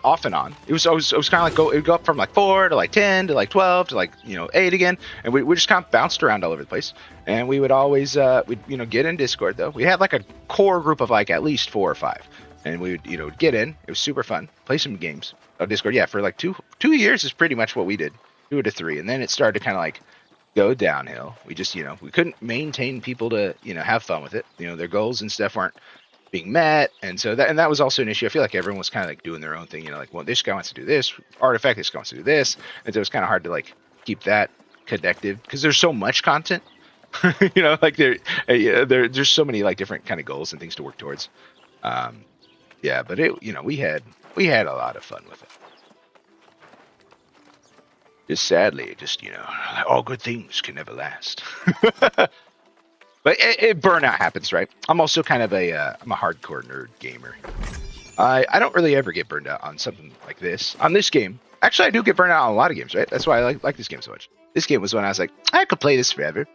off and on. It was kind of like it would go up from like 4 to like 10 to like 12 to like 8 again, and we just kind of bounced around all over the place. And we would always we'd get in Discord though. We had like a core group of like at least 4 or 5, and we would get in. It was super fun. Play some games on Discord. Yeah, for like 2 years is pretty much what we did. 2 to 3, and then it started to kind of like go downhill. We just we couldn't maintain people to have fun with it. Their goals and stuff weren't being met, and so that was also an issue. I feel like everyone was kind of like doing their own thing. Like, well, this guy wants to do this artifact, this guy wants to do this, and so it was kind of hard to like keep that connected because there's so much content. Like there's so many like different kind of goals and things to work towards. Yeah, but we had a lot of fun with it. Just sadly, all good things can never last. But burnout happens, right? I'm also kind of I'm a hardcore nerd gamer. I don't really ever get burned out on something like this. On this game, actually, I do get burned out on a lot of games, right? That's why I like this game so much. This game was when I was like, I could play this forever.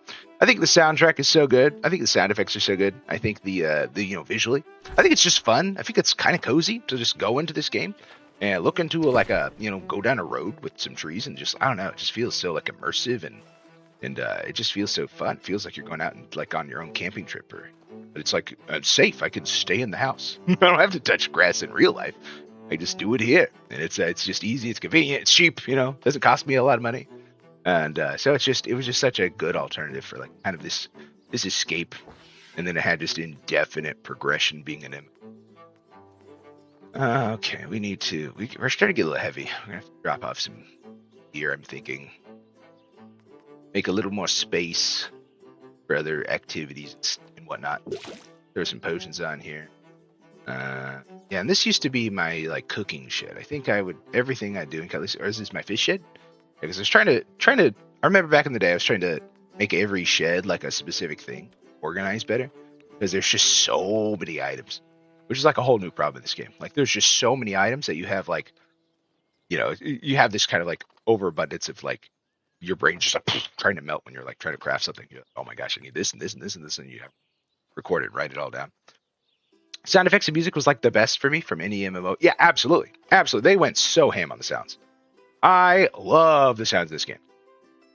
I think the soundtrack is so good. I think the sound effects are so good. I think the visually, I think it's just fun. I think it's kind of cozy to just go into this game and look into go down a road with some trees and just, I don't know, it just feels so like immersive and it just feels so fun. It feels like you're going out and like on your own camping trip, but it's like I'm safe. I can stay in the house. I don't have to touch grass in real life. I just do it here, and it's just easy. It's convenient. It's cheap. Doesn't cost me a lot of money, and so it was just such a good alternative for like kind of this escape, and then it had just indefinite progression being an okay, we're starting to get a little heavy. We're gonna have to drop off some gear, I'm thinking. Make a little more space for other activities and whatnot. There's some potions on here. Yeah, and this used to be my like cooking shed. I think everything I do in Cutlass, or is this my fish shed? Because I was trying to. I remember back in the day, I was trying to make every shed like a specific thing, organized better, because there's just so many items, which is like a whole new problem in this game. Like there's just so many items that you have like, you have this kind of like overabundance of like your brain just like trying to melt when you're like trying to craft something. You're like, oh my gosh, I need this and this and this and this, and you have record it, write it all down. Sound effects and music was like the best for me from any MMO. Yeah, absolutely, absolutely. They went so ham on the sounds. I love the sounds of this game,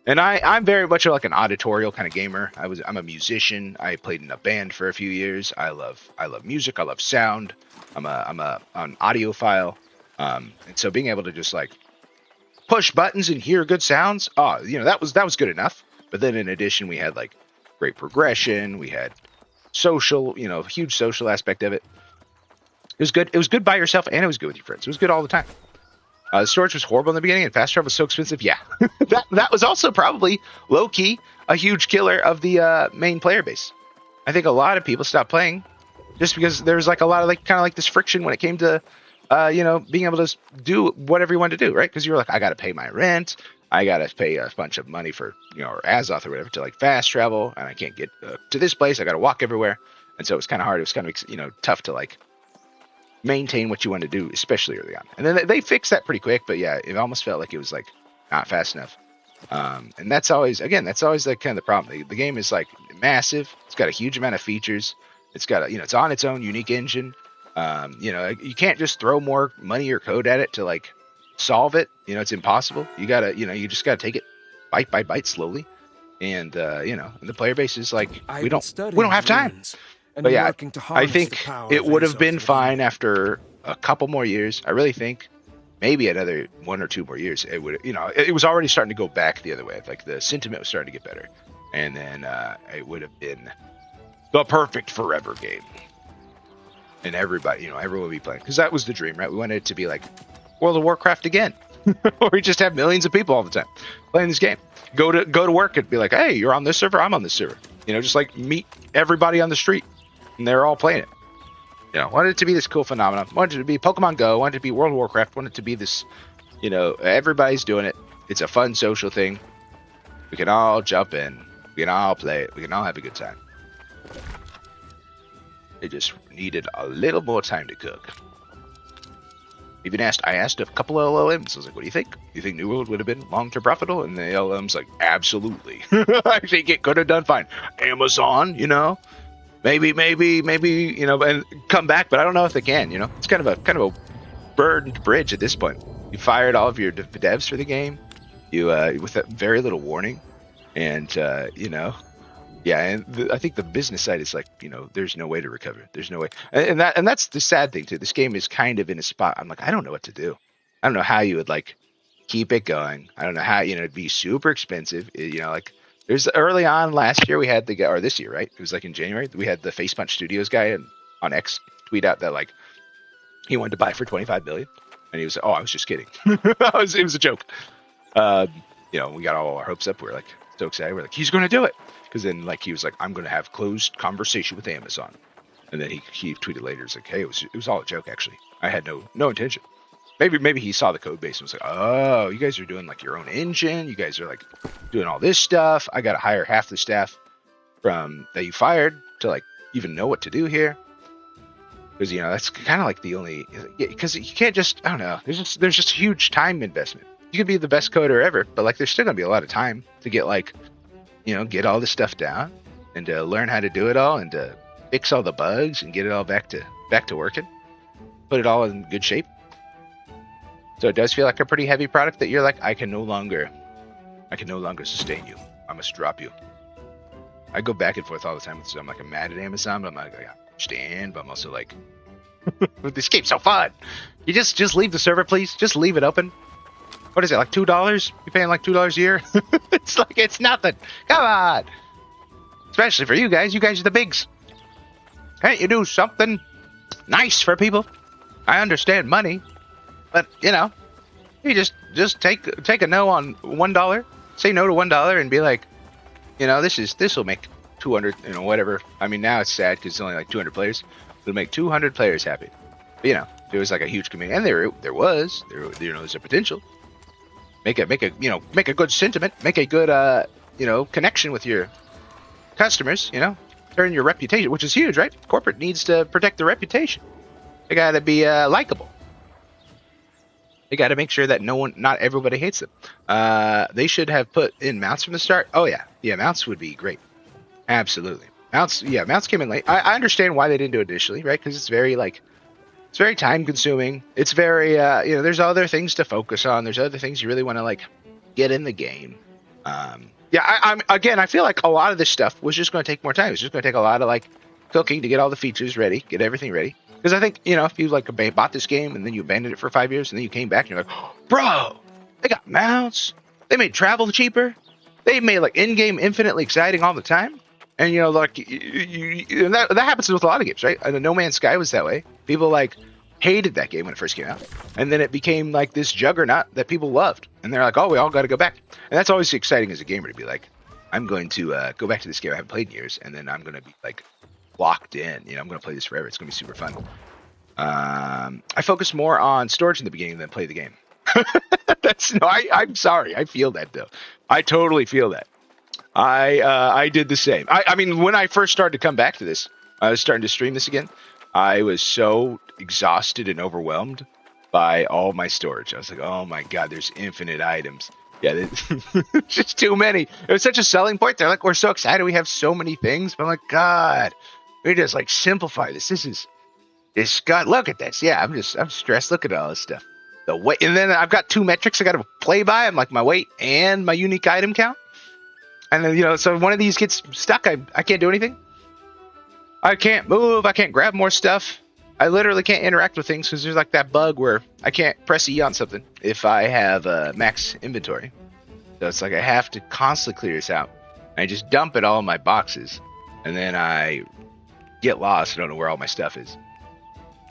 and I'm very much like an auditorial kind of gamer. I'm a musician. I played in a band for a few years. I love music. I love sound. I'm an audiophile, and so being able to just like push buttons and hear good sounds, that was good enough. But then in addition, we had like great progression. We had social, huge social aspect of it. It was good. It was good by yourself, and it was good with your friends. It was good all the time. The storage was horrible in the beginning, and fast travel was so expensive. Yeah, that was also probably low key a huge killer of the main player base. I think a lot of people stopped playing just because there was like a lot of like kind of like this friction when it came to being able to do whatever you wanted to do, right? Because you were like, I got to pay my rent, I got to pay a bunch of money for, or Azoth or whatever to like fast travel, and I can't get to this place. I got to walk everywhere, and so it was kind of hard. It was kind of tough to like maintain what you wanted to do, especially early on. And then they fixed that pretty quick, but yeah, it almost felt like it was like not fast enough. And that's always like kind of the problem. The game is like massive. It's got a huge amount of features. It's got it's on its own unique engine. You can't just throw more money or code at it to like solve it. It's impossible. You gotta, you just gotta take it bite by bite slowly. And and the player base is like, we don't have time. But yeah, I think it would have been fine after a couple more years. I really think maybe another 1 or 2 more years. It would, it was already starting to go back the other way. Like the sentiment was starting to get better. And then it would have been the perfect forever game. And everybody, everyone would be playing, because that was the dream, right? We wanted it to be like World of Warcraft again, where we just have millions of people all the time playing this game. Go to work and be like, hey, you're on this server, I'm on this server. Just like meet everybody on the street, and they're all playing it. Wanted it to be this cool phenomenon. Wanted it to be Pokemon Go. Wanted it to be World of Warcraft. Wanted it to be this, everybody's doing it. It's a fun social thing. We can all jump in. We can all play it. We can all have a good time. It just needed a little more time to cook. I asked a couple of LLMs. I was like, what do you think? Do you think New World would have been long-term profitable? And the LLM's like, absolutely. I think it could have done fine. Amazon, maybe, and come back, but I don't know if they can, It's kind of a burned bridge at this point. You fired all of your devs for the game, with very little warning, and yeah, and I think the business side is like, there's no way to recover. There's no way, and that's the sad thing too. This game is kind of in a spot. I'm like, I don't know what to do. I don't know how you would like keep it going. I don't know how it'd be super expensive. Like there's early on last year we had the guy, or this year, right? It was like in January we had the Face Punch Studios guy on X tweet out that like he wanted to buy for 25 billion, and he was, oh, I was just kidding. It was a joke. We got all our hopes up. We're like so excited. We're like, he's going to do it. Because then, like, he was like, I'm going to have closed conversation with Amazon. And then he tweeted later, it's like, hey, it was all a joke, actually. I had no intention. Maybe he saw the code base and was like, oh, you guys are doing, like, your own engine. You guys are, like, doing all this stuff. I got to hire half the staff that you fired to, like, even know what to do here. Because, that's kind of like the only... Because you can't just... I don't know. There's just a huge time investment. You could be the best coder ever, but, like, there's still going to be a lot of time to get, like... get all this stuff down and to learn how to do it all and to fix all the bugs and get it all back to working, put it all in good shape. So it does feel like a pretty heavy product that you're like, I can no longer sustain you. I must drop you. I go back and forth all the time with, so I'm like, I'm mad at Amazon, but I'm like, I understand, but I'm also like, this game's so fun. You just leave the server, please. Just leave it open. What is it, like $2? You paying like $2 a year? It's like, it's nothing. Come on. Especially for you guys. You guys are the bigs. Can't you do something nice for people? I understand money, but you just take a no on $1. Say no to $1 and be like, this will make 200, whatever. I mean, now it's sad because it's only like 200 players. It'll make 200 players happy. But, there was like a huge community, and there was there's a potential. Make a good sentiment, make a good connection with your customers, turn your reputation, which is huge, right? Corporate needs to protect their reputation. They got to be likable. They got to make sure that not everybody hates them. They should have put in mounts from the start. Oh yeah, mounts would be great. Absolutely. Mounts came in late. I understand why they didn't do it initially, right? Because it's very time consuming. It's very, there's other things to focus on. There's other things you really want to like get in the game. I feel like a lot of this stuff was just going to take more time. It's just going to take a lot of like cooking to get all the features ready, get everything ready. Because I think, if you like bought this game and then you abandoned it for 5 years and then you came back and you're like, oh, bro, they got mounts. They made travel cheaper. They made like in-game infinitely exciting all the time. And that happens with a lot of games, right? And No Man's Sky was that way. People like hated that game when it first came out, and then it became like this juggernaut that people loved, and they're like, oh, we all got to go back. And that's always exciting as a gamer to be like, I'm going to go back to this game I haven't played in years, and then I'm going to be like locked in. I'm going to play this forever. It's going to be super fun. I focus more on storage in the beginning than play the game. I'm sorry. I feel that though. I totally feel that. I did the same. I mean, when I first started to come back to this, I was starting to stream this again. I was so exhausted and overwhelmed by all my storage. I was like, oh my God, there's infinite items. Yeah, just too many. It was such a selling point. They're like, we're so excited. We have so many things. But I'm like, God, we just like simplify this. This God, look at this. Yeah, I'm stressed. Look at all this stuff. The weight, and then I've got two metrics I got to play by. I'm like my weight and my unique item count. And then, so if one of these gets stuck, I can't do anything. I can't move. I can't grab more stuff. I literally can't interact with things because there's like that bug where I can't press E on something if I have max inventory. So it's like I have to constantly clear this out. I just dump it all in my boxes, and then I get lost. I don't know where all my stuff is.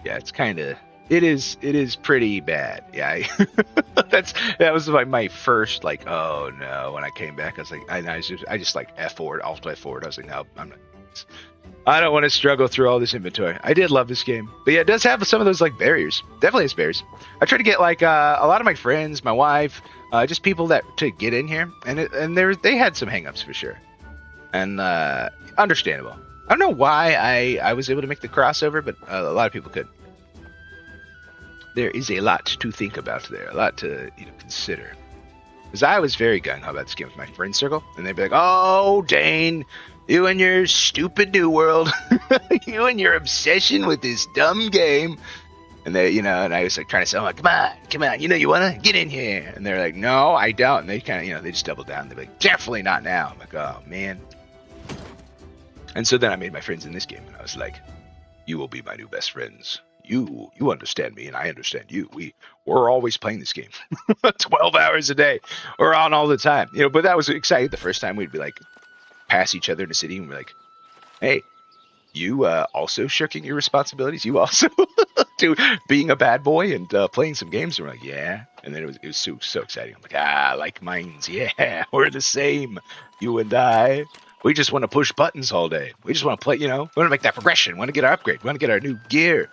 Yeah, it is pretty bad. Yeah, that was like my first like, oh no. When I came back, I was like, I just like F forward, Alt F4. I was like, no, I'm not. I don't want to struggle through all this inventory. I did love this game, but yeah, it does have some of those like barriers. Definitely has barriers. I try to get like a lot of my friends, my wife, just people to get in here, and they had some hangups for sure, and understandable. I don't know why I was able to make the crossover, but a lot of people could. there is a lot to think about there, a lot to consider. Because I was very gung-ho about this game with my friend circle, and they'd be like, "Oh, Dane, you and your stupid New World, you and your obsession with this dumb game." And they, and I was like trying to say, "I'm like, come on, you wanna get in here?" And they're like, "No, I don't." And they kind of, they just doubled down. They're like, "Definitely not now." I'm like, "Oh man." And so then I made my friends in this game, and I was like, "You will be my new best friends. You understand me, and I understand you. We're always playing this game, 12 hours a day. We're on all the time, But that was exciting. The first time we'd be like, pass each other in the city, and we're like, "Hey, you also shirking your responsibilities? You also do being a bad boy and playing some games?" And we're like, "Yeah." And then it was so exciting. I'm like, like minds, yeah, we're the same, you and I. We just want to push buttons all day. We just want to play, we want to make that progression. We want to get our upgrade. We want to get our new gear.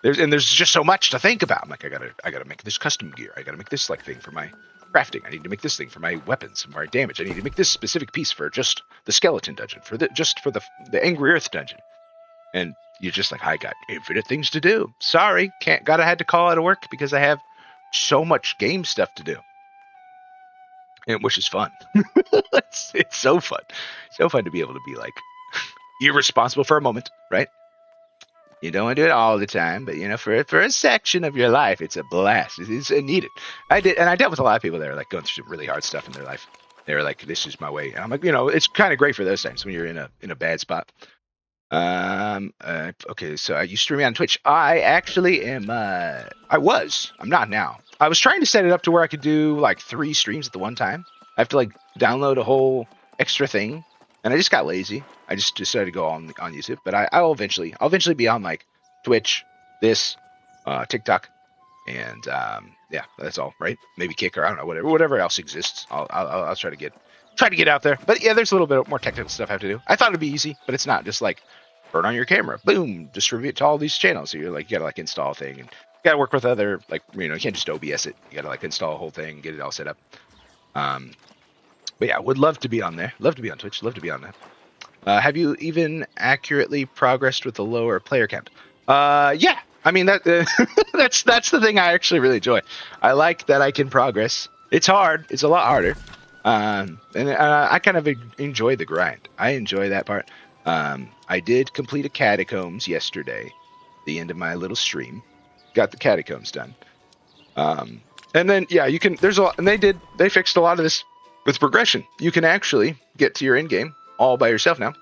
There's just so much to think about. I'm like, I gotta make this custom gear. I gotta make this thing for my crafting. I need to make this thing for my weapons and my damage. I need to make this specific piece for just the skeleton dungeon, for the Angry Earth dungeon. And you're just like, I got infinite things to do. Sorry, had to call out of work because I have so much game stuff to do, which is fun. it's so fun to be able to be like irresponsible for a moment, right? You don't want to do it all the time, but for a section of your life, it's a blast. It's needed. I dealt with a lot of people that are like going through some really hard stuff in their life. They're like, "This is my way," and I'm like, it's kind of great for those times when you're in a bad spot. Okay, so I used to stream on Twitch. I actually am. I'm not now. I was trying to set it up to where I could do like 3 streams at the one time. I have to like download a whole extra thing, and I just got lazy. I just decided to go on YouTube, but I'll eventually be on like Twitch, TikTok, and yeah, that's all, right? Maybe Kick, or I don't know, whatever else exists. I'll try to get out there. But yeah, there's a little bit more technical stuff I have to do. I thought it'd be easy, but it's not. Just like turn on your camera, boom, distribute to all these channels. So you're like, you gotta like install a thing, and you gotta work with other, like, you can't just OBS it. You gotta like install a whole thing, get it all set up. But yeah, would love to be on there. Love to be on Twitch. Love to be on that. Have you even accurately progressed with the lower player count? Yeah. I mean, that's the thing I actually really enjoy. I like that I can progress. It's hard. It's a lot harder. And I kind of enjoy the grind. I enjoy that part. I did complete a catacombs yesterday, the end of my little stream. Got the catacombs done. And then yeah, you can. There's a lot, and they fixed a lot of this with progression. You can actually get to your end game all by yourself now,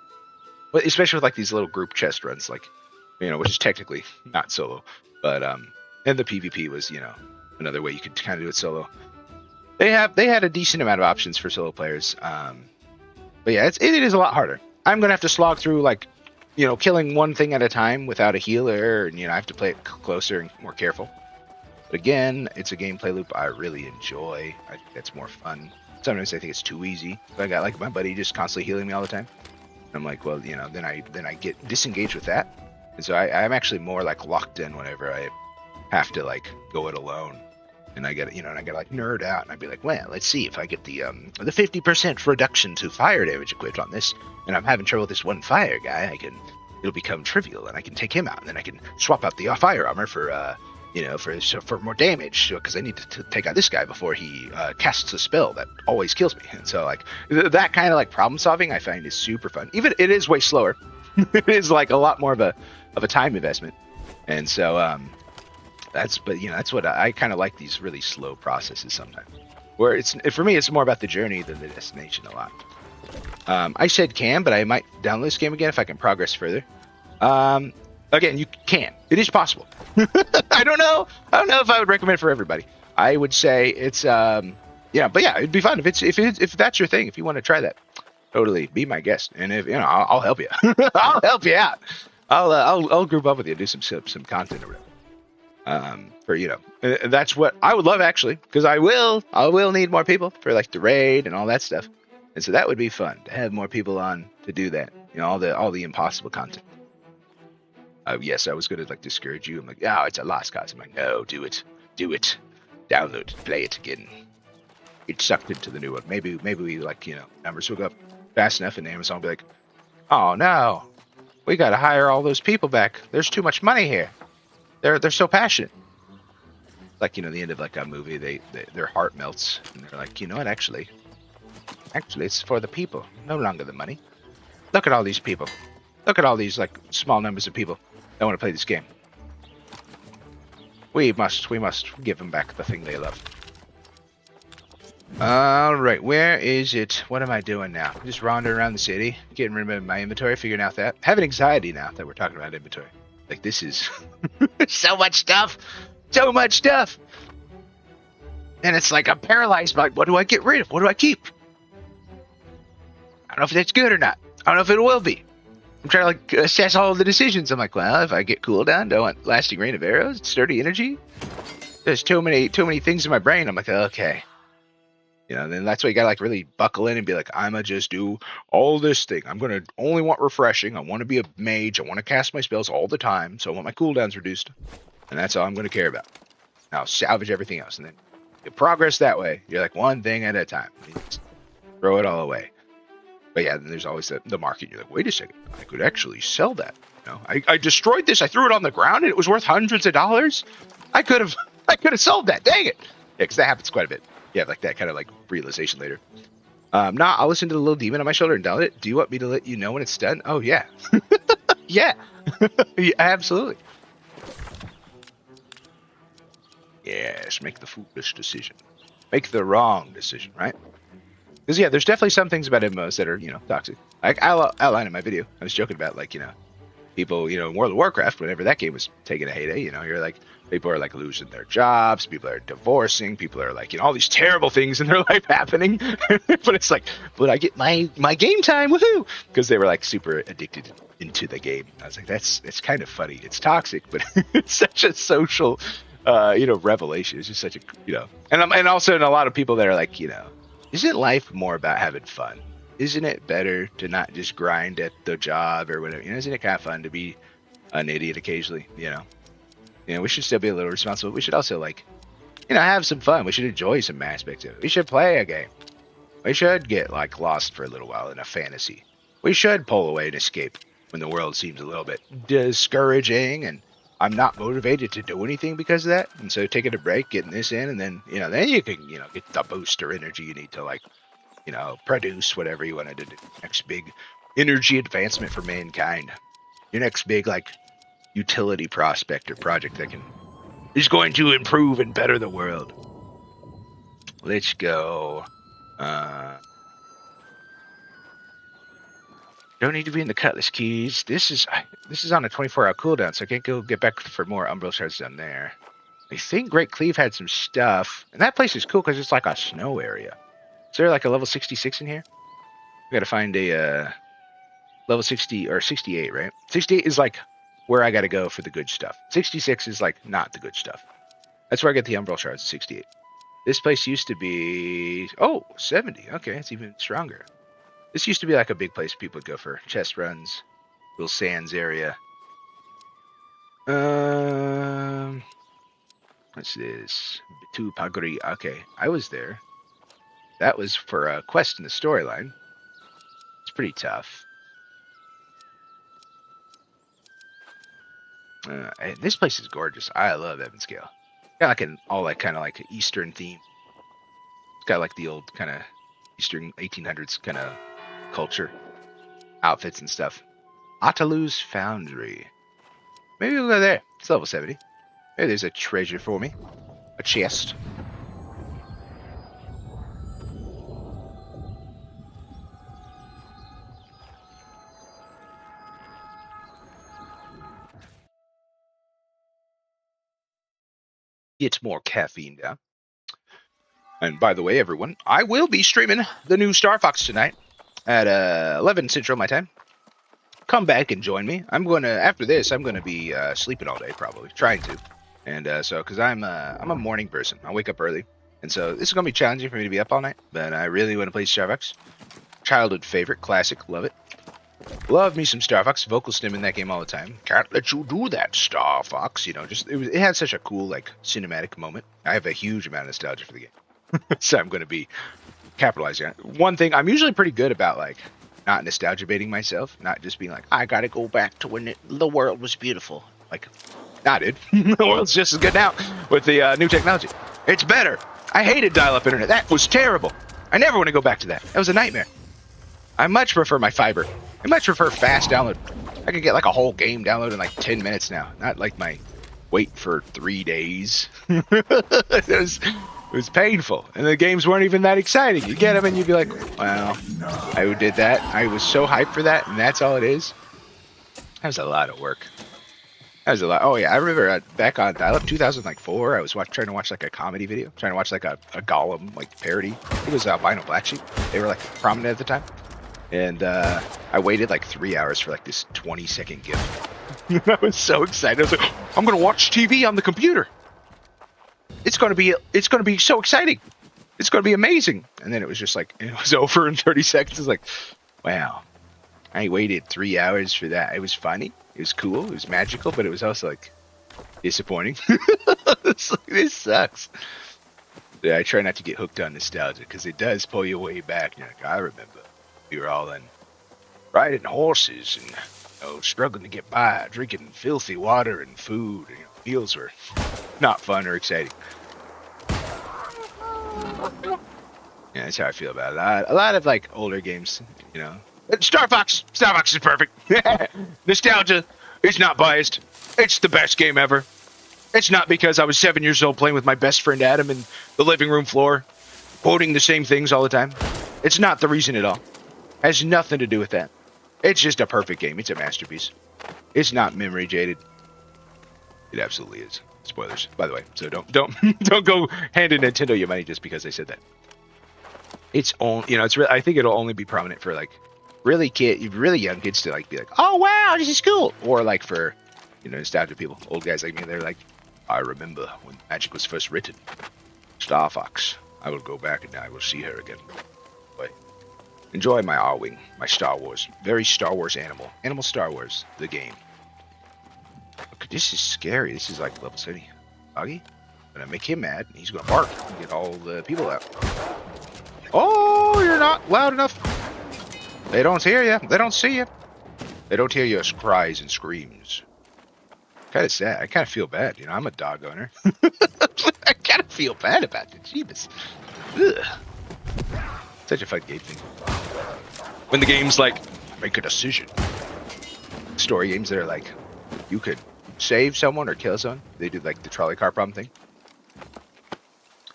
but especially with like these little group chest runs, like which is technically not solo, but and the PvP was another way you could kind of do it solo. They had a decent amount of options for solo players, but yeah, it is a lot harder. I'm gonna have to slog through like killing one thing at a time without a healer, and I have to play it closer and more careful. But again, it's a gameplay loop I really enjoy. I think that's more fun. Sometimes I think it's too easy. But I got like my buddy just constantly healing me all the time. I'm like, well, then I get disengaged with that, and so I'm actually more like locked in whenever I have to like go it alone. And I get and I get like nerd out, and I'd be like, well, let's see if I get the 50% reduction to fire damage equipped on this, and I'm having trouble with this one fire guy. It'll become trivial, and I can take him out, and then I can swap out the fire armor for for more damage, because I need to take out this guy before he casts a spell that always kills me. And so like that kind of like problem solving I find is super fun. Even it is way slower. It is like a lot more of a time investment, and so that's what I kind of like, these really slow processes sometimes, where for me it's more about the journey than the destination a lot. I said can, but I might download this game again if I can progress further. Again, you can. It is possible. I don't know if I would recommend it for everybody. I would say it's but yeah, it'd be fun if that's your thing. If you want to try that, totally be my guest, and if I'll help you. I'll help you out. I'll group up with you, do some content or whatever. That's what I would love, actually, because I will need more people for like the raid and all that stuff, and so that would be fun to have more people on to do that. All the impossible content. Yes, I was going to like discourage you. I'm like, it's a lost cause. I'm like, no, do it, download it, play it again. Get sucked into the new one. Maybe we like numbers will go up fast enough, and Amazon will be like, oh no, we got to hire all those people back. There's too much money here. They're so passionate. like, you know, the end of like a movie, their heart melts and they're like, you know what, actually it's for the people, no longer the money. Look at all these people. Look at all these like small numbers of people that want to play this game. We must give them back the thing they love. All right, where is it? What am I doing now? Just wandering around the city, getting rid of my inventory, figuring out that having anxiety now that we're talking about inventory. Like, this is so much stuff, and it's like I'm paralyzed by what do I get rid of? What do I keep? I don't know if that's good or not. I don't know if it will be. I'm trying to like assess all of the decisions. I'm like, well, if I get cooldown, do I want lasting rain of arrows, sturdy energy? There's too many things in my brain. I'm like, okay. You know, then that's why you gotta like really buckle in and be like, I'ma just do all this thing. I'm gonna only want refreshing. I want to be a mage. I want to cast my spells all the time. So I want my cooldowns reduced, and that's all I'm gonna care about. Now salvage everything else, and then you progress that way. You're like one thing at a time. You just throw it all away. But yeah, then there's always the market. You're like, wait a second, I could actually sell that. You know, I destroyed this. I threw it on the ground, and it was worth hundreds of dollars. I could have sold that. Dang it! Yeah, because that happens quite a bit. Yeah, like that kind of like realization later. Nah, I'll listen to the little demon on my shoulder and download it. Do you want me to let you know when it's done? Oh yeah, yeah, yeah, absolutely. Yes, make the foolish decision. Make the wrong decision, right? Because yeah, there's definitely some things about MMOs that are, you know, toxic. Like I'll outline in my video. I was joking about like, you know, people, you know, in World of Warcraft, whenever that game was taking a heyday, you know, you're like, people are like losing their jobs, people are divorcing, people are like, you know, all these terrible things in their life happening. But it's like, but I get my game time, woohoo! Because they were like super addicted into the game. I was like, it's kind of funny. It's toxic, but it's such a social, you know, revelation. It's just such a, you know, and also in a lot of people that are like, you know, isn't life more about having fun? Isn't it better to not just grind at the job or whatever? You know, isn't it kind of fun to be an idiot occasionally? You know, we should still be a little responsible. We should also like, you know, have some fun. We should enjoy some aspects of it. We should play a game. We should get like lost for a little while in a fantasy. We should pull away and escape when the world seems a little bit discouraging and I'm not motivated to do anything because of that. And so taking a break, getting this in, and then, you know, then you can, you know, get the booster energy you need to like, you know, produce whatever you wanted to do. Next big energy advancement for mankind. Your next big like utility prospect or project that is going to improve and better the world. Let's go. Don't need to be in the Cutlass Keys. This is on a 24-hour cooldown, so I can't go get back for more Umbral Shards down there. I think Great Cleave had some stuff, and that place is cool because it's like a snow area. Is there like a level 66 in here? We gotta find a level 60 or 68, right? 68 is like where I gotta go for the good stuff. 66 is like not the good stuff. That's where I get the Umbral Shards, 68. This place used to be 70. Okay, it's even stronger. This used to be like a big place people would go for chest runs, little sands area. What's this? Bitu Pagri. Okay, I was there. That was for a quest in the storyline. It's pretty tough. This place is gorgeous. I love Evanscale. Got like an all like kind of like an Eastern theme. It's got like the old kind of Eastern 1800s kind of culture, outfits and stuff. Atalu's Foundry. Maybe we'll go there. It's level 70. Maybe there's a treasure for me. A chest. Get more caffeine down. And by the way, everyone, I will be streaming the new Star Fox tonight at 11 Central my time. Come back and join me. After this, I'm gonna be sleeping all day, probably trying to. And so, because I'm a morning person, I wake up early, and so this is gonna be challenging for me to be up all night. But I really want to play Star Fox. Childhood favorite, classic, love it. Love me some Star Fox. Vocal stim in that game all the time. Can't let you do that, Star Fox. You know, just it had such a cool like cinematic moment. I have a huge amount of nostalgia for the game, so I'm gonna be capitalizing on it. One thing I'm usually pretty good about, like, not nostalgia baiting myself, not just being like, I gotta go back to when the world was beautiful. Like, Nah, dude. The world's just as good now with the new technology. It's better. I hated dial-up internet. That was terrible. I never want to go back to that. That was a nightmare. I much prefer my fiber. I much prefer fast download. I can get like a whole game downloaded in like 10 minutes now. Not like my wait for 3 days. It was painful. And the games weren't even that exciting. You get them and you'd be like, wow, I did that. I was so hyped for that, and that's all it is. That was a lot of work. That was a lot. Oh yeah, I remember back on dial-up 2004. I was trying to watch like a comedy video, trying to watch like a Gollum like parody. It was Albino Black Sheep. They were like prominent at the time, and I waited like 3 hours for like this 20-second GIF. I was so excited. I was like, I'm gonna watch TV on the computer. It's gonna be so exciting. It's gonna be amazing. And then it was just like it was over in 30 seconds. It's like, wow, I waited 3 hours for that. It was funny. It was cool. It was magical, but it was also like disappointing. It's like, this sucks. Yeah, I try not to get hooked on nostalgia because it does pull you way back. You're like, I remember we were all in riding horses and struggling to get by, drinking filthy water and food. And, meals were not fun or exciting. Yeah, that's how I feel about it. A lot of like older games, Star Fox is perfect. Nostalgia is not biased. It's the best game ever. It's not because I was 7 years old playing with my best friend Adam in the living room floor, quoting the same things all the time. It's not the reason at all. It has nothing to do with that. It's just a perfect game. It's a masterpiece. It's not memory jaded. It absolutely is. Spoilers, by the way. So don't go handing Nintendo your money just because I said that. It's only I think it'll only be prominent for like really young kids to like be like, oh wow, this is cool, or like for nostalgia people, old guys like me. They're like, I remember when Magic was first written. Star Fox. I will go back and I will see her again. But enjoy my R-Wing, my Star Wars, very Star Wars Animal Star Wars, the game. Look, this is scary. This is like level 70. Augie, gonna make him mad, and he's gonna bark and get all the people out. Oh, you're not loud enough. They don't hear you. They don't see you. They don't hear your cries and screams. Kind of sad. I kind of feel bad. I'm a dog owner. I kind of feel bad about it. Jeebus. Ugh. Such a fun game thing. When the game's like, make a decision. Story games that are like, you could save someone or kill someone. They do like the trolley car problem thing.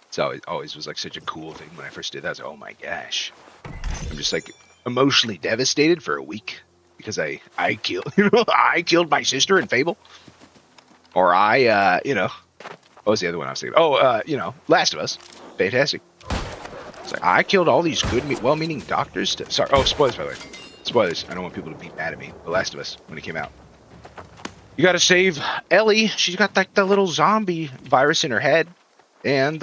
It's always was like such a cool thing when I first did that. I was like, oh my gosh. I'm just like emotionally devastated for a week because I killed my sister in Fable. Or what was the other one I was thinking? Oh, Last of Us. Fantastic. It's like, I killed all these good, well-meaning doctors. Sorry. Oh, spoilers, by the way. Spoilers. I don't want people to be mad at me. The Last of Us, when it came out. You gotta save Ellie. She's got like the little zombie virus in her head. And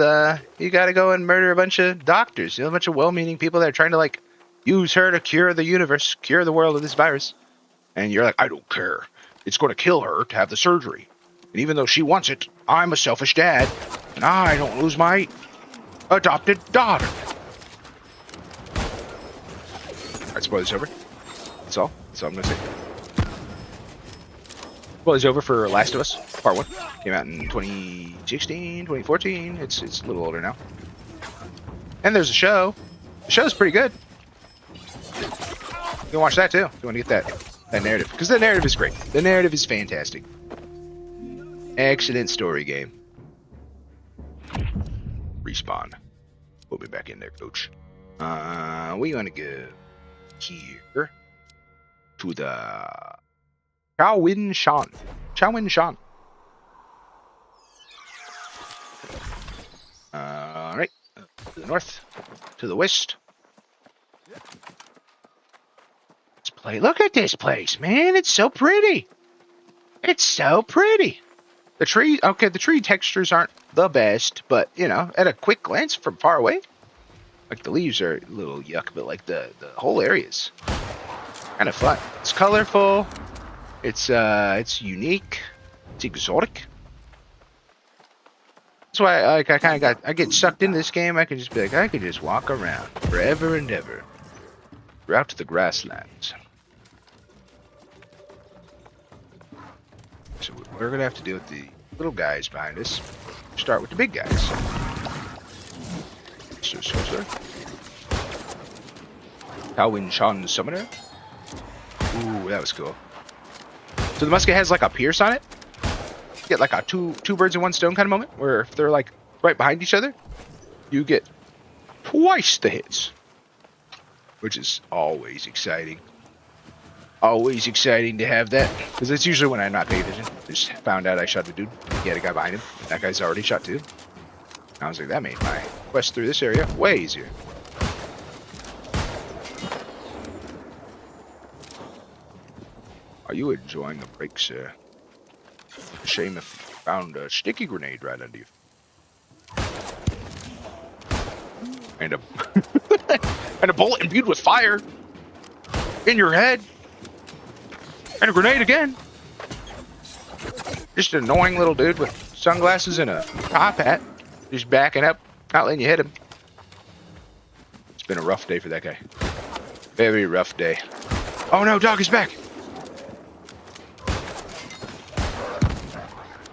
you gotta go and murder a bunch of doctors. A bunch of well-meaning people that are trying to like use her to cure the universe, cure the world of this virus. And you're like, I don't care. It's going to kill her to have the surgery. And even though she wants it, I'm a selfish dad. And I don't lose my adopted daughter. Alright, spoilers over. That's all I'm going to say. Spoilers over for Last of Us, Part 1. Came out in 2016, 2014. It's a little older now. And there's a show. The show's pretty good. You can watch that too if you want to get that narrative. Because the narrative is great. The narrative is fantastic. Excellent story game. Respawn. Put me back in there, coach. We want to go here to the Chawin Shan. Alright. To the north. To the west. Look at this place, man. It's so pretty. It's so pretty. The tree textures aren't the best, but, at a quick glance from far away, like the leaves are a little yuck, but like the whole area is kind of fun. It's colorful. It's unique. It's exotic. That's why I get sucked into this game. I can just be like, I can just walk around forever and ever. Throughout the grasslands. So we're gonna have to deal with the little guys behind us. Start with the big guys. Sir. Talwin Shan Summoner. Ooh, that was cool. So the musket has like a pierce on it. You get like a two birds in one stone kind of moment, where if they're like right behind each other, you get twice the hits, which is always exciting. Always exciting to have that, because it's usually when I'm not paying attention. Just found out I shot a dude. He had a guy behind him. And that guy's already shot too. I was like, that made my quest through this area way easier. Are you enjoying the break, sir? Shame if you found a sticky grenade right under you. And a and a bullet imbued with fire in your head. And a grenade again. Just an annoying little dude with sunglasses and a top hat. Just backing up, not letting you hit him. It's been a rough day for that guy. Very rough day. Oh no, dog is back.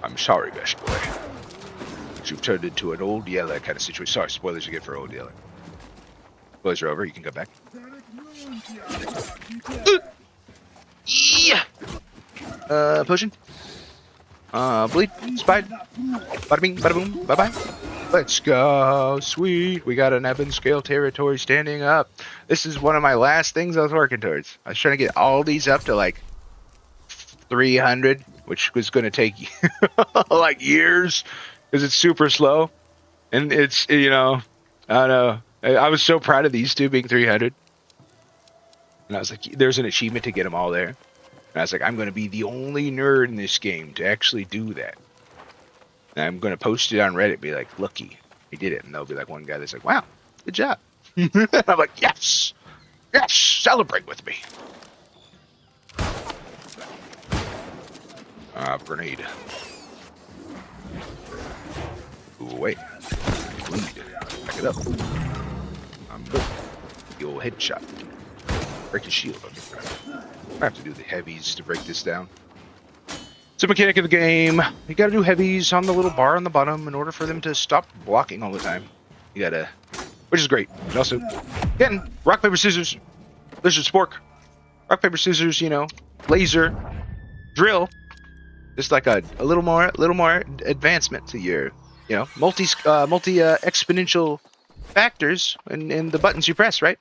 I'm sorry, best boy. You've turned into an old yeller kind of situation. Sorry, spoilers again for old yeller. Spoilers are over, you can come back. Yeah. Potion. Bleed. Spide. Bada bing, bada boom, bye bye. Let's go. Sweet. We got an Eben scale territory standing up. This is one of my last things I was working towards. I was trying to get all these up to like 300, which was going to take like years because it's super slow. And it's, you know, I don't know. I was so proud of these two being 300. And I was like, there's an achievement to get them all there. And I was like, I'm going to be the only nerd in this game to actually do that. And I'm going to post it on Reddit, be like, looky, he did it. And there'll be like one guy that's like, wow, good job. And I'm like, yes, yes, celebrate with me. Grenade. Ooh, wait. Bleed. Back it up. I'm good. The old headshot. Break his shield. I have to do the heavies to break this down. It's a mechanic of the game. You gotta do heavies on the little bar on the bottom in order for them to stop blocking all the time. You gotta, which is great. And also, again, rock, paper, scissors, lizard spork, rock, paper, scissors, you know, laser, drill. Just like a little more advancement to your, you know, multi exponential factors in the buttons you press, right?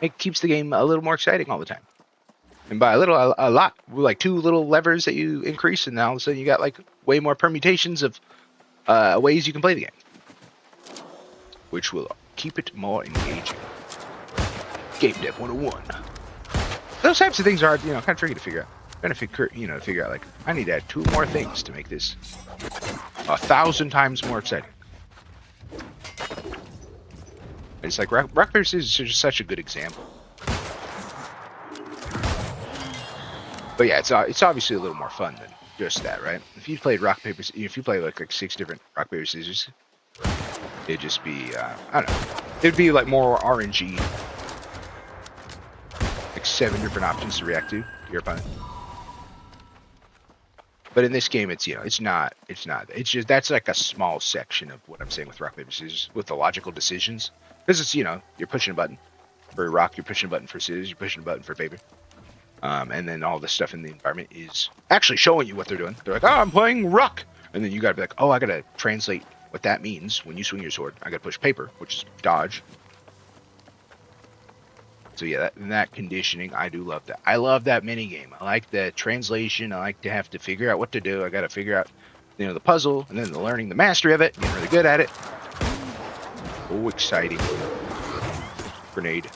It keeps the game a little more exciting all the time. And by a little, a lot, like 2 little levers that you increase, and now all of a sudden you got like way more permutations of ways you can play the game, which will keep it more engaging. Game Dev 101. Those types of things are, you know, kind of tricky to figure out. Trying to figure out like I need to add 2 more things to make this 1,000 times more exciting. And it's like rock paper scissors is just such a good example. But yeah, it's obviously a little more fun than just that, right? If you played rock paper, if you play like 6 different rock paper scissors, it'd just be I don't know, it'd be like more RNG, like 7 different options to react to your opponent. But in this game, it's, you know, it's not. It's just, that's like a small section of what I'm saying with rock paper scissors with the logical decisions. Because it's, you know, you're pushing a button for rock, you're pushing a button for scissors, you're pushing a button for paper. And then all the stuff in the environment is actually showing you what they're doing. They're like, oh, I'm playing rock. And then you gotta be like, oh, I gotta translate what that means when you swing your sword. I gotta push paper, which is dodge. So yeah, that conditioning, I do love that. I love that mini game. I like the translation. I like to have to figure out what to do. I gotta figure out, you know, the puzzle, and then the learning the mastery of it, getting really good at it. Oh, exciting. Grenade.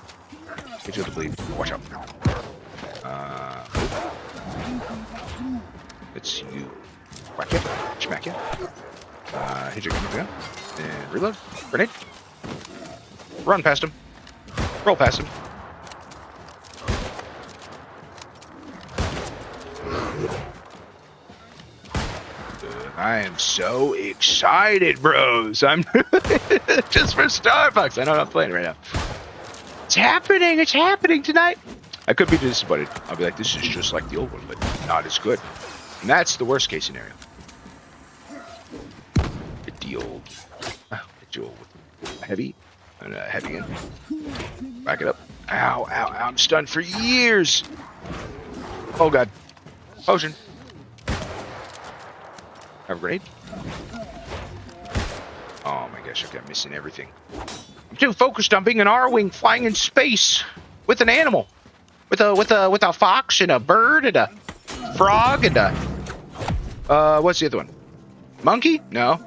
Hit you with the bleed. Watch out. It's you. Whack ya. Smack ya. Hit your gun. And reload. Grenade. Run past him. Roll past him. I am so excited, bros. I'm just for Starbucks. I know I'm not playing right now. It's happening. It's happening tonight. I could be disappointed. I'll be like, this is just like the old one, but not as good. And that's the worst case scenario. Hit the old heavy. And heavy in. Back it up. Ow, ow, ow. I'm stunned for years. Oh, God. Potion. Have a grenade. Oh, my gosh. Okay, I'm missing everything. I'm too focused on being an R-wing flying in space with an animal. With a fox and a bird and a frog and a... what's the other one? Monkey? No.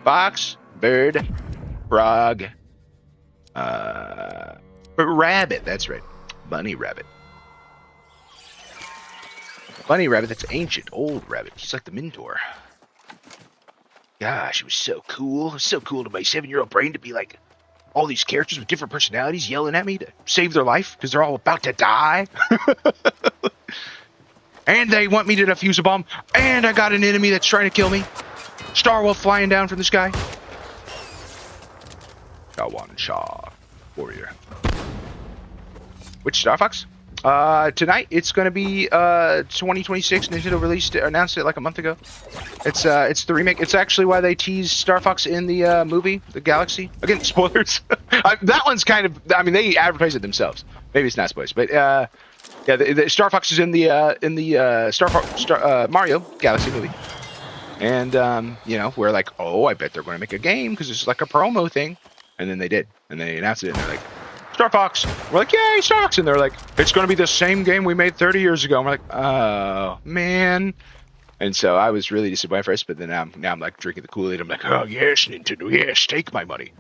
Fox, bird, frog, rabbit. That's right. Bunny rabbit. Bunny rabbit, that's ancient, old rabbit. He's like the mentor. Gosh, it was so cool. It was so cool to my 7-year-old brain to be like all these characters with different personalities yelling at me to save their life because they're all about to die. And they want me to defuse a bomb. And I got an enemy that's trying to kill me. Star Wolf flying down from the sky. Shawan Shah. Warrior. Which Star Fox? Tonight it's going to be 2026. Nintendo announced it like a month ago. It's the remake. It's actually why they teased Star Fox in the movie, The Galaxy. Again, spoilers. That one's kind of. I mean, they advertise it themselves. Maybe it's not spoilers, but yeah, the Star Fox is in the Mario Galaxy movie. And you know, we're like, oh, I bet they're going to make a game because it's like a promo thing. And then they did, and they announced it, and they're like, Star Fox. We're like, yay, Star Fox. And they're like, it's going to be the same game we made 30 years ago. And we're like, oh, man. And so I was really disappointed first, but then now I'm like drinking the Kool-Aid. I'm like, oh, yes, Nintendo, yes, take my money.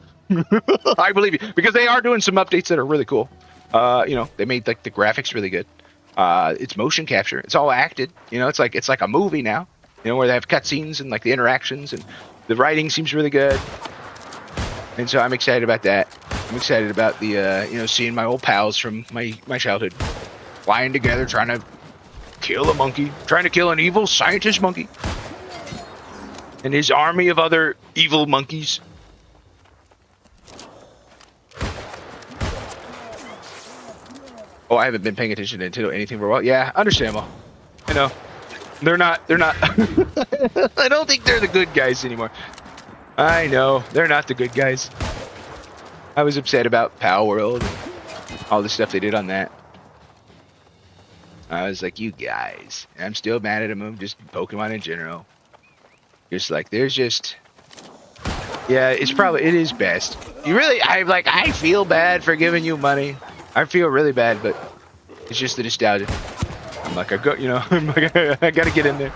I believe you. Because they are doing some updates that are really cool. You know, they made like the graphics really good. It's motion capture. It's all acted. You know, it's like a movie now. You know, where they have cutscenes and like the interactions, and the writing seems really good. And so I'm excited about that. I'm excited about the, you know, seeing my old pals from my childhood flying together, trying to kill a monkey, trying to kill an evil scientist monkey and his army of other evil monkeys. Oh, I haven't been paying attention to Nintendo anything for a while. Yeah, understandable. I know. They're not. I don't think they're the good guys anymore. I know, they're not the good guys. I was upset about Power World and all the stuff they did on that. I was like, you guys. And I'm still mad at them, just Pokemon in general. Just like, there's just... Yeah, it is best. I feel bad for giving you money. I feel really bad, but it's just the nostalgia. I'm like, I gotta get in there.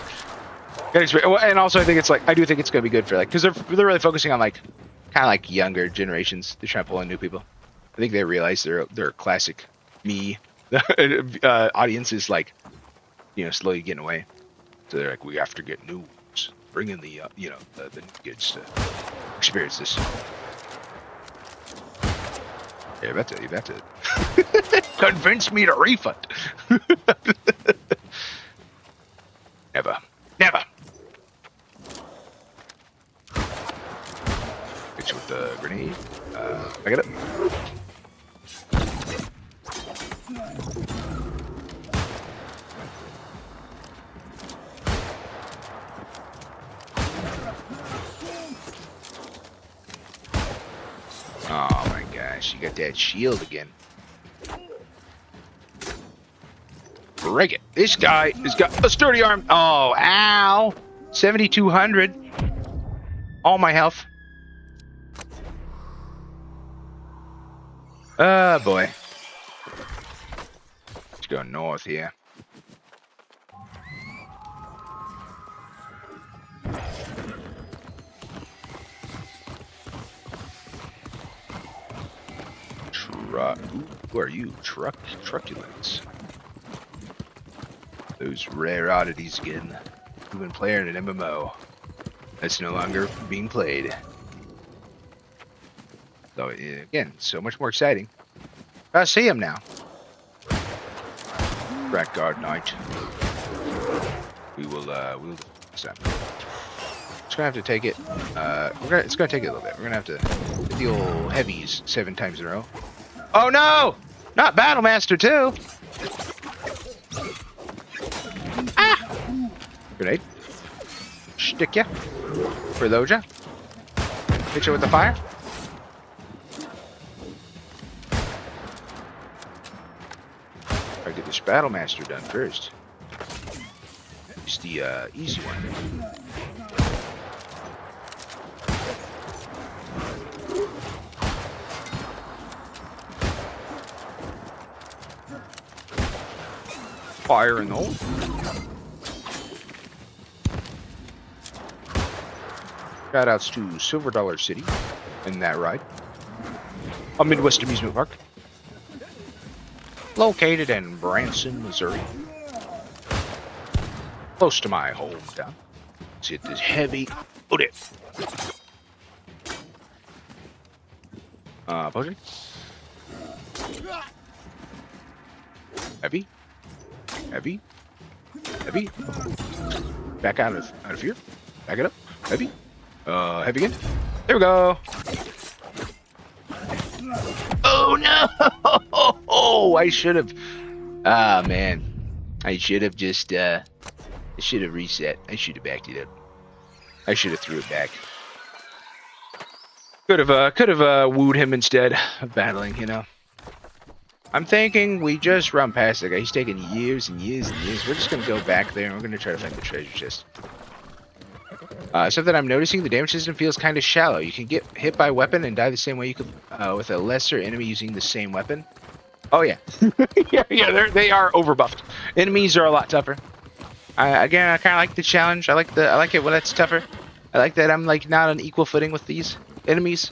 And also, I do think it's gonna be good for like, because they're really focusing on like, kind of like younger generations. They're trying to pull in new people. I think they realize they're a classic me audience is like, you know, slowly getting away. So they're like, we have to get new ones. Bring in the you know, the new kids to experience this. Yeah, you have to convince me to refund. Never. Hit you with the grenade. I got it. Oh my gosh, you got that shield again. Break it. This guy has got a sturdy arm. Oh, ow. 7,200. All my health. Oh, boy. Let's go north here. Who are you? Truculents. Those rare oddities again. You've been playing an MMO that's no longer being played. So again, so much more exciting. I see him now. Crack Guard Knight. We'll stop. It's gonna have to take it. It's gonna take it a little bit. We're gonna have to hit the old heavies 7 times in a row. Oh no! Not Battlemaster 2! Ah! Grenade. Stick ya. Reload ya. Hit you with the fire. Gotta get this Battle Master done first. It's the easy one. Fire in the hole. Shoutouts to Silver Dollar City in that ride. A Midwest amusement park. Located in Branson, Missouri. Close to my hometown. Let's hit this heavy. Load it. Potion. Heavy. Heavy. Heavy. Back out of here. Back it up. Heavy. Heavy again. There we go. Oh no! Oh, I should have. Ah man, I should have just. I should have reset. I should have backed it up. I should have threw it back. Could have wooed him instead of battling. You know. I'm thinking we just run past the guy. He's taking years and years and years. We're just gonna go back there and we're gonna try to find the treasure chest. Something I'm noticing, the damage system feels kind of shallow. You can get hit by a weapon and die the same way you could with a lesser enemy using the same weapon. Oh yeah, yeah, they are overbuffed. Enemies are a lot tougher. Again, I kind of like the challenge. I like it when it's tougher. I like that I'm like not on equal footing with these enemies.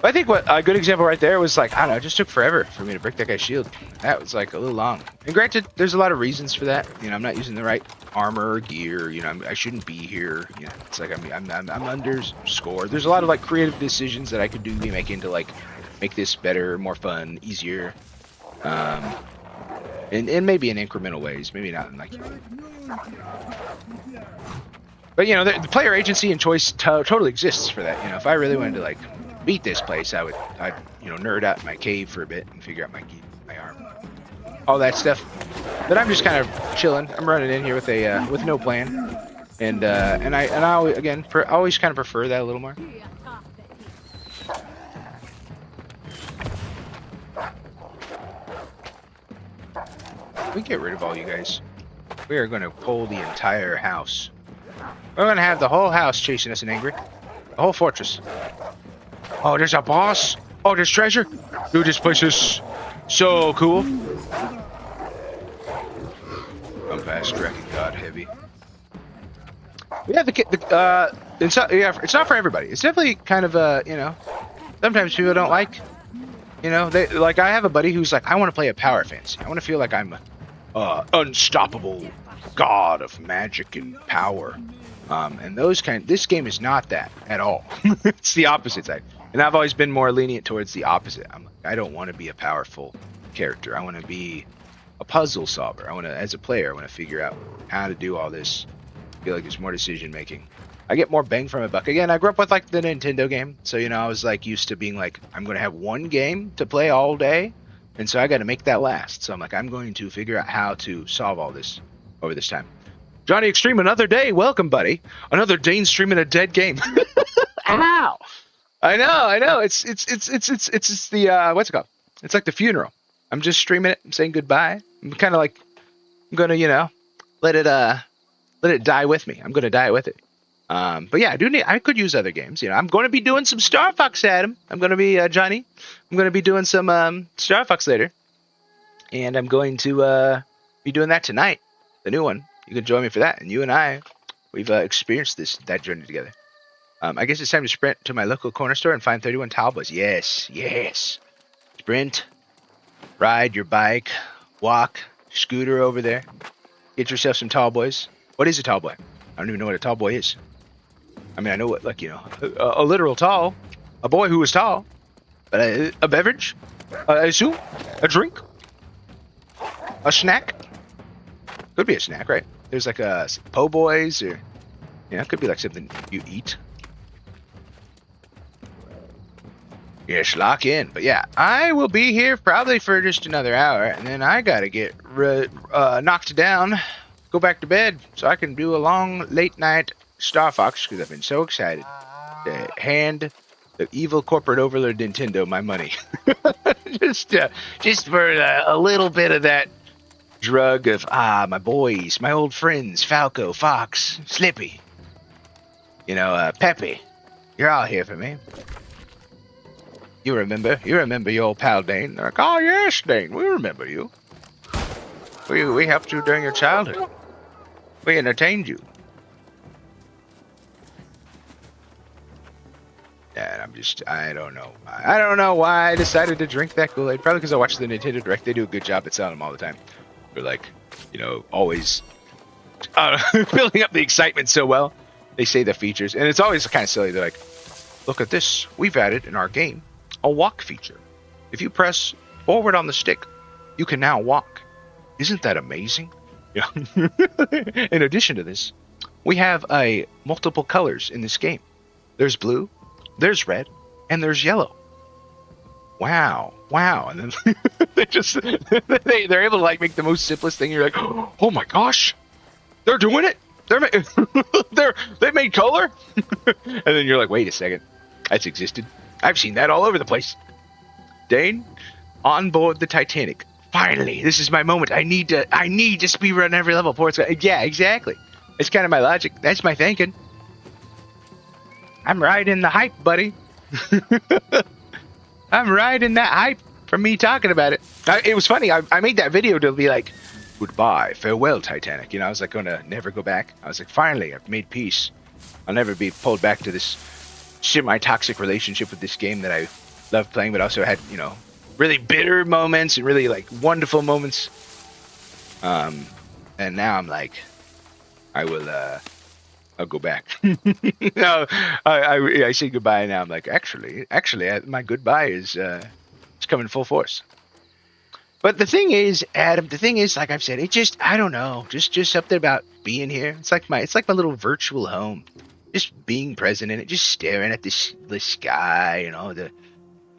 I think what a good example right there was like, I don't know, it just took forever for me to break that guy's shield. That was like a little long. And granted, there's a lot of reasons for that. You know, I'm not using the right armor or gear. You know, I shouldn't be here. You know, it's like I'm underscored. There's a lot of like creative decisions that I could be making to like make this better, more fun, easier. And maybe in incremental ways, maybe not in like. But you know, the player agency and choice totally exists for that. You know, if I really wanted to like beat this place, I'd you know nerd out in my cave for a bit and figure out my arm, all that stuff. But I'm just kind of chilling. I'm running in here with a with no plan, and I always, again always kind of prefer that a little more. We get rid of all you guys. We are going to pull the entire house. We're going to have the whole house chasing us and angry. The whole fortress. Oh, there's a boss. Oh, there's treasure. Dude, this place is so cool. I'm fast tracking God heavy. Yeah, it's not for everybody. It's definitely kind of you know, sometimes people don't like, you know, they like. I have a buddy who's like, I want to play a power fantasy. I want to feel like I'm unstoppable god of magic and power. And this game is not that at all. It's the opposite side. And I've always been more lenient towards the opposite. I don't want to be a powerful character. I want to be a puzzle solver. As a player, I want to figure out how to do all this. I feel like it's more decision making. I get more bang from a buck. Again, I grew up with like the Nintendo game. So, you know, I was like used to being like, I'm going to have one game to play all day. And so I got to make that last. So I'm like, I'm going to figure out how to solve all this over this time. Johnny Extreme, another day. Welcome, buddy. Another Dane streaming a dead game. Ow! I know. It's the what's it called? It's like the funeral. I'm just streaming it. I'm saying goodbye. I'm kind of like, I'm gonna, you know, let it die with me. I'm gonna die with it. But yeah, I could use other games. You know, I'm going to be doing some Star Fox, Adam. I'm going to be Johnny. I'm going to be doing some Star Fox later, and I'm going to be doing that tonight. The new one. You can join me for that, and you and I, we've experienced that journey together. I guess it's time to sprint to my local corner store and find 31 tall boys. Yes. Sprint, ride your bike, walk, scooter over there. Get yourself some tall boys. What is a tall boy? I don't even know what a tall boy is. I mean, I know what, like, you know, a literal tall, a boy who is tall, but a beverage, I assume, a drink, a snack. Could be a snack, right? There's like a po' boys, or yeah, it could be like something you eat. Yes, lock in. But yeah, I will be here probably for just another hour, and then I gotta get knocked down go back to bed so I can do a long late night Star Fox because I've been so excited to hand the evil corporate overlord Nintendo my money. just, uh, just for a little bit of that drug of my boys, my old friends, Falco, Fox, Slippy, Peppy. You're all here for me. You remember your old pal Dane? They're like, oh yes, Dane, we remember you. We helped you during your childhood. We entertained you. And I don't know. I don't know why I decided to drink that Kool-Aid. Probably because I watched the Nintendo Direct. They do a good job at selling them all the time. They're like, always building up the excitement so well. They say the features, and it's always kind of silly. They're like, look at this. We've added in our game a walk feature. If you press forward on the stick, you can now walk. Isn't that amazing? In addition to this, we have multiple colors in this game. There's blue, there's red, and there's yellow. Wow. And then they're able to make the most simplest thing. You're like, oh my gosh, they're doing it. They made color. And then you're like, wait a second, that's existed. I've seen that all over the place. Dane, on board the Titanic. Finally, this is my moment. I need to speedrun every level before it's. Yeah, exactly. It's kind of my logic. That's my thinking. I'm riding the hype, buddy. I'm riding that hype from me talking about it. It was funny. I made that video to be like, goodbye, farewell, Titanic. I was like, gonna never go back. I was like, finally, I've made peace. I'll never be pulled back to this semi-toxic relationship with this game that I love playing, but also had, really bitter moments and really wonderful moments. And now I'm like, I'll go back. No, I say goodbye now. I'm like, actually, my goodbye is it's coming full force. But the thing is, Adam, like I've said, I don't know, just something about being here. It's like my little virtual home. Just being present in it, just staring at the sky, the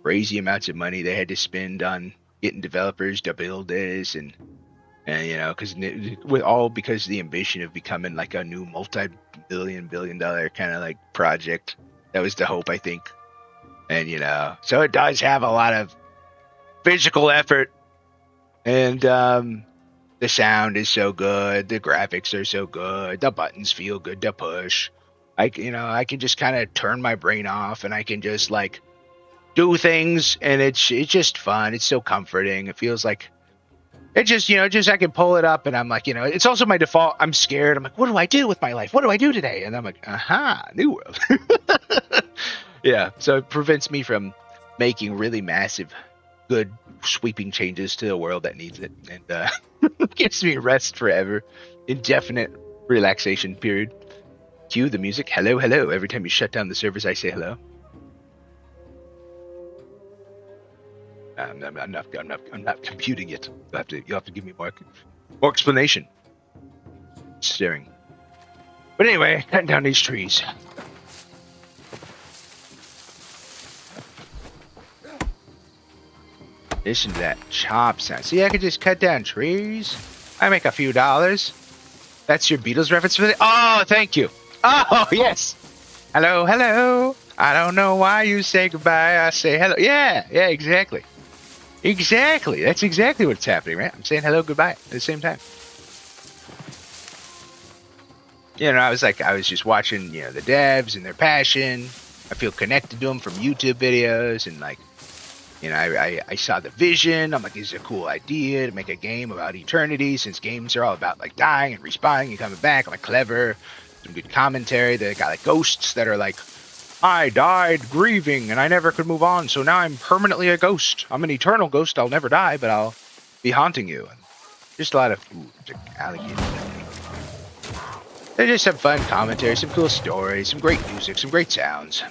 crazy amounts of money they had to spend on getting developers to build this, and because the ambition of becoming a new multi-billion-dollar kind of project. That was the hope, I think. And so it does have a lot of physical effort, and the sound is so good, the graphics are so good, the buttons feel good to push. I can just kind of turn my brain off, and I can just do things, and it's just fun. It's so comforting. It feels like it just I can pull it up, and I'm like, it's also my default. I'm scared. I'm like, what do I do with my life? What do I do today? And I'm like, new world. Yeah. So it prevents me from making really massive, good, sweeping changes to a world that needs it, and gives me rest forever, indefinite relaxation period. Cue the music. Hello, hello. Every time you shut down the servers, I say hello. I'm not computing it. You'll have to give me more explanation. Staring. But anyway, cutting down these trees. Listen to that chop sound. See, I could just cut down trees. I make a few dollars. That's your Beatles reference for the. Oh, thank you. Oh, yes. Hello, hello. I don't know why you say goodbye. I say hello. Yeah, exactly. Exactly. That's exactly what's happening, right? I'm saying hello, goodbye at the same time. I was just watching, the devs and their passion. I feel connected to them from YouTube videos, and I saw the vision. I'm like, this is a cool idea to make a game about eternity, since games are all about dying and respawning and coming back. I'm like, clever, some good commentary. They got ghosts that are like, I died grieving and I never could move on, so now I'm permanently a ghost. I'm an eternal ghost. I'll never die, but I'll be haunting you. And just a lot of alligators. There's just some fun commentary, some cool stories, some great music, some great sounds.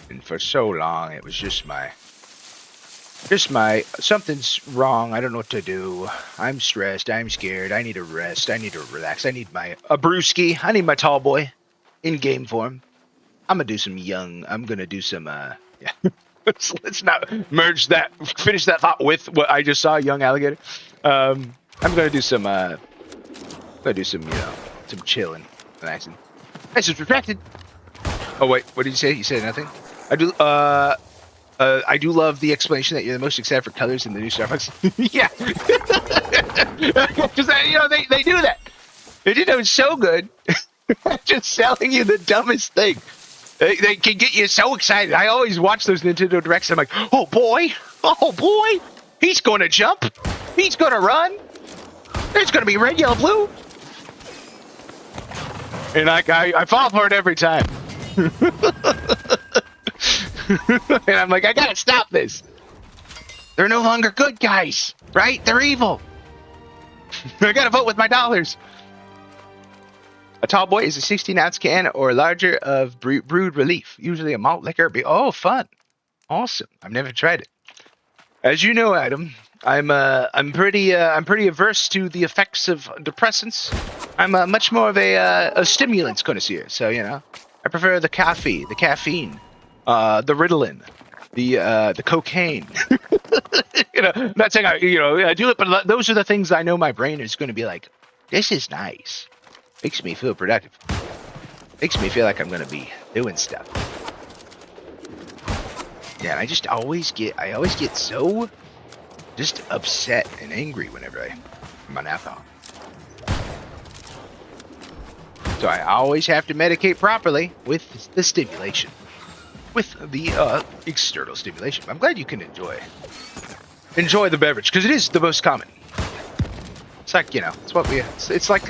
And for so long, it was just my something's wrong. I don't know what to do. I'm stressed. I'm scared. I need to rest. I need to relax. I need a brewski. I need my tall boy in game form. I'm gonna do some Let's not finish that thought with what I just saw, young alligator. I'm gonna do some, some chilling, nice and retracted. Oh wait, what did you say? You said nothing. I do love the explanation that you're the most excited for colors in the new Starbucks. Yeah, because they do that. They did that so good. Just selling you the dumbest thing. They can get you so excited. I always watch those Nintendo Directs. I'm like, oh boy, he's going to jump. He's going to run. There's going to be red, yellow, blue. And I fall for it every time. And I'm like, I gotta stop this. They're no longer good guys, right? They're evil. I gotta vote with my dollars. A tall boy is a 16-ounce can or larger of brewed relief, usually a malt liquor. Oh, fun. Awesome. I've never tried it. As you know, Adam, I'm pretty averse to the effects of depressants. I'm much more of a stimulants connoisseur. So, I prefer the caffeine, the Ritalin, the cocaine. Not saying I do it, but those are the things I know my brain is going to be like, this is nice. Makes me feel productive. Makes me feel like I'm going to be doing stuff. Yeah, and I always get so just upset and angry whenever I'm on alcohol. So I always have to medicate properly with the stimulation. With the external stimulation. I'm glad you can enjoy the beverage, because it is the most common. It's like, it's what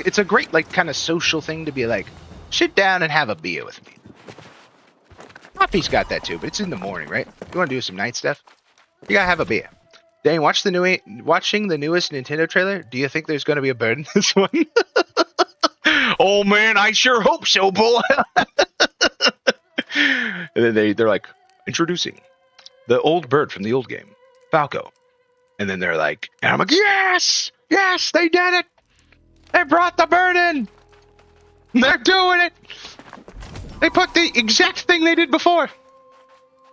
it's a great, kind of social thing to be like, sit down and have a beer with me. Coffee's got that too, but it's in the morning, right? You want to do some night stuff? You gotta have a beer. Dang, watching the newest Nintendo trailer? Do you think there's going to be a bird in this one? Oh man, I sure hope so, boy. And then they're like, introducing the old bird from the old game, Falco. And then they're like, and I'm like, yes, they did it. They brought the bird in. They're doing it. They put the exact thing they did before.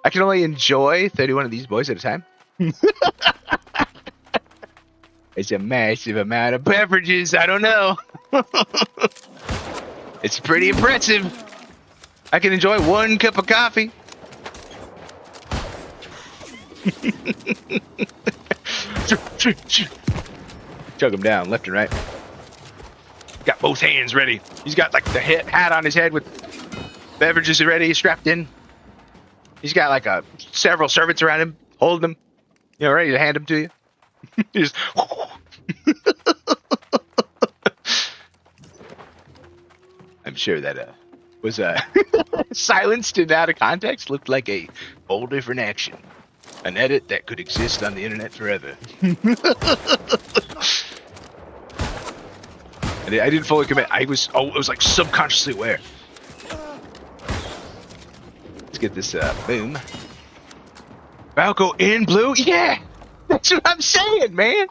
I can only enjoy 31 of these boys at a time. It's a massive amount of beverages. I don't know. It's pretty impressive. I can enjoy one cup of coffee. Chug him down left and right. Got both hands ready. He's got the hat on his head with beverages ready, strapped in. He's got several servants around him, holding them, ready to hand them to you. Just I'm sure that was silenced and out of context. Looked like a whole different action. An edit that could exist on the internet forever. I didn't fully commit. I was subconsciously aware. Let's get this boom. Falco in blue? Yeah! That's what I'm saying, man!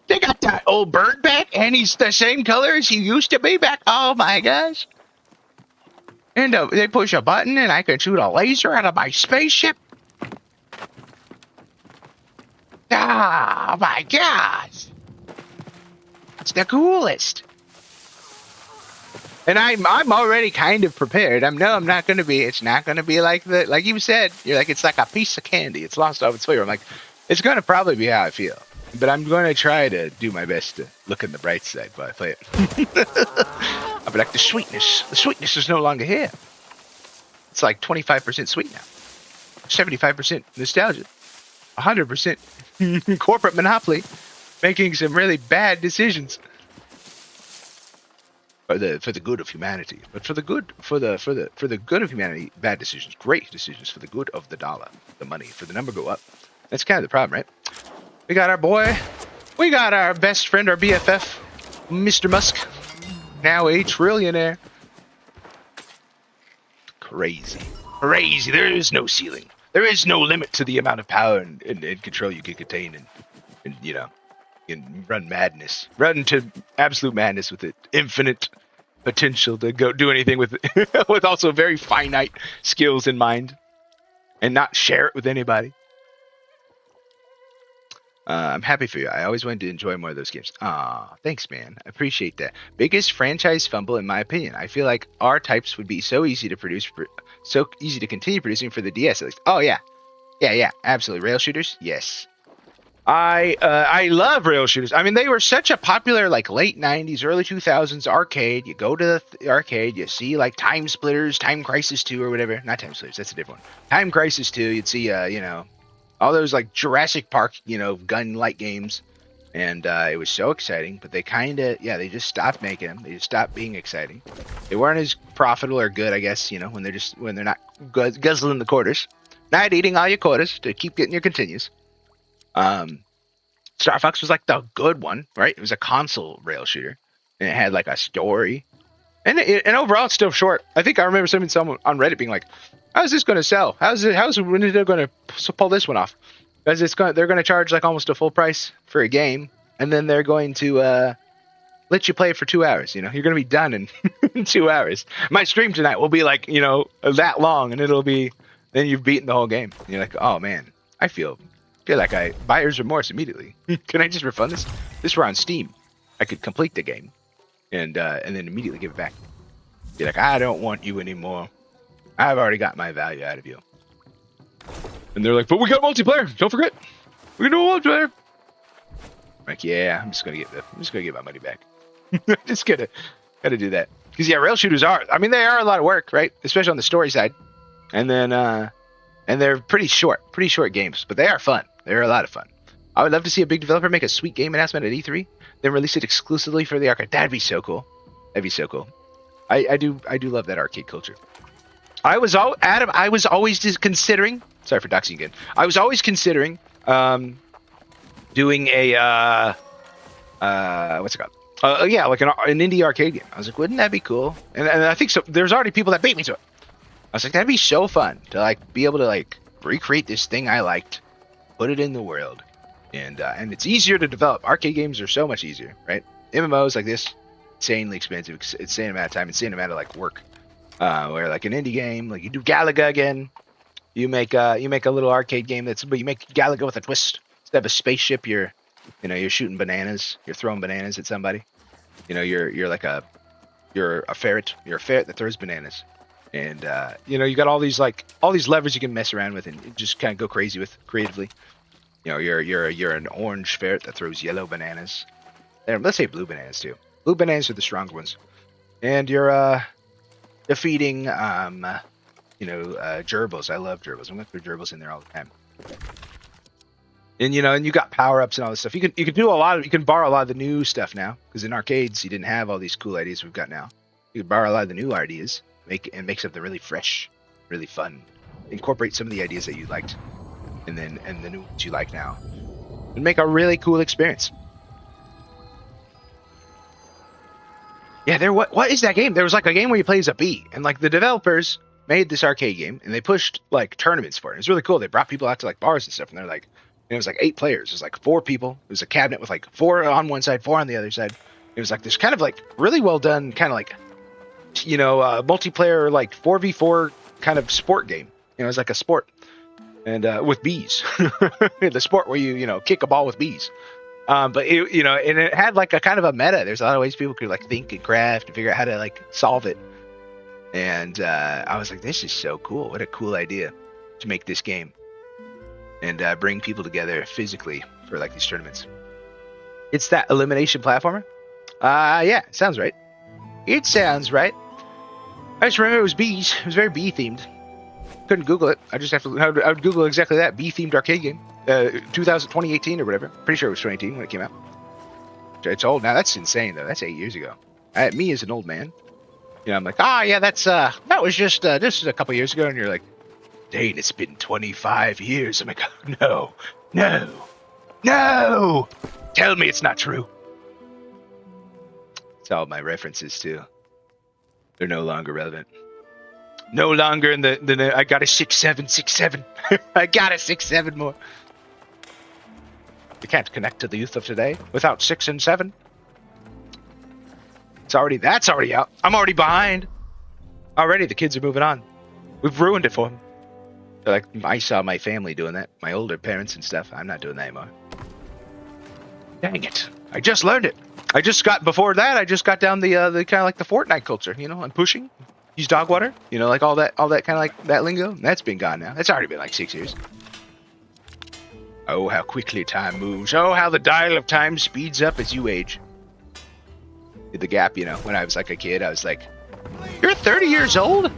They got that old bird back, and he's the same color as he used to be back. Oh my gosh. And they push a button, and I can shoot a laser out of my spaceship. Oh my gosh. It's the coolest. And I'm already kind of prepared. I'm not going to be. It's not going to be like you said. You're like, it's like a piece of candy. It's lost all its flavor. I'm like, it's going to probably be how I feel. But I'm going to try to do my best to look in the bright side while I play it. I'll be like, the sweetness is no longer here. It's like 25% sweet now. 75% nostalgia. 100% corporate monopoly, making some really bad decisions. For the good of humanity, but for the good of humanity, bad decisions, great decisions for the good of the dollar, the money, for the number go up. That's kind of the problem, right? We got our best friend, our BFF, Mr. Musk, now a trillionaire. Crazy. There is no ceiling. There is no limit to the amount of power and control you can contain, and you can run madness, run to absolute madness with it, infinite potential to go do anything with it, with also very finite skills in mind. and not share it with anybody. I'm happy for you. I always wanted to enjoy more of those games. Aw, thanks, man. I appreciate that. Biggest franchise fumble, in my opinion. I feel like our types would be so easy to produce, so easy to continue producing for the DS at least. Oh yeah, yeah, absolutely. Rail shooters, yes. I love rail shooters. I mean, they were such a popular like late '90s, early 2000s arcade. You go to the arcade, you see like Time Splitters, Time Crisis 2 or whatever. Not Time Splitters, that's a different one. Time Crisis 2. You'd see all those like Jurassic Park, gun light games, and it was so exciting. But they they just stopped making them. They just stopped being exciting. They weren't as profitable or good, I guess. When they're not guzzling the quarters, not eating all your quarters to keep getting your continues. Star Fox was like the good one, right? It was a console rail shooter, and it had like a story, and overall it's still short. I think I remember someone on Reddit being like, "How's this going to sell? When are they going to pull this one off? Because they're going to charge like almost a full price for a game, and then they're going to let you play it for 2 hours. You're going to be done in, in 2 hours. My stream tonight will be like that long, and it'll be then you've beaten the whole game. And you're like, oh man, I feel like buyer's remorse immediately. Can I just refund this? This were on Steam. I could complete the game and then immediately give it back. Be like, I don't want you anymore. I've already got my value out of you. And they're like, but we got multiplayer. Don't forget, we can do multiplayer. I'm like, yeah, I'm just gonna get my money back. Just gotta do that because rail shooters are. I mean, they are a lot of work, right? Especially on the story side, and then and they're pretty short games, but they are fun. They're a lot of fun. I would love to see a big developer make a sweet game announcement at E3, then release it exclusively for the arcade. That'd be so cool. I do love that arcade culture. I was always just considering. Sorry for doxing again. I was always considering doing a what's it called? Like an indie arcade game. I was like, wouldn't that be cool? And I think so. There's already people that beat me to it. I was like, that'd be so fun to like be able to like recreate this thing I liked, put it in the world, and it's easier to develop. Arcade games are so much easier, right? MMOs like this, insanely expensive, insane amount of time, insane amount of like work. Where like an indie game, like you do Galaga again, you make a little arcade game but you make Galaga with a twist. Instead of a spaceship, you're shooting bananas, you're throwing bananas at somebody. You're a ferret. You're a ferret that throws bananas. And you got all these levers you can mess around with and just kind of go crazy with creatively. You're an orange ferret that throws yellow bananas. Let's say blue bananas too. Blue bananas are the stronger ones. And you're defeating gerbils. I love gerbils. I'm gonna throw gerbils in there all the time. And and you got power-ups and all this stuff. You can borrow a lot of the new stuff now, because in arcades you didn't have all these cool ideas we've got now. You can borrow a lot of the new ideas. Make something really fresh, really fun. Incorporate some of the ideas that you liked, and the new ones you like now, and make a really cool experience. Yeah, what is that game? There was like a game where you play as a bee, and like the developers made this arcade game, and they pushed like tournaments for it. It was really cool. They brought people out to like bars and stuff, and they're like, it was like 8 players. It was like 4 people. It was a cabinet with like 4 on one side, 4 on the other side. It was like this kind of like really well done, kind of like multiplayer like 4v4 kind of sport game. It was like a sport, and with bees. The sport where you kick a ball with bees. But and it had like a kind of a meta. There's a lot of ways people could like think and craft and figure out how to like solve it. And I was like, this is so cool. What a cool idea to make this game and bring people together physically for like these tournaments. It's that elimination platformer. Yeah, sounds right. It sounds right. I just remember it was bees. It was very bee themed. Couldn't Google it. I would Google exactly that bee themed arcade game. 2018 or whatever. Pretty sure it was 2018 when it came out. It's old now. That's insane though. That's 8 years ago. Me as an old man, I'm like, yeah, that was just a couple years ago, and you're like, Dane, it's been 25 years. I'm like, no, tell me it's not true. It's all my references too. They're no longer relevant. No longer in the I got a 6'7". I got a 6'7" more. You can't connect to the youth of today without 6 and 7. That's already out. I'm already behind. Already the kids are moving on. We've ruined it for them. Like, I saw my family doing that, my older parents and stuff. I'm not doing that anymore. Dang it! I just learned it. Before that, I just got down the kind of like the Fortnite culture. You know, I'm pushing. Use dog water. You know, like all that kind of like that lingo. That's been gone now. It's already been like 6 years. Oh, how quickly time moves. Oh, how the dial of time speeds up as you age. The gap, you know, when I was like a kid, I was like, "You're 30 years old?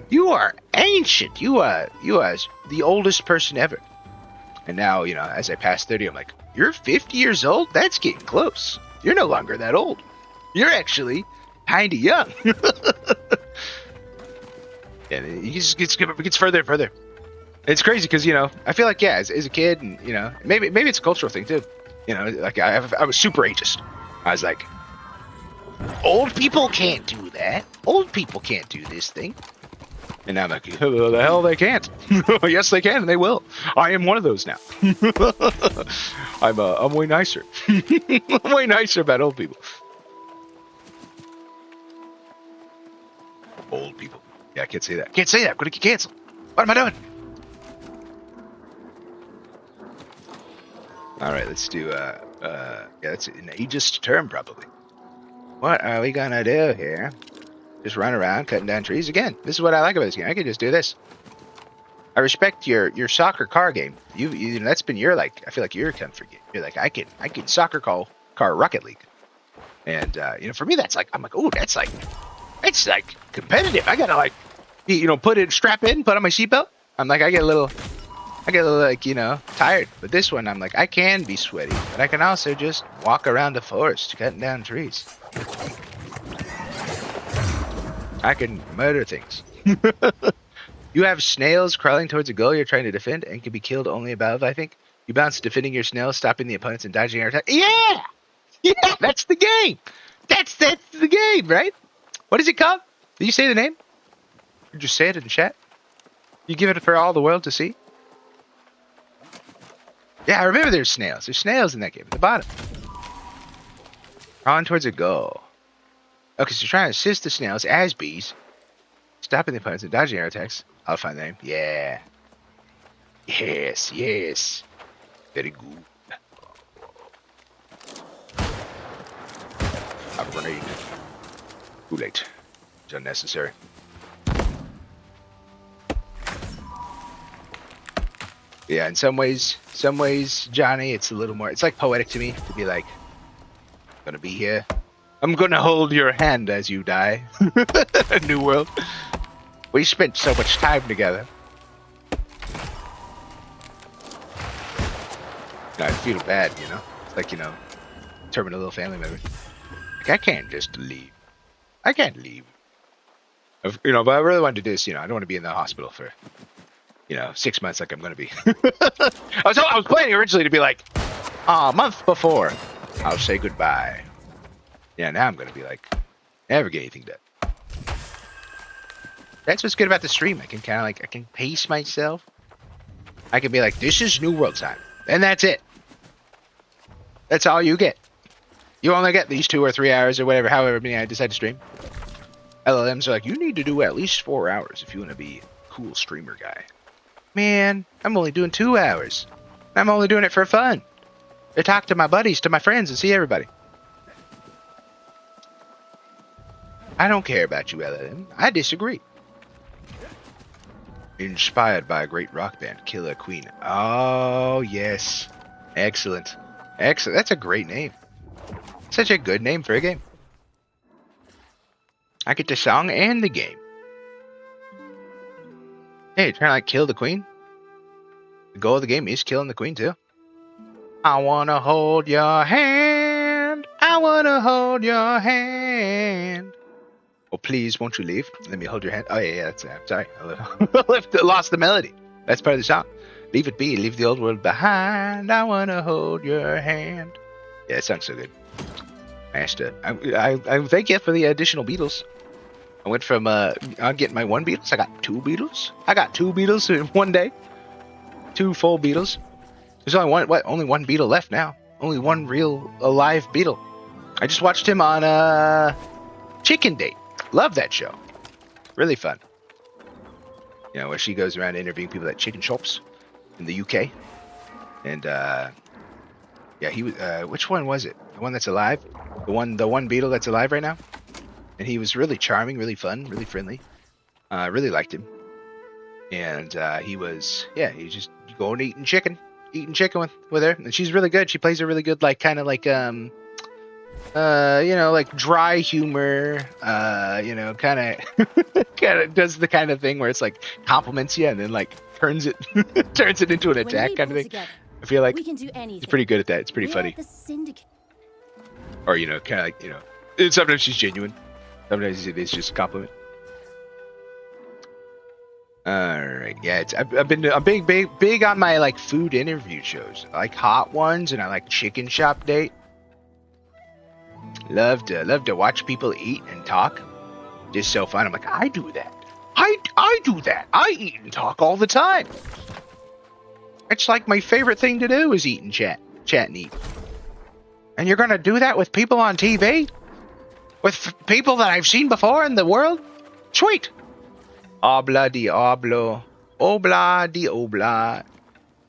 You are ancient. You are the oldest person ever." And now, you know, as I pass 30, I'm like, "You're 50 years old? That's getting close. You're no longer that old. You're actually kind of young." And it just gets further and further. It's crazy because, you know, I feel like, yeah, as a kid, and, you know, maybe it's a cultural thing too. You know, like I was super ageist. I was like, old people can't do that. Old people can't do this thing. And now I'm like, the hell they can't. Yes, they can, and they will. I am one of those now. I'm way nicer. I'm way nicer about old people. Old people. Yeah, I can't say that. Can't say that. I'm gonna get canceled. What am I doing? All right, let's do. Yeah, that's an ageist term, probably. What are we gonna do here? Just run around cutting down trees again. This is what I like about this game. I can just do this. I respect your soccer car game. You know, that's been your, like, I feel like your comfort game. You're like, I can soccer car Rocket League, and you know, for me that's like, I'm like, oh, that's like competitive. I gotta, like, you know, strap in, put on my seatbelt. I'm like, I get a little like, you know, tired. But this one, I'm like, I can be sweaty, but I can also just walk around the forest cutting down trees. I can murder things. You have snails crawling towards a goal you're trying to defend and can be killed only above, I think. You bounce defending your snails, stopping the opponents and dodging air attack. Yeah! Yeah, that's the game! That's the game, right? What is it called? Did you say the name? Or just say it in chat? You give it for all the world to see? Yeah, I remember there's snails. There's snails in that game at the bottom. On towards a goal. Okay, so you're trying to assist the snails as bees, stopping the opponents and dodging air attacks. I'll find the name. Yeah. Yes, yes. Very good. A grenade. Too late. It's unnecessary. Yeah, in some ways, Johnny, it's a little more, it's like poetic to me to be like, I'm gonna be here. I'm gonna hold your hand as you die. New world. We spent so much time together. No, I feel bad, you know? It's like, you know, terminal little family member. Like, I can't just leave. I can't leave. You know, but I really wanted to do this, you know, I don't want to be in the hospital for, you know, 6 months like I'm going to be. I was planning originally to be like, a month before, I'll say goodbye. Yeah, now I'm going to be like, never get anything done. That's what's good about the stream. I can kind of like, I can pace myself. I can be like, this is New World time. And that's it. That's all you get. You only get these 2 or 3 hours or whatever, however many I decide to stream. LLMs are like, you need to do at least 4 hours if you want to be a cool streamer guy. Man, I'm only doing 2 hours. I'm only doing it for fun. To talk to my buddies, to my friends, and see everybody. I don't care about you, LLM. I disagree. Inspired by a great rock band, Killer Queen. Oh, yes. Excellent. Excellent. That's a great name. Such a good name for a game. I get the song and the game. Hey, you're trying to like kill the queen? The goal of the game is killing the queen too. I wanna hold your hand. I wanna hold your hand. Oh, please, won't you leave? Let me hold your hand. Oh, yeah, that's it. I'm sorry. I lost the melody. That's part of the song. Leave it be. Leave the old world behind. I want to hold your hand. Yeah, it sounds so good. I thank you for the additional Beatles. I went from getting my 1 Beatles. I got 2 Beatles. I got 2 Beatles in one day. 2 full Beatles. There's only one Beatle left now. Only one real alive Beatle. I just watched him on Chicken Date. Love that show. Really fun. You know, where she goes around interviewing people at chicken shops in the UK. And yeah, he was. Which one was it? The one that's alive? The one beetle that's alive right now? And he was really charming, really fun, really friendly. Really liked him. And he was, yeah, he just going eating chicken with her. And she's really good. She plays a really good, like, kind of like, you know, like dry humor, you know, kind of does the kind of thing where it's like compliments you and then like turns it into an attack kind of thing. Together, I feel like he's pretty good at that. It's pretty funny. Or, you know, kind of like, you know, and sometimes she's genuine. Sometimes it's just a compliment. All right, yeah, I'm big on my like food interview shows. I like hot ones and I like chicken shop date. Love to watch people eat and talk. Just so fun. I'm like, I do that. I do that. I eat and talk all the time. It's like my favorite thing to do is eat and chat and eat. And you're gonna do that with people on TV? With people that I've seen before in the world? Sweet. Obla di oblo. Obla di obla.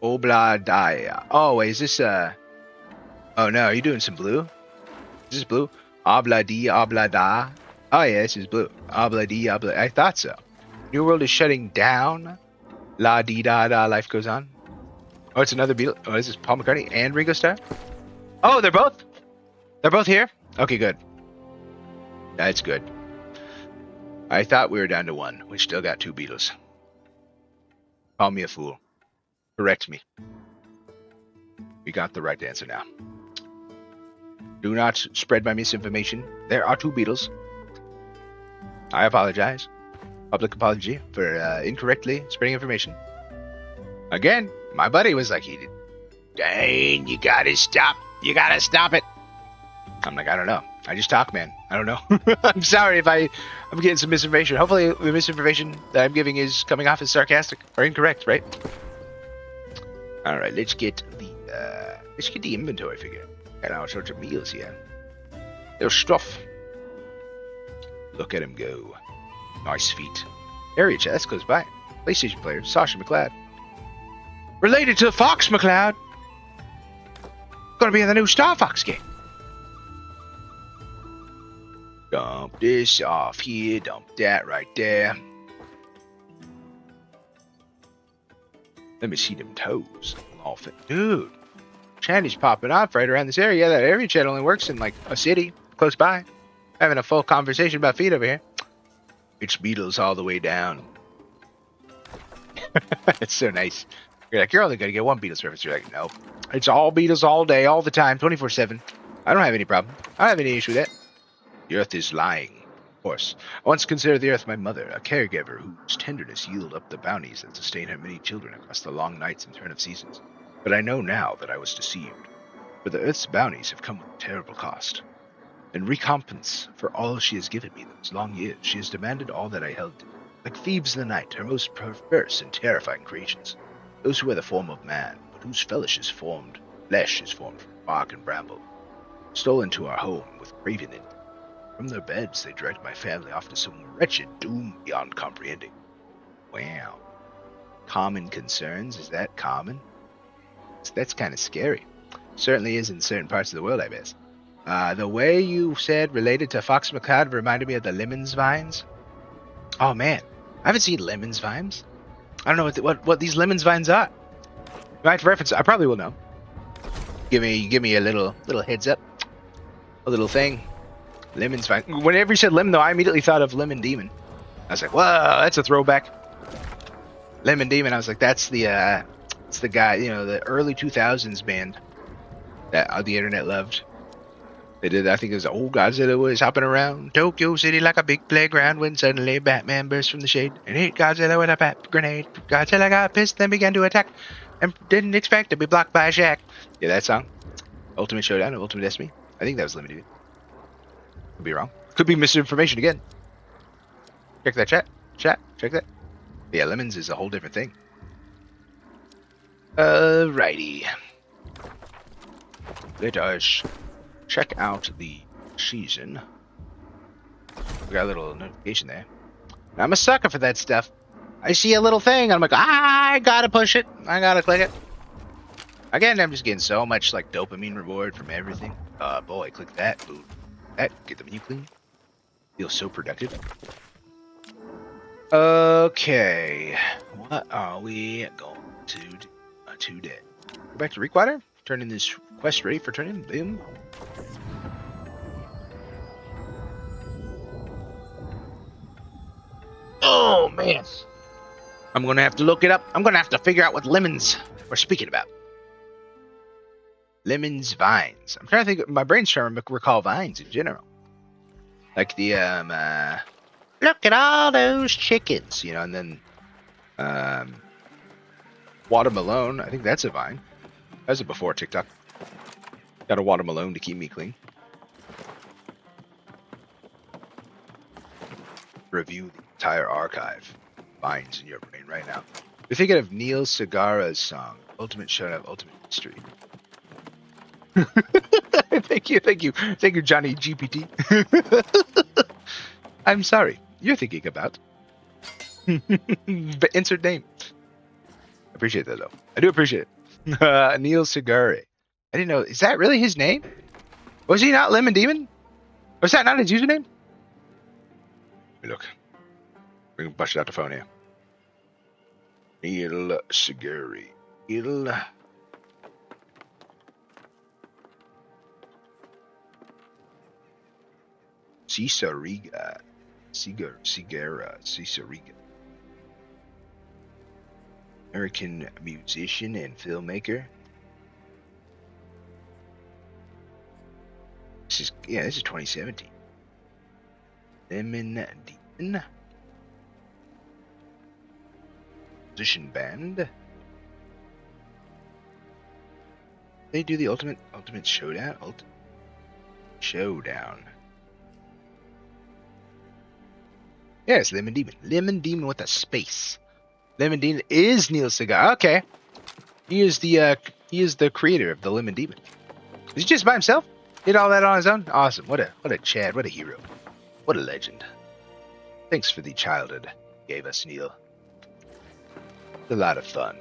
Obla dia. Oh, wait, is this, oh no, are you doing some blue? Is this blue? Obla di obla da. Oh yeah, this is blue. Obla di obla. I thought so. New World is shutting down. La di da da. Life goes on. Oh, it's another Beatle. Oh, this is Paul McCartney and Ringo Starr. Oh, they're both here? Okay, good. That's good. I thought we were down to one. We still got two Beatles. Call me a fool. Correct me. We got the right answer now. Do not spread my misinformation. There are two Beatles. I apologize. Public apology for incorrectly spreading information. Again, my buddy was like, Dane, you gotta stop. You gotta stop it. I'm like, I don't know. I just talk, man. I don't know. I'm sorry if I'm getting some misinformation. Hopefully the misinformation that I'm giving is coming off as sarcastic or incorrect, right? All right, let's get the inventory figure. Got all sorts of meals here. There's stuff. Look at him go. Nice feet. Area chest goes by. PlayStation player Sasha McLeod. Related to Fox McCloud. Gonna be in the new Star Fox game. Dump this off here, dump that right there. Let me see them toes. Off it. Dude, Chandy's popping off right around this area. That area chat only works in like a city close by. Having a full conversation about feet over here. It's Beatles all the way down. It's so nice. You're like, you're only gonna get one Beatles reference. You're like, nope. It's all Beatles all day, all the time, 24/7. I don't have any problem. I don't have any issue with that. The earth is lying. Of course. I once considered the earth my mother, a caregiver whose tenderness yielded up the bounties that sustain her many children across the long nights and turn of seasons. But I know now that I was deceived. For the earth's bounties have come with a terrible cost. In recompense for all she has given me those long years, she has demanded all that I held dear. Like thieves in the night, her most perverse and terrifying creations. Those who wear the form of man, but whose flesh is formed from bark and bramble. Stole into our home with craving it. From their beds, they dragged my family off to some wretched doom beyond comprehending. Wow. Common concerns? Is that common? That's kind of scary. Certainly is in certain parts of the world, I guess. The way you said related to Fox McCloud reminded me of the Lemons Vines. Oh man, I haven't seen Lemons Vines. I don't know what these Lemons Vines are. You might reference. I probably will know. Give me a little heads up, a little thing. Lemons Vine. Whenever you said lemon, though, I immediately thought of Lemon Demon. I was like, whoa, that's a throwback. Lemon Demon. I was like, that's the it's the guy, you know, the early 2000s band that the internet loved. They did, I think it was old Godzilla was hopping around Tokyo City like a big playground when suddenly Batman burst from the shade and hit Godzilla with a bat grenade. Godzilla got pissed, then began to attack and didn't expect to be blocked by a shack. Yeah, that song. Ultimate Showdown of Ultimate Destiny. I think that was Limited. Could be wrong. Could be misinformation again. Check that chat. Check that. Yeah, Lemons is a whole different thing. Alrighty. Let us check out the season. We got a little notification there. I'm a sucker for that stuff. I see a little thing. I'm like, I gotta push it. I gotta click it. Again, I'm just getting so much like dopamine reward from everything. Boy, click that. Boom. That, get the menu clean. Feel so productive. Okay. What are we going to do today? Go back to Requater. Turn in this quest ready for turning. Boom. Oh, man. I'm going to have to look it up. I'm going to have to figure out what lemons we're speaking about. Lemons, vines. I'm trying to think. My brain's trying to recall vines in general. Like the, look at all those chickens, you know, and then, watermelon. I think that's a vine. That was it before TikTok. Got a watermelon to keep me clean. Review the entire archive. Vines in your brain right now. You're thinking of Neil Segarra's song, Ultimate Showdown, Ultimate Mystery. Thank you, Johnny GPT. I'm sorry. You're thinking about. But insert name. I appreciate that though. I do appreciate it. Neil Segarra. I didn't know. Is that really his name? Was he not Lemon Demon? Was that not his username? Look. We can bust it out the phone here. Neil Segarra. Neil. Cesariga. Cesariga. American musician and filmmaker. This is 2017. Lemon Demon. Musician band. They do the ultimate showdown. Ultimate showdown. Yes, Lemon Demon. Lemon Demon with a space. Lemon Demon is Neil Segarra. Okay, he is the creator of the Lemon Demon. Is he just by himself? Did all that on his own? Awesome. What a Chad. What a hero. What a legend. Thanks for the childhood you gave us, Neil. It's a lot of fun.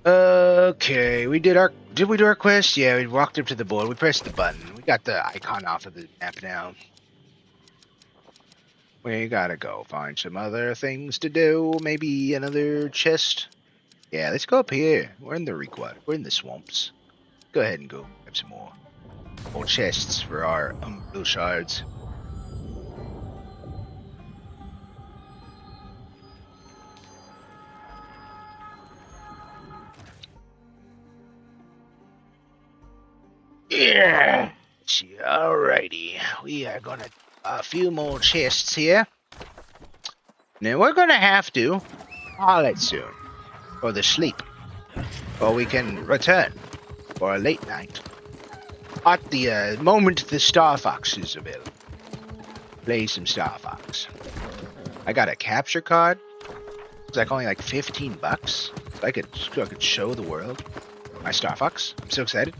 Okay, did we do our quest? Yeah, we walked up to the board. We pressed the button. We got the icon off of the map now. We gotta go find some other things to do. Maybe another chest. Yeah, let's go up here. We're in the Requad. We're in the swamps. Go ahead and go grab some more chests for our little shards. Yeah. Alrighty. We are gonna a few more chests here. Now we're gonna have to call it soon for the sleep, or we can return for a late night at the moment the Star Fox is available. Play some Star Fox. I got a capture card. It's like only like $15. So I could show the world my Star Fox. I'm so excited.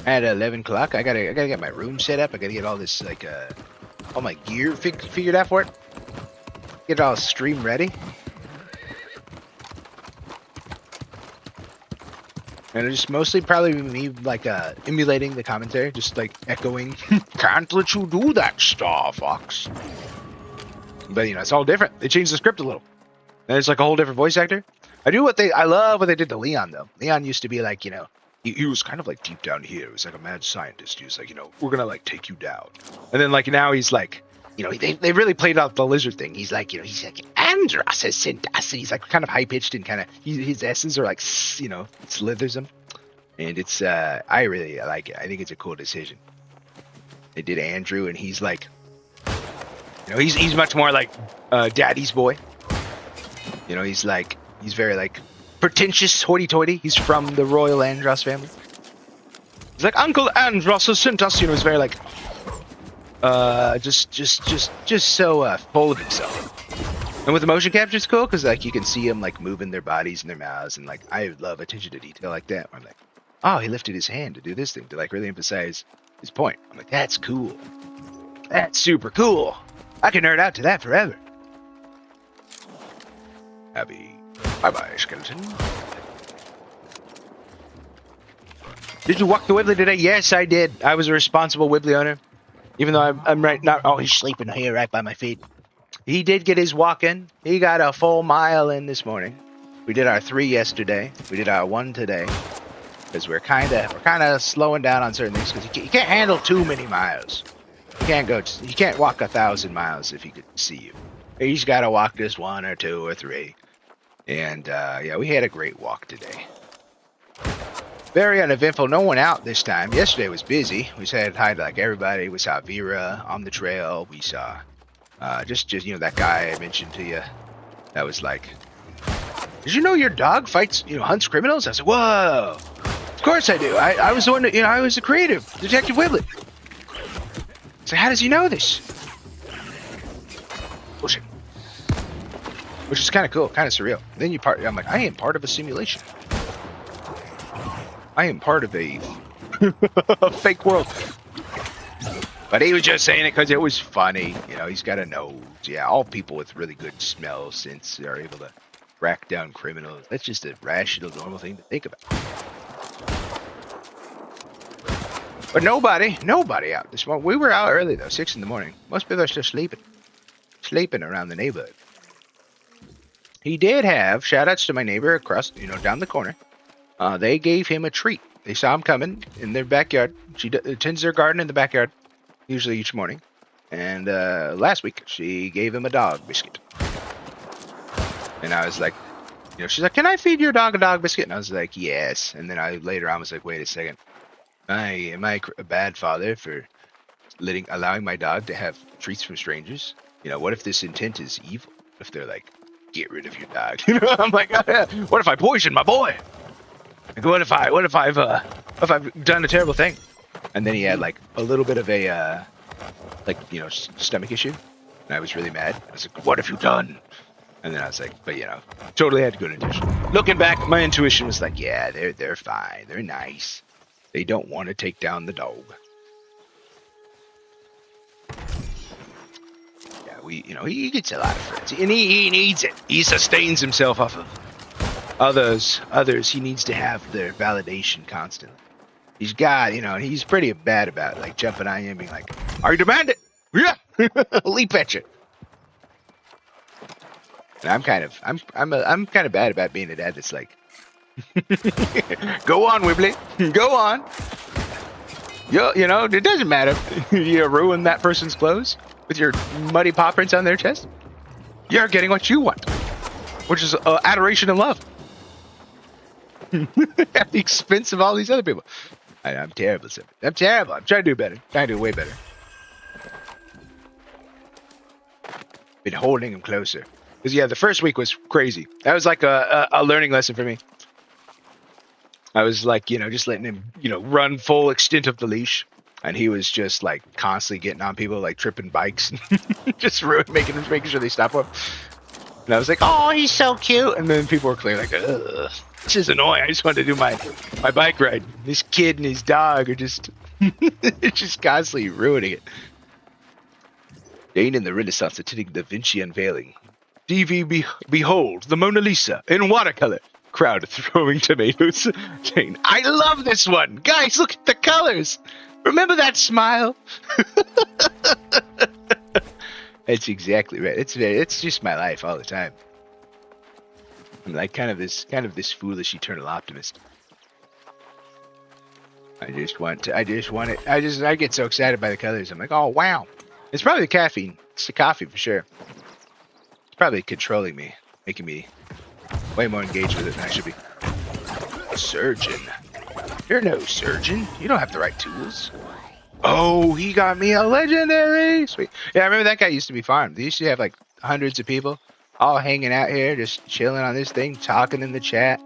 At 11 o'clock, I gotta get my room set up. I gotta get all this like all my gear figured out for it. Get it all stream ready. And it's just mostly probably me like emulating the commentary, just like echoing. Can't let you do that, Star Fox. But you know, it's all different. They changed the script a little, and it's like a whole different voice actor. I love what they did to Leon though. Leon used to be like, you know. He was kind of like deep down here. He was like a mad scientist. He was like, you know, we're gonna like take you down. And then like now he's like, you know, they really played out the lizard thing. He's like, you know, he's like, Andros has sent us. And he's like kind of high pitched and kind of his S's are like, you know, slithers him. And it's I really like it. I think it's a cool decision. They did Andrew, and he's like, you know, he's much more like daddy's boy. You know, he's very like. Pretentious, hoity-toity. He's from the royal Andros family. He's like, Uncle Andros has sent us. You know, he's very like, just so full of himself. And with the motion capture, it's cool because like you can see him like moving their bodies and their mouths, and like I love attention to detail like that. I'm like, oh, he lifted his hand to do this thing to like really emphasize his point. I'm like, that's cool. That's super cool. I can nerd out to that forever. Happy. Bye-bye, skeleton. Did you walk the Wibbly today? Yes, I did. I was a responsible Wibbly owner. Even though I'm right now. Oh, he's sleeping here right by my feet. He did get his walk in. He got a full mile in this morning. We did our 3 yesterday. We did our 1 today. Because we're kind of slowing down on certain things. Because you can't handle too many miles. You can't walk 1,000 miles if he could see you. He's got to walk just 1 or 2 or 3. And yeah, we had a great walk today. Very uneventful. No one out this time. Yesterday was busy. We said hi to like everybody. We saw Vera on the trail. We saw just you know, that guy I mentioned to you. That was like, did you know your dog fights, you know, hunts criminals? I said, whoa. Of course I do. I was the one that, you know, I was the creative, Detective Wibbly. So how does he know this? Bullshit. Which is kind of cool, kind of surreal. Then I'm like, I am part of a simulation. I am part of a fake world. But he was just saying it because it was funny. You know, he's got a nose. Yeah, all people with really good smell sense are able to track down criminals. That's just a rational, normal thing to think about. But nobody out this morning. We were out early though, 6 in the morning. Most people are still sleeping around the neighborhood. He did have shout-outs to my neighbor across, you know, down the corner. They gave him a treat. They saw him coming in their backyard. She tends their garden in the backyard, usually each morning. And last week, she gave him a dog biscuit. And I was like, you know, she's like, can I feed your dog a dog biscuit? And I was like, yes. And then I later on was like, wait a second. Am I a bad father for allowing my dog to have treats from strangers? You know, what if this intent is evil? What if they're like, get rid of your dog? You know, I'm like, what if I poison my boy? Like, what if I've done a terrible thing? And then he had like a little bit of a like, you know, stomach issue, and I was really mad. I was like, what have you done? And then I was like, but you know, totally had good intention. Looking back, my intuition was like, yeah, they're fine, they're nice. They don't want to take down the dog. Yeah, you know, he gets a lot of friends, and he needs it. He sustains himself off of others. He needs to have their validation constantly. He's got, you know, he's pretty bad about like jumping on you and being like, "Are you demanding? Yeah, leap at you." And I'm kind of bad about being a dad that's like, "Go on, Wibbly, go on." You know, it doesn't matter. You ruin that person's clothes with your muddy paw prints on their chest. You're getting what you want, which is adoration and love. At the expense of all these other people. I'm terrible. I'm terrible. I'm trying to do better. Trying to do way better. Been holding him closer. Because, yeah, the first week was crazy. That was like a learning lesson for me. I was like, you know, just letting him, you know, run full extent of the leash. And he was just like constantly getting on people, like tripping bikes. Just making sure they stop him. And I was like, oh, he's so cute. And then people were clearly like, ugh. This is annoying. I just wanted to do my bike ride. This kid and his dog are just just constantly ruining it. Jane in the Renaissance attending the Da Vinci unveiling. Behold, the Mona Lisa in watercolor. Crowd throwing tomatoes. Jane, I love this one. Guys, look at the colors. Remember that smile? That's exactly right. It's just my life all the time. I'm like kind of this foolish eternal optimist. I get so excited by the colors. I'm like, oh wow. It's probably the caffeine. It's the coffee for sure. It's probably controlling me, making me way more engaged with it than I should be. A surgeon. You're no surgeon. You don't have the right tools. Oh, he got me a legendary. Sweet. Yeah, I remember that guy used to be farmed. They used to have like hundreds of people all hanging out here, just chilling on this thing, talking in the chat,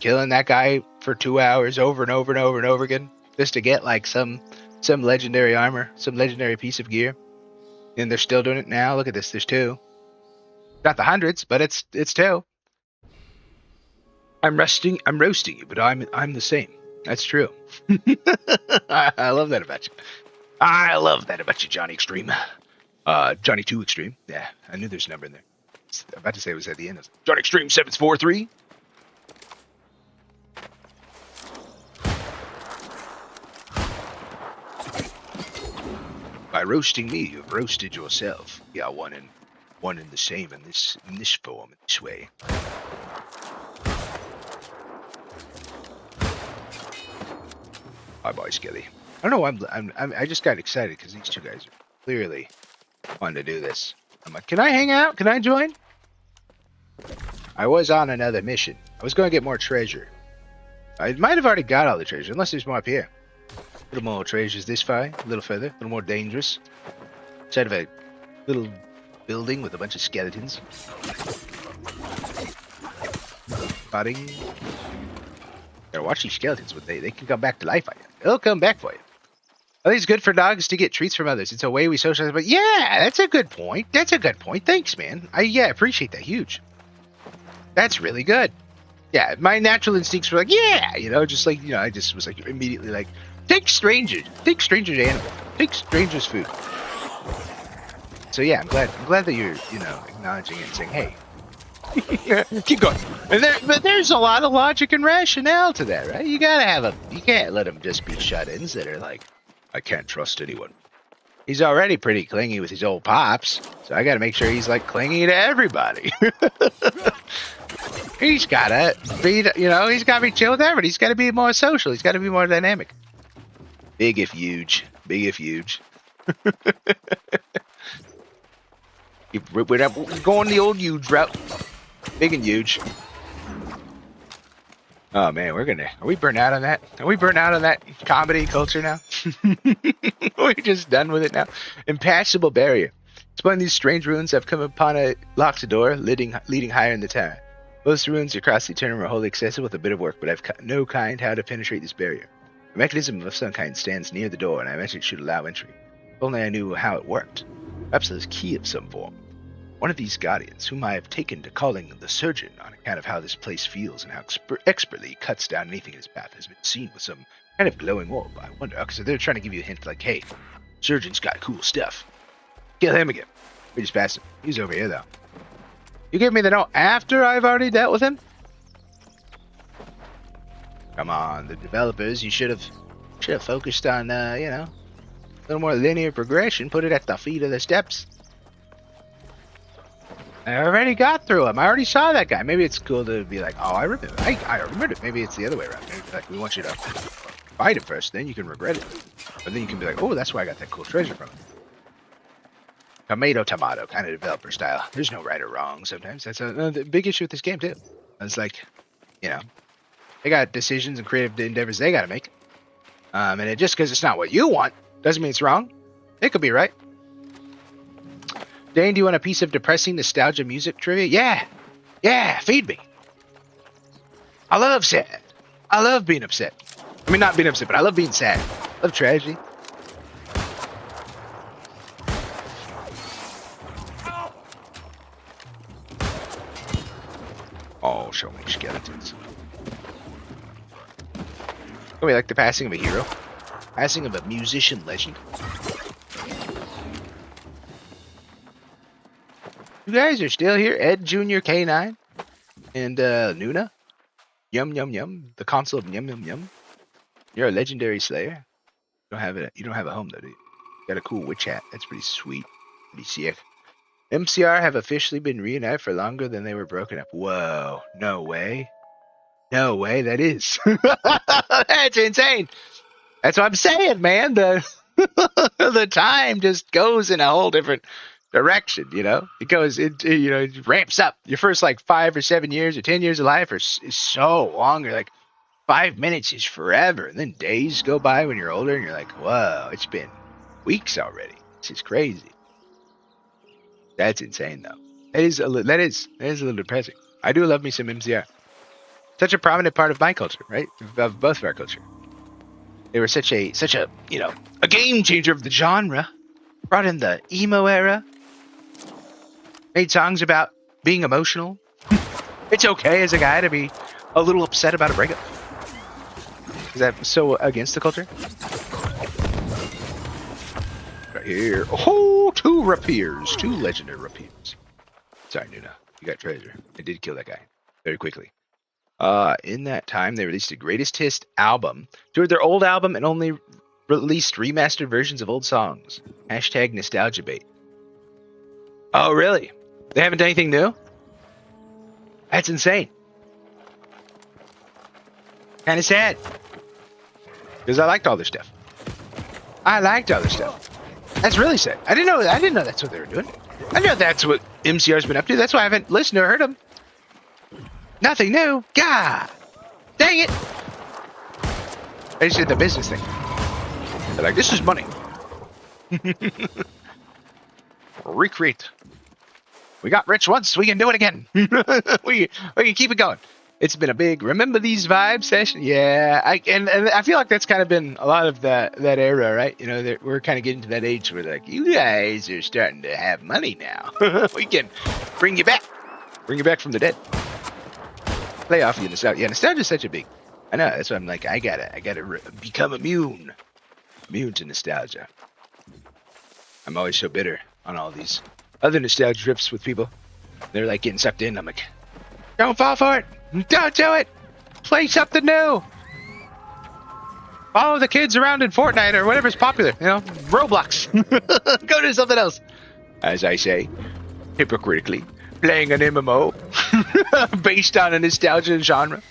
killing that guy for 2 hours over and over and over and over again, just to get like some legendary armor, some legendary piece of gear. And they're still doing it now. Look at this. There's 2. Not the hundreds, but it's 2. I'm roasting you, but I'm the same. That's true. I love that about you. I love that about you, Johnny Extreme. Johnny 2 Extreme. Yeah, I knew there's a number in there. I'm about to say it was at the end. Johnny Extreme 743. By roasting me, you've roasted yourself. Yeah, one and the same in this form, in this way. Bye bye, Skelly. I don't know. I just got excited because these two guys are clearly wanting to do this. I'm like, can I hang out? Can I join? I was on another mission. I was going to get more treasure. I might have already got all the treasure, unless there's more up here. A little more treasures this far, a little further, a little more dangerous. Inside of a little building with a bunch of skeletons. Spotting. Gotta watch these skeletons. They can come back to life on you. They'll come back for you. I think it's good for dogs to get treats from others. It's a way we socialize. But yeah, that's a good point. That's a good point. Thanks, man. I appreciate that. Huge. That's really good. Yeah, my natural instincts were like, yeah, just like, I just was like immediately like, take strangers animals, take strangers food. So yeah, I'm glad that you're, acknowledging it and saying, hey, keep going. But there's a lot of logic and rationale to that, right? You can't let them just be shut-ins that are like, I can't trust anyone. He's already pretty clingy with his old pops, so I gotta make sure he's like clingy to everybody. He's gotta be, he's gotta be chill with everybody. He's gotta be more social. He's gotta be more dynamic. Big if huge. Big if huge. We're going the old huge route. Big and huge. Oh man, are we burnt out on that? Are we burnt out on that comedy culture now? We're just done with it now. Impassable barrier. Exploring these strange ruins, I've come upon a locked door leading higher in the tower. Most ruins across the Aeternum are wholly accessible with a bit of work, but I've no kind how to penetrate this barrier. A mechanism of some kind stands near the door, and I imagine it should allow entry. If only I knew how it worked. Perhaps there's a key of some form. One of these guardians, whom I have taken to calling the surgeon on account of how this place feels and how expertly he cuts down anything in his path, has been seen with some kind of glowing orb. I wonder, because they're trying to give you a hint like, hey, surgeon's got cool stuff. Kill him again. We just passed him. He's over here, though. You give me the note after I've already dealt with him? Come on, the developers, you should have focused on, a little more linear progression. Put it at the feet of the steps. I already got through him. I already saw that guy. Maybe it's cool to be like, oh, I remember. I remembered it. Maybe it's the other way around. Maybe like we want you to fight him first, then you can regret it. But then you can be like, oh, that's why I got that cool treasure from him. Tomato, kind of developer style. There's no right or wrong sometimes. That's a big issue with this game, too. It's like, they got decisions and creative endeavors they got to make. And it just because it's not what you want doesn't mean it's wrong. It could be right. Dane, do you want a piece of depressing nostalgia music trivia? Yeah, feed me. I love sad. I love being upset. I mean, not being upset, but I love being sad. I love tragedy. Oh, show me skeletons. Oh, we like the passing of a hero. Passing of a musician legend. You guys are still here. Ed Jr. K9 and Nuna. Yum yum yum. The console of yum yum yum. You're a legendary slayer. You don't have a home though, do you? You got a cool witch hat. That's pretty sweet. Pretty sick. MCR have officially been reunited for longer than they were broken up. Whoa. No way. No way. That is. That's insane. That's what I'm saying, man. The time just goes in a whole different direction, It goes, it ramps up. Your first like 5 or 7 years or 10 years of life is so long. You're like 5 minutes is forever, and then days go by when you're older, and you're like, whoa, it's been weeks already. This is crazy. That's insane, though. That is a little depressing. I do love me some MCR. Such a prominent part of my culture, right? Of both of our culture. They were such a a game changer of the genre. Brought in the emo era. Made songs about being emotional. It's okay as a guy to be a little upset about a breakup. Is that so against the culture? Right here. Oh, 2 rapiers. 2 legendary rapiers. Sorry, Nuna. You got treasure. I did kill that guy very quickly. In that time, they released a greatest hits album, toured their old album, and only released remastered versions of old songs. Hashtag nostalgia bait. Oh, really? They haven't done anything new? That's insane. Kind of sad. Because I liked all their stuff. That's really sad. I didn't know that's what they were doing. I know that's what MCR's been up to. That's why I haven't listened or heard them. Nothing new. God. Dang it. They just did the business thing. They're like, this is money. Recreate. We got rich once. We can do it again. we can keep it going. It's been a big remember these vibes session. Yeah, and I feel like that's kind of been a lot of that era, right? You know, we're kind of getting to that age where like, you guys are starting to have money now. We can bring you back from the dead. Play off your nostalgia. Yeah, nostalgia is such a big. I know, that's why I'm like, I gotta become immune to nostalgia. I'm always so bitter on all these other nostalgia trips with people. They're like getting sucked in. I'm like, don't fall for it. Don't do it. Play something new. Follow the kids around in Fortnite or whatever's popular. You know, Roblox. Go do something else. As I say, hypocritically, playing an MMO based on a nostalgia genre.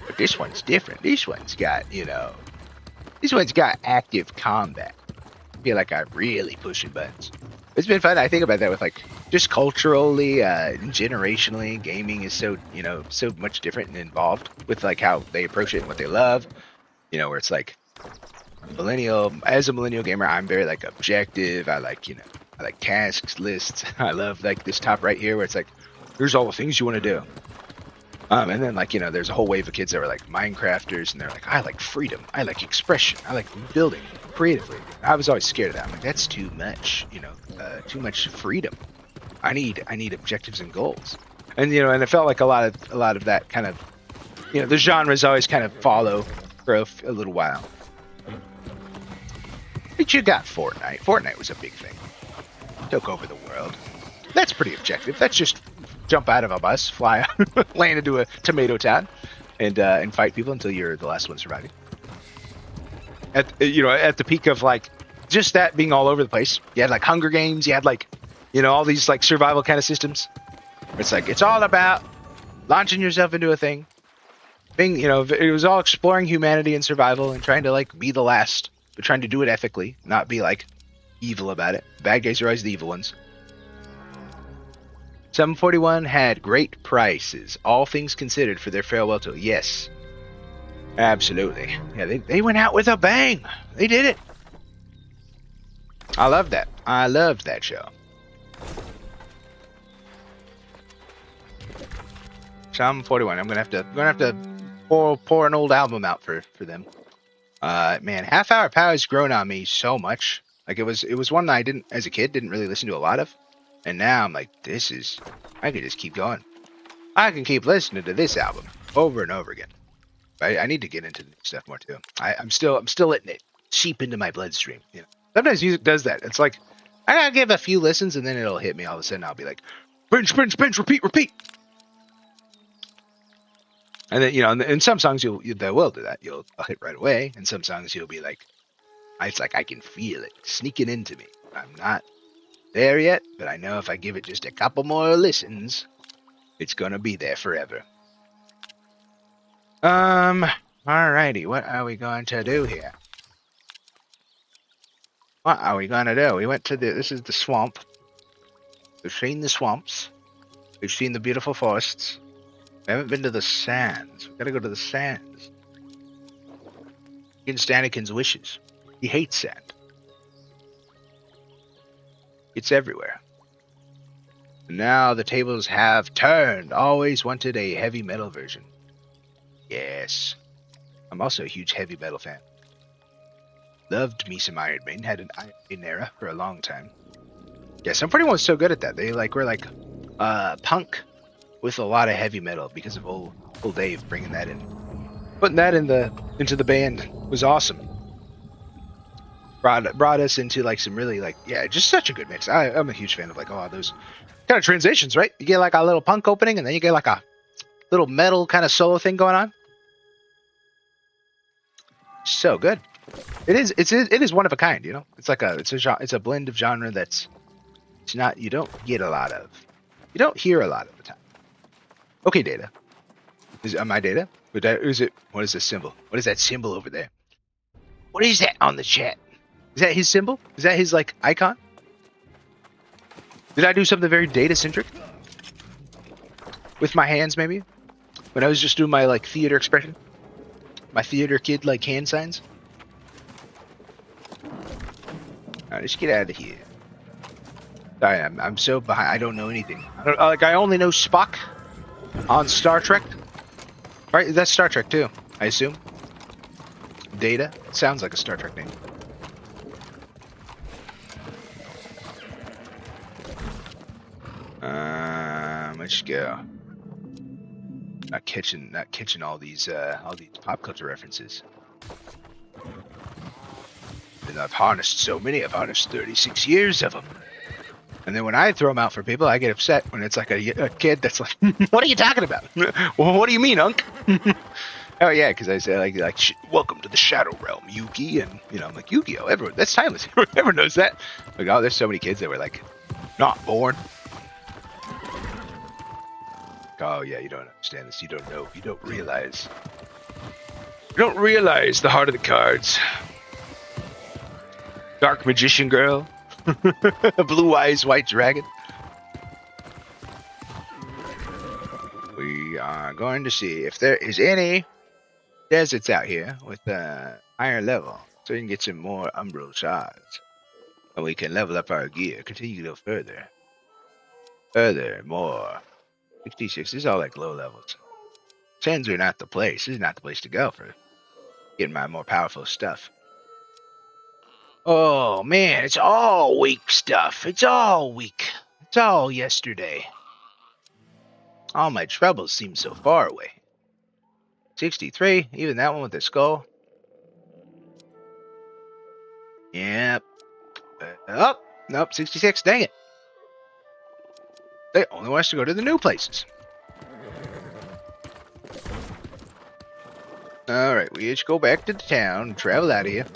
But this one's different. This one's got active combat. I feel like I'm really pushing buttons. It's been fun. I think about that with like just culturally, generationally, gaming is so much different and involved with like how they approach it and what they love. You know, where it's like as a millennial gamer, I'm very like objective. I like tasks, lists. I love like this top right here where it's like, here's all the things you want to do. And then like, there's a whole wave of kids that were like Minecrafters and they're like, I like freedom. I like expression. I like building creatively. I was always scared of that. I'm like, that's too much, too much freedom. I need objectives and goals. And, and it felt like a lot of that kind of, the genres always kind of follow for a little while. But you got Fortnite. Fortnite was a big thing. Took over the world. That's pretty objective. That's just jump out of a bus, fly, land into a tomato town, and fight people until you're the last one surviving. At the peak of like just that being all over the place, you had like Hunger Games, you had like, all these like survival kind of systems. It's like it's all about launching yourself into a thing. It was all exploring humanity and survival and trying to like be the last, but trying to do it ethically, not be like evil about it. Bad guys are always the evil ones. 741 had great prices, all things considered, for their farewell tour. Yes, absolutely. Yeah, they went out with a bang. They did it. I love that. I loved that show. Psalm 41. I'm gonna have to pour an old album out for them. Man, Half Hour Power has grown on me so much. Like it was one that I didn't, as a kid, didn't really listen to a lot of. And now I'm like, I can just keep going. I can keep listening to this album over and over again. I need to get into stuff more too. I'm still letting it seep into my bloodstream. Sometimes music does that. It's like, I gotta give a few listens and then it'll hit me all of a sudden. I'll be like, binge, repeat. And then, in some songs they will do that. I'll hit right away. And some songs you'll be like, it's like I can feel it sneaking into me. I'm not there yet, but I know if I give it just a couple more listens, it's gonna be there forever. Alrighty, what are we going to do here? What are we gonna do? We went to this is the swamp. We've seen the swamps. We've seen the beautiful forests. We haven't been to the sands. We gotta go to the sands. Against Anakin's wishes. He hates sand. It's everywhere. Now the tables have turned. Always wanted a heavy metal version. Yes. I'm also a huge heavy metal fan. Loved me some Iron Maiden. Had an Iron Maiden era for a long time. Yeah, Sum 41 was so good at that. They were like punk with a lot of heavy metal because of old Dave bringing that in. Putting that into the band was awesome. brought us into like some really like just such a good mix. I'm a huge fan of like those kind of transitions, right? You get like a little punk opening, and then you get like a little metal kind of solo thing going on. So good. It is one of a kind, you know. It's like it's a blend of genre that's you don't get a lot of. You don't hear a lot of the time. Okay, Data. Is it my Data? What is this symbol? What is that symbol over there? What is that on the chat? Is that his symbol? Is that his like icon? Did I do something very Data centric? With my hands, maybe? When I was just doing my like theater expression? My theater kid like hand signs? Alright, let's get out of here. Sorry, I'm so behind. I don't know anything. I only know Spock on Star Trek. Right? That's Star Trek too, I assume. Data? Sounds like a Star Trek name. Let's go. Not catching all these pop culture references. And I've harnessed so many. I've harnessed 36 years of them. And then when I throw them out for people, I get upset when it's like a kid that's like, "What are you talking about? Well, what do you mean, Unc?" Oh yeah, because I say like welcome to the Shadow Realm, Yuki, and I'm like Yu-Gi-Oh. Everyone, that's timeless. Everyone knows that. Like, oh, there's so many kids that were like not born. Oh yeah, you don't understand this. You don't know. You don't realize. You don't realize the heart of the cards. Dark Magician Girl. Blue Eyes White Dragon. We are going to see if there is any deserts out here with a higher level, so we can get some more umbral shards. And we can level up our gear, continue to go further. More. 66, this is all like low levels. 10s are not the place. This is not the place to go for getting my more powerful stuff. Oh man, it's all weak stuff. It's all weak. It's all yesterday. All my troubles seem so far away. 63, even that one with the skull. Yep. Oh, nope, 66, dang it. They only want us to go to the new places. Alright, we each go back to the town and travel out of here.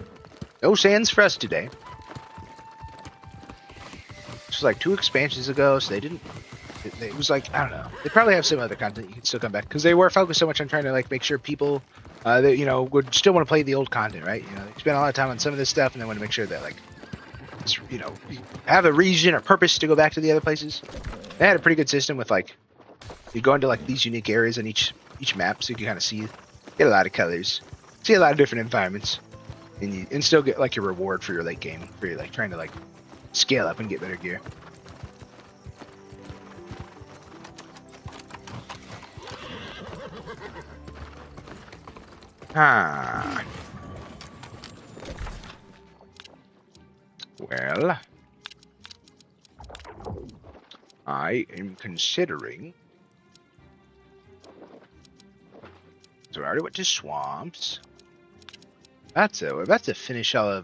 No sands for us today. It's like 2 expansions ago, so they didn't. It was like, I don't know. They probably have some other content you can still come back, because they were focused so much on trying to like make sure people that would still want to play the old content, right? They spend a lot of time on some of this stuff, and they want to make sure that like have a reason or purpose to go back to the other places. They had a pretty good system with like you go into like these unique areas on each map, so you can kind of get a lot of colors, see a lot of different environments, and still get like your reward for your late game, for your like trying to like scale up and get better gear. Well, I am considering. So I already went to swamps. We're about to finish all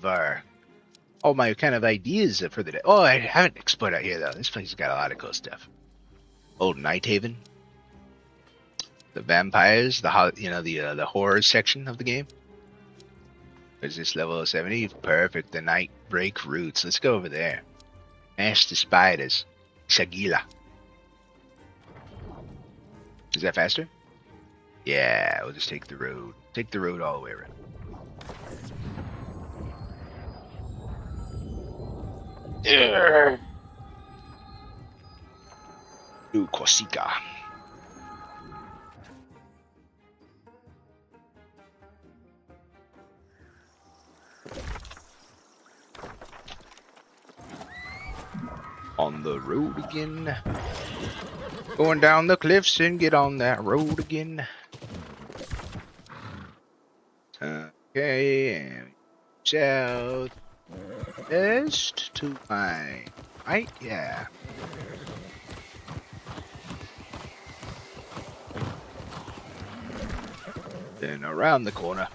my kind of ideas for the day. Oh, I haven't explored out here though. This place has got a lot of cool stuff. Old Night Haven. The vampires, the horror section of the game. Is this level 70? Perfect. The night break routes. Let's go over there. Mash the spiders. Shagila. Is that faster? Yeah, we'll just take the road. Take the road all the way around. Ooh, Corsica. On the road again. Going down the cliffs and get on that road again. Okay, and south west to my right, yeah. Then around the corner.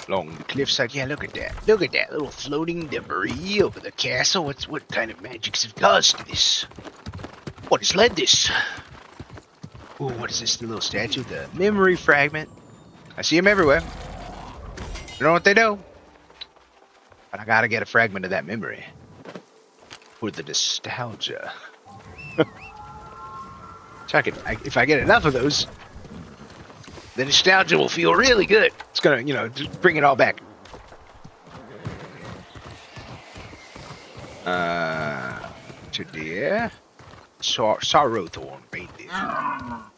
along the cliffside. Yeah, look at that. Look at that little floating debris over the castle. What kind of magics have caused this? What has led this? Ooh, what is this? The little statue? The memory fragment. I see them everywhere. I don't know what they do. But I gotta get a fragment of that memory. For the nostalgia. So if I get enough of those, the nostalgia will feel really good. It's gonna, just bring it all back. To there. Sorrow thorn reindeer. I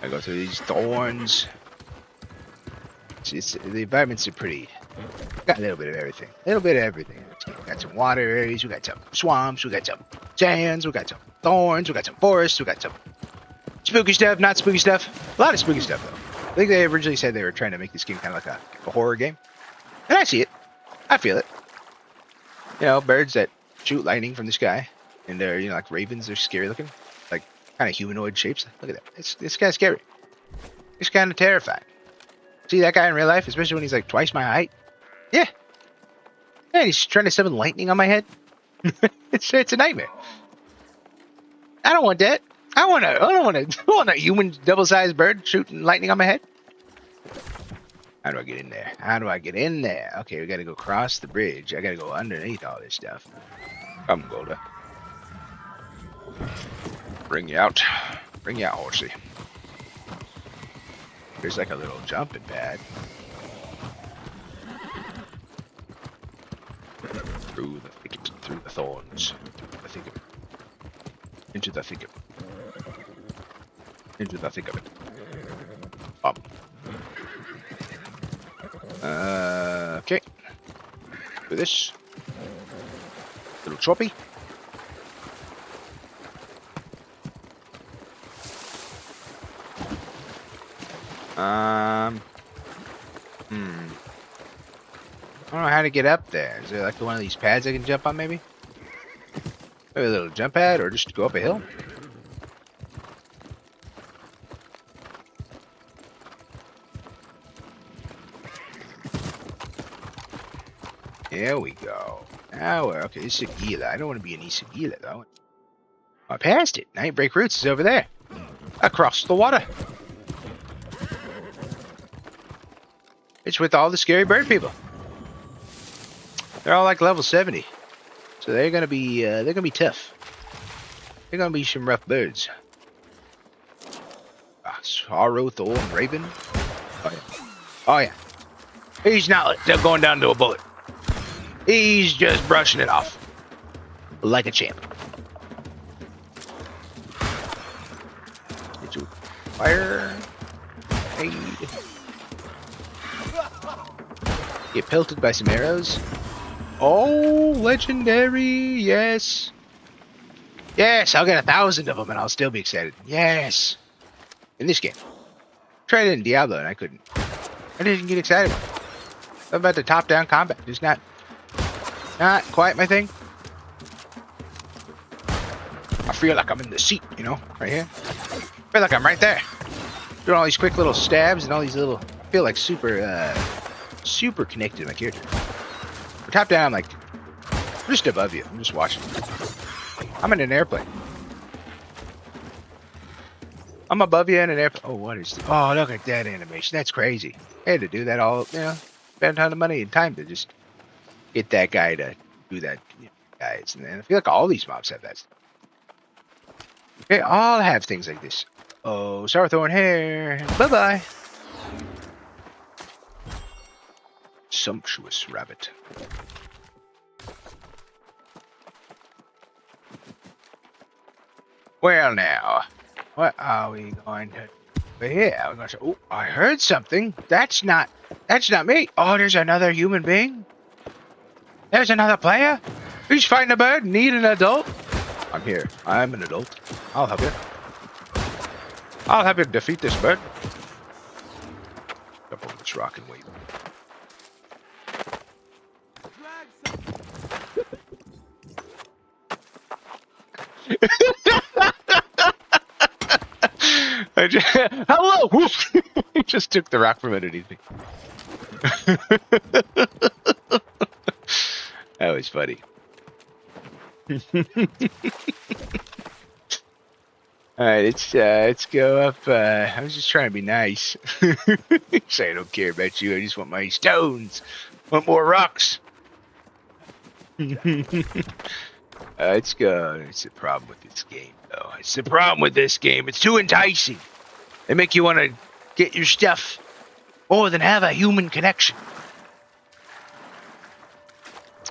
go through these thorns. The environments are pretty. Got a little bit of everything. A little bit of everything. We got some water areas. We got some swamps. We got some sands. We got some thorns. We got some forests. We got some spooky stuff. Not spooky stuff. A lot of spooky stuff though. I think they originally said they were trying to make this game kind of like a horror game, and I see it. I feel it. Birds that shoot lightning from the sky, and they're like ravens. They're scary looking, like kind of humanoid shapes. Look at that. It's kind of scary. It's kind of terrifying. See that guy in real life, especially when he's like twice my height. Yeah. Yeah, he's trying to summon lightning on my head. It's a nightmare. I don't want that. I want a human double-sized bird shooting lightning on my head. How do I get in there? How do I get in there? Okay, we gotta go across the bridge. I gotta go underneath all this stuff. Come, Golda. Bring you out. Bring you out, horsey. There's like a little jumping pad. Through the thicket, through the thorns, through the thicket. Into the thicket. Into the thick of it. Up. Okay. Do this. Little choppy. I don't know how to get up there. Is there like one of these pads I can jump on maybe? Maybe a little jump pad or just go up a hill? There we go. Now we're okay. This is Sagila. I don't want to be in East Sagila though. I passed it. Nightbreak Roots is over there. Across the water. It's with all the scary bird people. They're all like level 70. So they're gonna be tough. They're gonna be some rough birds. Sorrow Thorn Raven. Oh yeah. Oh yeah. He's not going down to a bullet. He's just brushing it off. Like a champ. Get you fire. Hey. Get pelted by some arrows. Oh, legendary. Yes. Yes, I'll get 1,000 of them and I'll still be excited. Yes. In this game. Tried it in Diablo and I couldn't. I didn't get excited. What about the top-down combat? Just not quite my thing. I feel like I'm in the seat, right here. I feel like I'm right there. Doing all these quick little stabs and all these little... I feel like super connected to my character. For top down, I'm like just above you. I'm just watching. I'm in an airplane. I'm above you in an airplane. Oh, what is this? Oh, look at that animation. That's crazy. I had to do that all, spend a ton of money and time to just get that guy to do that, guys. And I feel like all these mobs have that. Okay, all have things like this. Oh, Sarthorn hair. Bye-bye. Sumptuous rabbit. Well now, what are we going to do here? We're going to say, oh, I heard something. That's not me. Oh, there's another human being. There's another player. He's fighting a bird. Need an adult. I'm here. I'm an adult. I'll help you. I'll help you defeat this bird. Jump over this rock and wait. Hello! Whoosh! He just took the rock from underneath me. That was funny. All right, let's go up. I was just trying to be nice. Say I don't care about you. I just want my stones. Want more rocks. Let's go. It's the problem with this game, though. It's the problem with this game. It's too enticing. They make you want to get your stuff more than have a human connection.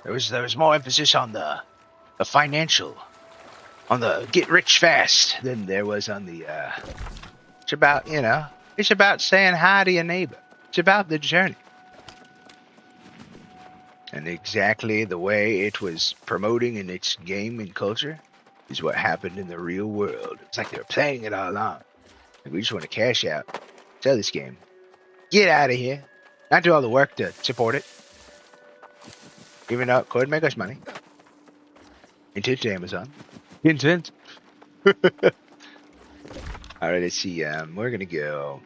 There was more emphasis on the financial, on the get rich fast than there was on the. It's about it's about saying hi to your neighbor. It's about the journey. And exactly the way it was promoting in its game and culture is what happened in the real world. It's like they're playing it all on. Like we just want to cash out, sell this game, get out of here, not do all the work to support it, even though it could make us money. Intent to Amazon. Intent. All right, let's see. We're gonna go.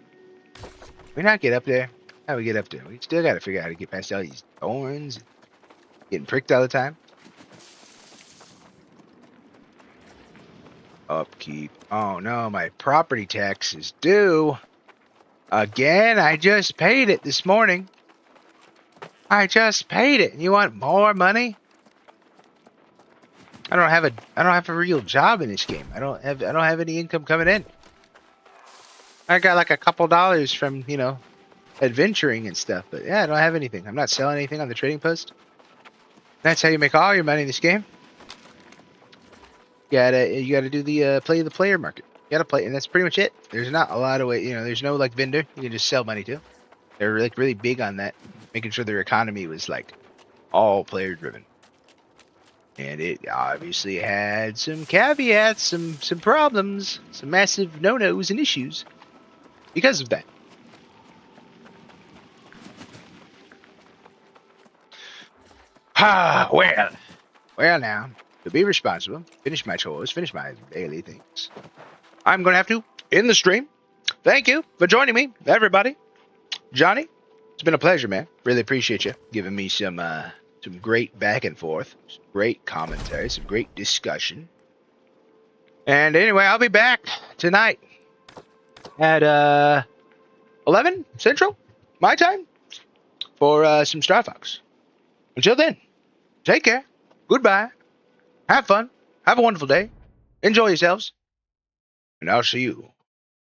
We not get up there. How do we get up there? We still got to figure out how to get past all these thorns. Getting pricked all the time. Upkeep. Oh no, my property tax is due. Again, I just paid it this morning. I just paid it. You want more money? I don't have a real job in this game. I don't have any income coming in. I got like a couple dollars from, adventuring and stuff, but yeah, I don't have anything. I'm not selling anything on the trading post. That's how you make all your money in this game. You gotta do the play the player market. You gotta play, and that's pretty much it. There's not a lot of way, there's no like vendor you can just sell money to. They're like really big on that, making sure their economy was like all player driven. And it obviously had some caveats, some problems, some massive no-nos and issues because of that. Well now, to be responsible, finish my chores, finish my daily things, I'm going to have to end the stream. Thank you for joining me, everybody. Johnny, it's been a pleasure, man. Really appreciate you giving me some great back and forth, some great commentary, some great discussion. And anyway, I'll be back tonight at 11 Central, my time, for some Star Fox. Until then, take care. Goodbye. Have fun. Have a wonderful day. Enjoy yourselves. And I'll see you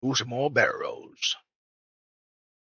do some more barrel rolls.